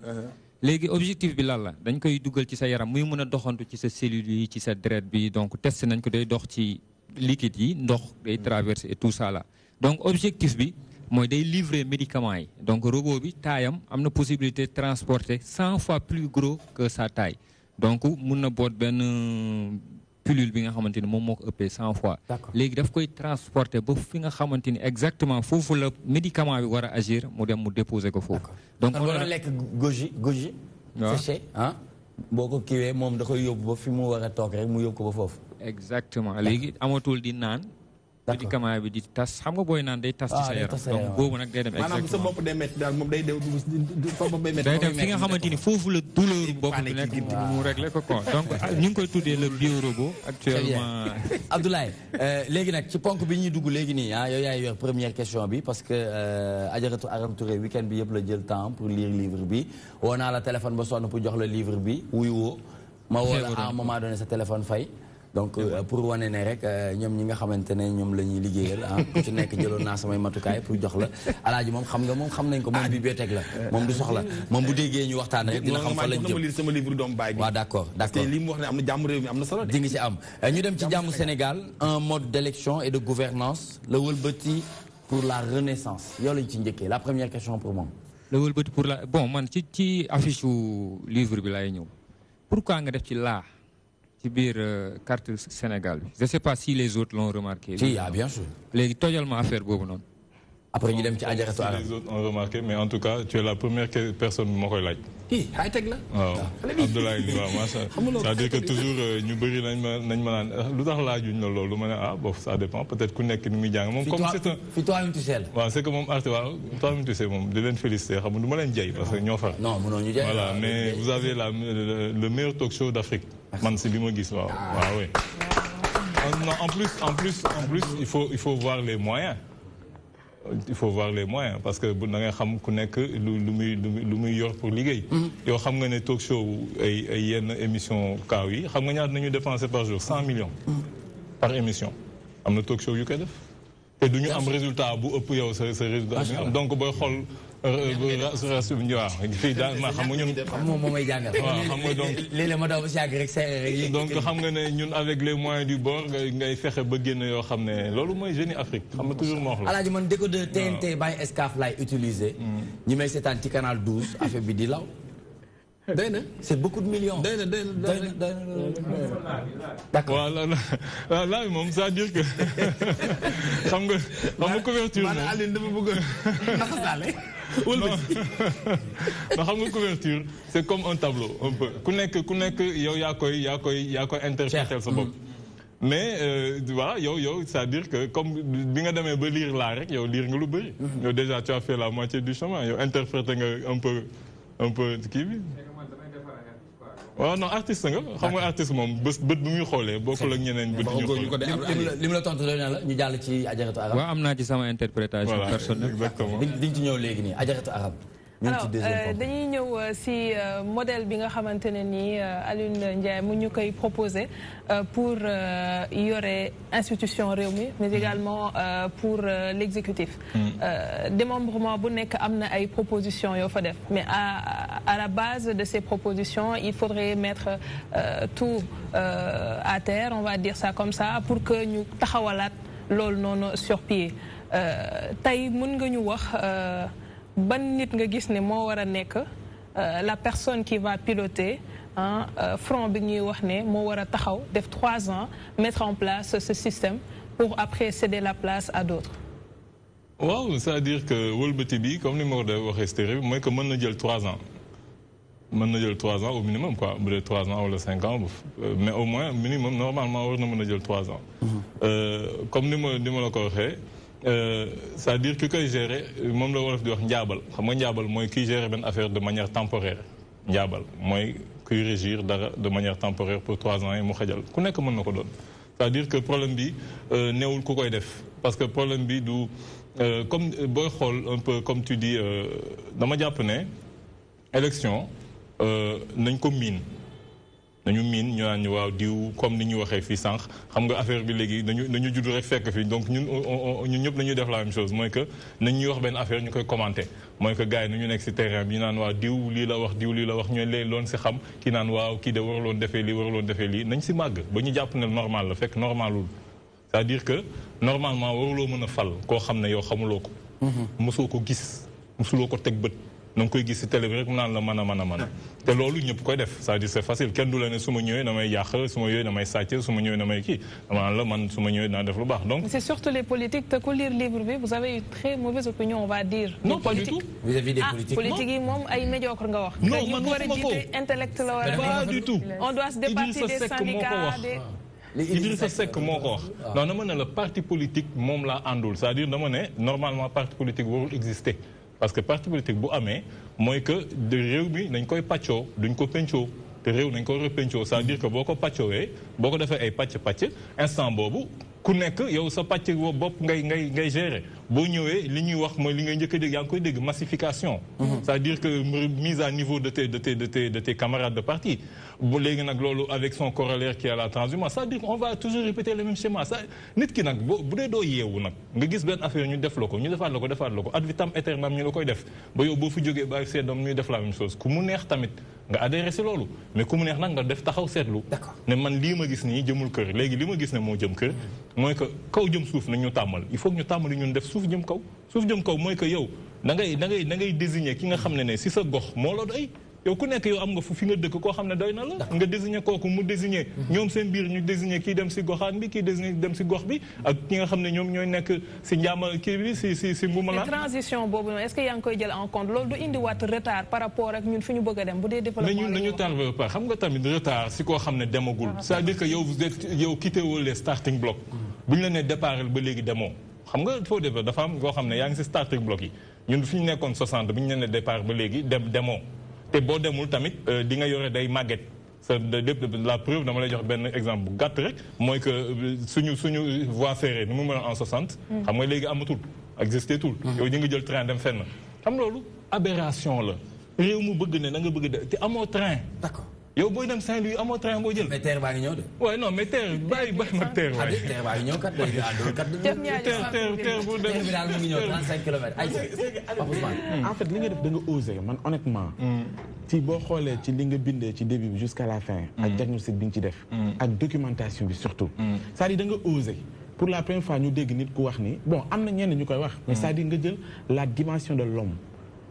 léegi objectif bi lan la dañ koy dugal ci sa yaram muy mën a doxantu ci sa cellules yi ci sa deret bi donc testé nañ ko day dox ci liquide yi ndox day traverser et tout ça là donc objectif bi mooy day livrer médicaments yi donc robot bi taayam am na possibilité de transporter 100 fois plus gros que sa taille donc mun na boot benn pilule bi nga xamante ni moom moo ko ëppee 100 fois léegi daf koy transporter ba fi nga xamante ni exactement foofu la médicament bi war a agir mu dem mu déposer ko foofu donc boo doon lekk goji séché ah boo ko kiiwee moom da koy yóbbu ba fi mu war a toog rek mu yóbbu ko ba foofu exactement léegi amatul di naan médicament bi di tas xam nga booy naan day tas ci sa yaram donc boobu nag day dem maanaam sa bopp day métti daal moom day dem fi nga xamante ni foofu la douleur bopp bi nekk mu réglé ko quoi donc ñu ngi koy tuddee le biorobot actuellement Abdoulaye léegi nag ci ponk bi ñuy dugg léegi nii yow yaay yor première question bi parce que Adjaratou Aram Touré week-end bi yëpp la jël temps pour lire livre bi woo naa la téléphone ba sonn pour jox la livre bi wuy woo ma woo la à un moment donné sa téléphone fay donc pour wane ne rek ñoom ñi nga xamante ne ñoom la ñuy liggéeyal ku ci nekk jëloon naa samay matukaay pour jox la alaaji moom xam nga moom xam nañ ko moom bibliothèque la moom du soxla moom bu déggee ñu waxtaan rek dina xam fa lañ jëm sama livre doom baay bi waaw d'accord d'accord li mu wax ne am na jàmm réew mi am na solo di ngi ci am ñu dem ci jàmm Sénégal un mode d'élection et de gouvernance le wëlbati pour la renaissance yow lañ ci njëkkee la première question pour moom le wëlbati pour la bon man ci affiche livre bi laay ñëw pourquoi nga def ci laa ci biir carte Sénégal bi je sais pas si les autres l'ont remarqué. si bien sûr. léegi tojal ma affaire boobu noonu. après ñu dem ci Adjaratou Aram. Si les autres ont remarqué mais en tout cas tu es la première personne bi ma koy laaj. high tech la. waaw Abdoulaye Ly waaw macha allah c'est-à-dire que toujours ñu bëri nañ ma naan lu tax laajuñ la loolu ma ne bon ça dépend peut-être ku nekk ni muy jàng moom. comme c'est un fi toi tu sais. waaw c'est que moom arte waaw toi tu sais moom di leen féliciter xam nga du ma leen jay parce que ñoo far. non mënoo ñu jay. voilà mais vous avez le meilleur talk show d'Afrique. man si li ma gis waaw waaw oui. non en plus il faut voir les moyens. Il faut voir les moyens parce que da ngay xam ku nekk lu muy yor pour liggéey. yow xam nga ne talk show ay yenn émission kaaw yi xam nga ñaata nañu dépenser par jour 100 millions. par émission. am na talk show yu koy def te du ñu am résultat bu ëpp yow sa résultat bi donc booy xool fii daal ma xam nga ñun moom may jàngal xam nga donc léeg-léeg ma daw ba si yàgg rek donc xam nga ne ñun avec les moyens du bord ngay fexe ba génn yoo xam ne loolu mooy Génie Afrique xam nga toujours ma wax la alaaji man décodeur TNT bàyyi Excaf laay utiliser ñi may seetaan ci canal 12 affaire bi di law doy na c'est beaucoup de millions. doy na d'accord waaw là moom c'est-à-dire que xam nga couverture moom Aline dafa bëgg naxasaale non xam nga couverture c'est comme un tableau un peu ku nekk yow yaa koy interpréter sa bopp mais voilà yow c'est-à-dire que comme bi nga demee ba lire laa rek yow lire nga lu bëri yow déjà tu as fait la moitié du chemin yow interpréter nga un peu kii bi waaw non artiste nga xam nga artiste moom bët bu muy xoolee bokkul ak ñeneen bët ñu xoolee li mu la tontu doon na la ñu jàll ci Adjaratou Arame. waaw am naa ci sama interprétation personnelle. exactement diñ ci ñëw léegi nii Adjaratou Arame. alors dañuy ñëw si modèle bi nga xamante ne nii Alioune Ndiaye mu ñu koy proposé pour yore institution réew mi mais également pour l'exécutif. Démembrement bu nekk am na ay propositions yoo fa def mais à la base de ces propositions il faudrait mettre tout à terre on va dire ça comme ça pour que ñu taxawalaat loolu noonu sur pied tey mën nga ñu wax. ban nit nga gis ne moo war a nekk la personne qui va piloter front bi ñuy wax ne moo war a taxaw def 3 ans mettre en place ce système pour après céder la place à d'autres. waaw c'est-à-dire que wëlbati bi comme ni ma ko waxee stéréo bi mooy que mën na jël 3 ans mën na jël 3 ans au minimum quoi bu dee 3 ans wala 5 ans mais au moins minimum normalement war na mën a jël 3 ans. comme ni ma la ko waxee. C'est-à-dire que koy gérer moom la wolof di wax njaabal xam nga njaabal mooy kiy gérer benn affaire de manière temporaire njaabal mooy kuy régir dara de manière temporaire pour 3 ans yi mu xajal ku nekk mën na ko doon. C'est-à-dire que problème bi neewul ku koy def parce que problème bi du comme booy xool un peu comme tu dis dama jàpp ne élection nañ ko miin. nañu miin ñu naan ñu waaw diw comme ni ñu waxee fii sànq xam nga affaire bi léegi nañu judd rek fekk fii donc ñun ñëpp nañuy def la même chose mooy que nañ ñuy wax benn affaire ñu koy commenter mooy que gars yi nañu nekk si terrain bi ñu naan waaw diw lii la wax ñooy leen loon si xam kii naan waaw kii de waruloon defee lii nañ si màgg ba ñu jàpp ne normal la fekk normalul c'est-à-dire que normalement waruloo mën a fal koo xam ne yow xamuloo ko mosoo ko gis mosuloo ko teg bët na nga koy gis si télé bi rek mu naan la mën a te loolu ñëpp koy def c'est-à-dire c'est facile kenn du la ne su ma ñëwee damay yàq su ma ñëwee damay sàcc su ma ñëwee damay kii dama naan la man su ma ñëwee dinaa def lu baax donc. c'est surtout les politiques te ku lire livre bi vous avez une très mauvaise opinion on va dire. non pas du tout. vis-à-vis des politiques politique yi moom ay médiocre nga wax. non man waxuma ko intellect la war a pas du tout. on doit se départir des syndicats Idrissa Seck moo ko wax. non dama ne la parti politique moom laa àndul c'est-à-dire dama ne normalement parti politique warul exister. parce que parti politique bu amee mooy que de réew mi nañ koy pàccoo duñ ko pencoo te réew nañ ko repencoo c'est-à-dire que boo ko pàccoowee boo ko defee ay pàcc instant boobu ku nekk yow sa pàcc bopp ngay gérer boo ñëwee li ñuy wax mooy li ngay njëkk a dégg yaa ngi koy dégg massification. c'est-à-dire que mise à niveau de tes camarades de parti bu léegi nag loolu avec son corollaire qui est la transhumance c'est-à-dire qu'on va toujours répéter le même schéma ça nit ki nag bu dee doo yeewu nag nga gis benn affaire ñu def la ko ñu defaat la ko ad vitam aeternam ñu la koy def ba yow boo fi jógee ba seddam ñuy def la même chose ku mu neex tamit nga adhéré si loolu mais ku mu neex nag nga def taxaw seetlu ne man lii ma gis nii jëmul kër léegi li ma gis ne moo jëm kër mooy que kaw jëm suuf nañ ñu tàmmal il faut que ñu tàmmali ñun def suuf jëm kaw mooy que yow da ngay désigner ki nga xam ne si sa gox moo la doy yow ku nekk yow am nga fu fi nga dëkk koo xam ne doy na la nga désigner kooku mu désigner ñoom seen biir ñu désigner kii dem si goxaan bi kii désigner dem si gox bi ak ki nga xam ne ñoom ñooy nekk si njaamal kii bi si Mbumalaan. transition boobu noonu est-ce que yaa ngi koy jël en compte loolu du indiwaat retard par rapport ak ñun fi ñu bëgg a dem bu dee développement nañu tardé pas xam nga tamit retard si koo xam ne demagul c'est-à-dire que yow quitté woo les starting blocks bu ñu la nee départ ba léegi demoo xam nga foo développé dafa am koo xam ne yaa ngi si starting block yi ñun fi ñu nekkoon 60 bu ñu nee départ ba léegi demoo te boo demul tamit di nga yore day màgget la preuve dama lay jox benn exemple bu gàtt rek mooy que suñu voie ferrée ni mu mën en 60 xam nga léegi amatul existé tul yow ñu ngi jël train dem fenn xam loolu aberration la réew mu bëgg ne da nga bëgg te amoo train yow booy dem Saint-Louis amoo train boo jël. mais terre baa ngi ñëw de. waaye non mais terre bàyyi ma terre waaye. terre baa ngi ñëw kat day terre bu dem. terre bi daal mu ngi ñëw 35 kilomètres ay en fait li nga def da nga osé man honnêtement. ci boo xoolee ci li nga bindee ci début bi jusqu'à la fin. ak diagnostic bi nga ci def. ak documentation bi surtout. c'est-à-dire da nga osé. pour la première fois ñu dégg nit ku wax ni bon am na ñenn ñu koy wax. mais c'est-à-dire nga jël la dimension de l'homme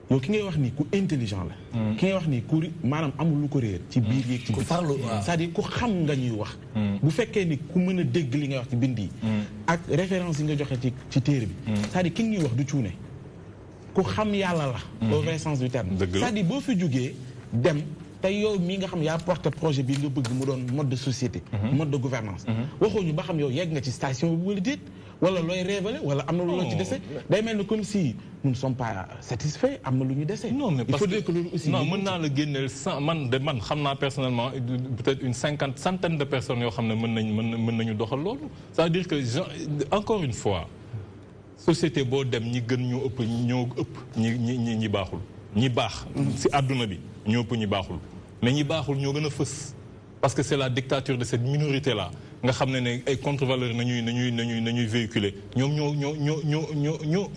yow ki ngay wax ni ku intelligent la. ki ngay wax ni ku maanaam amul lu ko réer. ci biir yeeg ci biir c'est-à-dire ku xam nga ñuy wax. bu fekkee ni ku mën a dégg li ngay wax ci bind yi. ak référence yi nga joxe ci téere bi. c'est-à-dire ki ñuy wax du cuune. ku xam yàlla la. au vrai sens du terme. c'est-à-dire boo fi jógee dem te yow mii nga xam yaa porté projet bi nga bëgg mu doon mode de société. mode de gouvernance waxoo ñu ba xam yow yegg nga ci station bi wala déet. wala looy révéler wala am na lu la ci dese. day mel ni comme si nous ne sommes pas satisfaits am na lu ñu dese. non mais parce que loolu aussi. non mën naa la génneel man xam naa personnellement peut-être une centaine de personnes yoo xam ne mën nañu doxal loolu. c'est-à-dire que encore une fois société boo dem ñi gën ñoo ëpp ñi baaxul. ñi baax ci àdduna bi ñoo ëpp ñi baaxul mais ñi baaxul ñoo gën a fës parce que c'est la dictature de cette minorité là nga xam ne ay contre-valeurs nañuy véhiculer ñoom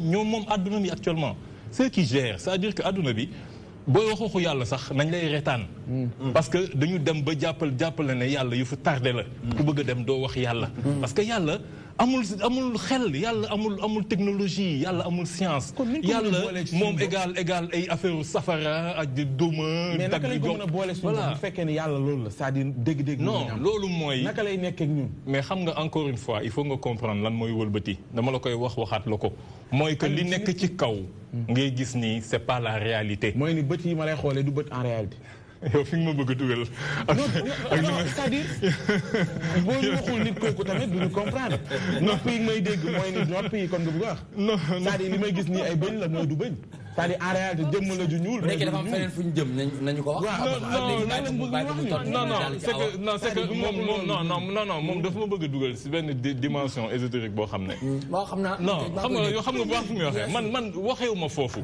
ñoo moom àdduna bi actuellement ceux qui gèrent c'est-à-dire que àdduna bi booy waxu yàlla sax nañ lay reetaan parce que dañu dem ba jàppale ne yàlla yu fu tardé la ku bëgg a dem doo wax yàlla parce que yàlla amul xel yàlla amul technologie yàlla amul science yàlla moom égal ay affaire safara ak duma mais naka lañ ko mën a boole suñu bu fekkee ne yàlla loolu la c'est-à-dire dégg-dégg non loolu mooy naka lay nekk ak ñun mais xam nga encore une fois il faut nga comprendre lan mooy wëlbati dama la koy waxaat la ko mooy que li nekk ci kaw ngay gis ni c'est pas la réalité mooy ni bët yi ma lay xoolee du bët en réalité yow fi nga ma bëgg a dugal. non c'est-à-dire boo ñu waxul nit kooku tamit duñu comprendre. nopp yi may dégg mooy ni nopp yi kon nga bëgg a wax. non c'est-à-dire li may gis nii ay bëñ la mooy du bëñ. c'est-à-dire en réalité jëmm la ju ñuul. léegi dafa am feneen fu ñu jëm nañu ko wax. non c'est que moom dafa ma bëgg a dugal si benn dimension ésotérique boo xam ne. waaw xam naa non xam nga bu baax fu muy waxee man waxewu ma foofu.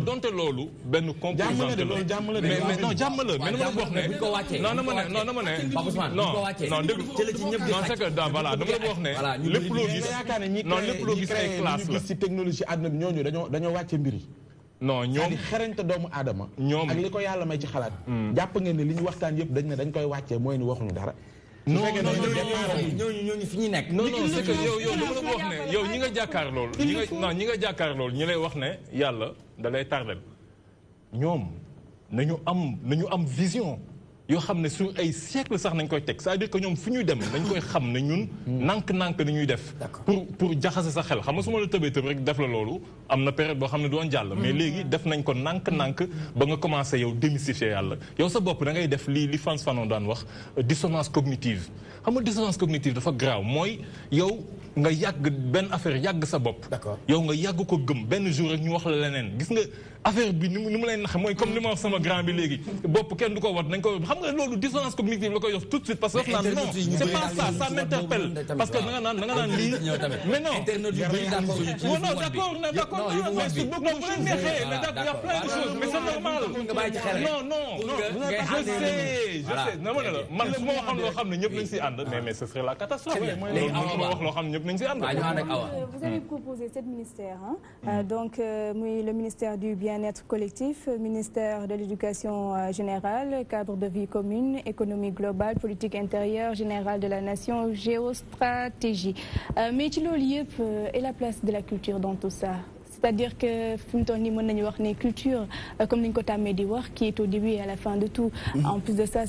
donte loolu benn composante la. mais non jàmm la mais dama la wax ne. non dama ne. non dégg non c'est que voilà dama la wax ne. lépp loo gis non lépp loo gis ay classe la. ci technologie àdduna bi ñooñu dañoo wàcce mbir yi. non ñoom xarañte doomu aadama. ñoom ak li ko yàlla may ci xalaat. jàpp ngeen ne li ñu waxtaan yëpp dañ koy wàccee mooy ni waxuñu dara. ñooñu fi ñu nekk. non c'est que yow dama la wax ne yow ñi nga jàkkaar loolu ñi lay wax ne yàlla da lay tardel ñoom nañu am vision yoo xam ne sur ay siècle sax nañ koy teg c'est-à-dire que ñoom fu ñuy dem dañ koy xam ne ñun nànk-nànk ni ñuy def pour jaxase sa xel xam nga su ma la tëbee tëb rek def la loolu am na période boo xam ne doon jàll mais léegi def nañ ko nànk-nànk ba nga commencé yow démystifier yàlla yow sa bopp da ngay def li Frantz Fanon daan wax dissonance cognitive xam nga dissonance cognitive dafa grave mooy yow nga yàgg benn affaire yàgg sa bopp yow nga yàgg ko gëm benn jour rek ñu wax la leneen gis nga affaire bi ni mu lay naxe mooy comme li ma wax sama grand bi léegi bopp kenn du ko wat nañ ko xam nga loolu dissonance cognitive la koy def tout de suite parce que daf naan non c'est pas ça m'interpelle parce que da nga naan lii mais non non d'accord mais su bu leen neexee mais il y a plein de choses mais c'est normal non je sais dama ne la man su ma waxoon loo xam ne ñëpp nañ si ànd mais ce serait la catastrophe loolu ma wax loo xam ne ñëpp nañ si ànd vous avez proposé 7 ministères donc le ministère du bien-être collectif, ministère de l'éducation générale, cadre de vie commune, économie globale, politique intérieure, générale de la nation, géostratégie. Mais tu et la place de la culture dans tout ça? C'est-à-dire que culture, comme Ninko Tamedi qui est au début et à la fin de tout. En plus de ça,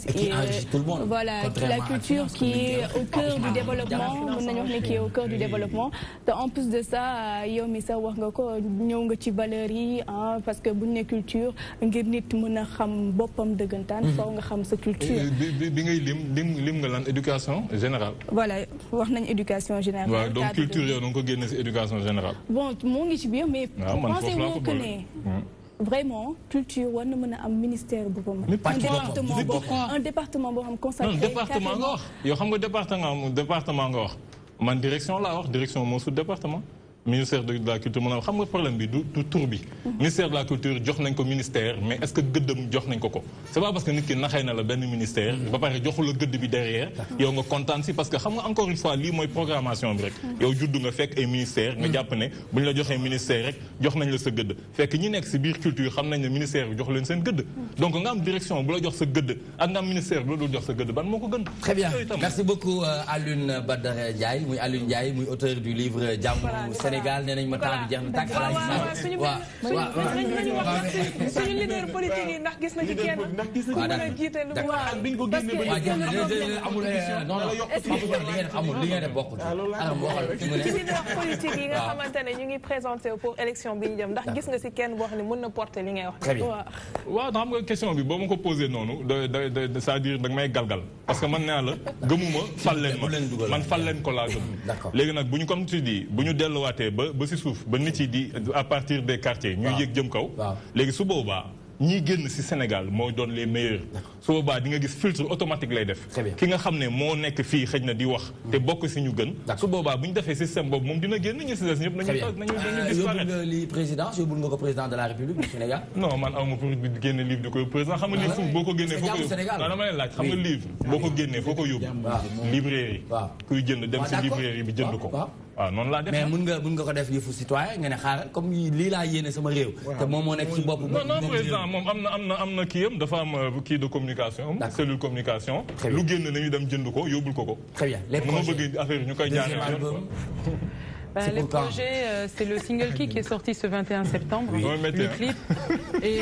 voilà, la culture qui est au cœur du développement, qui est au cœur du développement. En plus de ça, il y a parce que la culture, éducation générale. Voilà, éducation générale. Donc culture, donc éducation générale. Bon, mais pensez-vous que vraiment culture war na mën a am ministère boppam. un département boo xam consacré. non département nga wax yow xam nga département nga wax man direction laa wax direction moo sut département. ministère de la culture maanaam xam nga problème bi du tur bi. ministère de la culture jox nañ ko ministère mais est-ce que gëddam jox nañ ko ko. c'est pas parce que nit ki naxee na la benn ministère. ba pare joxu la gëdd bi derrière. yow nga kontaan si parce que xam nga encore une fois lii mooy programmation bi rek. yow juddu nga fekk ay ministère nga jàpp ne bu ñu la joxee ministère rek jox nañ la sa gëdd. fekk ñi nekk si biir culture xam nañ ne ministère bi jox leen seen gëdd. donc nga am direction bu la jox sa gëdd ak nga am ministère bu la dul jox sa gëdd ban moo ko gën. Très bien, merci beaucoup Alioune Badara Ndiaye muy Alioune Ndiaye muy auteur du livre Jàmmu Sénégal nee nañ ma temps bi jeex na tàkk suñu leader politique yi ndax gis na ci kenn ku mën a jiite lu amul li ngay def bokkul ci leader politique yi nga xamante ne ñu ngi présenté pour élection bi ñu jëm ndax gis nga si kenn boo xam ne mën na porter li ngay wax. Très bien. waaw xam nga question bi boo ma ko posé noonu c'est-à-dire da nga may galgal parce que man naa la gëmuma fal leen ma man fal leen ko laa gëm. léegi nag bu ñu comme tu dis bu ñu delluwaatee ba si suuf ba nit yi di à partir des quartiers ñuy yëg jëm kaw léegi su boobaa ñii génn si Sénégal moo doon les meilleurs su boobaa di nga gis filtre automatique lay def ki nga xam ne moo nekk fii xëj na di wax te bokk si ñu gën su boobaa bu ñu defee système boobu moom dina génn ñu si des ñëpp nañu disparaître. Yóbbul nga li président yóbbul nga ko président de la République du Sénégal. Non man awma pour génne livre di ko président xam nga livre fu boo ko génnee foo ko yóbbu non dama lay laaj xam nga livre boo ko génnee foo ko yóbbu librairie kuy jënd dem si librairie bi jënd ko waaw noonu laa def mais mun nga ko def yëfu citoyen nga ne xaaral comme lii laa yéene sama réew te moom moo nekk ci bopp non président moom am na kii am dafa am kii de communication cellule communication lu génn nañu dem jënd ko yóbbul ko. Très bien. Les projets. Ma bëgg affaire ñu koy jaaree les projets, c'est le single qui est sorti ce 21 septembre, le clip. Et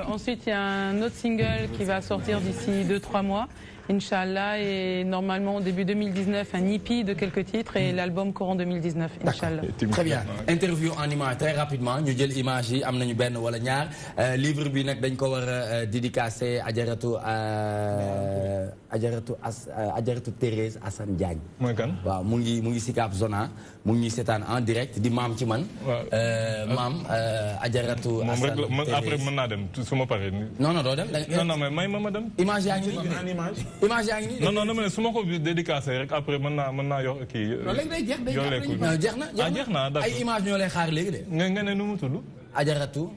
ensuite, il y a un autre single qui va sortir d'ici 2-3 mois, Inch'Allah. Et normalement, au début 2019, un EP de quelques titres et l'album courant 2019, Inch'Allah. Très bien. Interview en image, très rapidement. Nous avons l'image, nous avons ben wala ñaar livre bi nak dañ ko wara dédicacé Adjaratou Thérèse Assane Diagne. Mooy kan? Waaw mu ngi Sicap Zona mu ngi seetaan en direct di maam ci man. Maam Adjaratou Assane Thérèse. Après mën naa dem su ma paree. Non doo dem. Non mais may ma dem. Image yaa ngi nii. Image yaa ngi nii. Non mais su ma ko dédicacé rek après mën naa yor kii. Loolu léegi day jeex jeex na ay image ñoo lay xaar léegi de. nga ne nu mu tudd. Adjaratou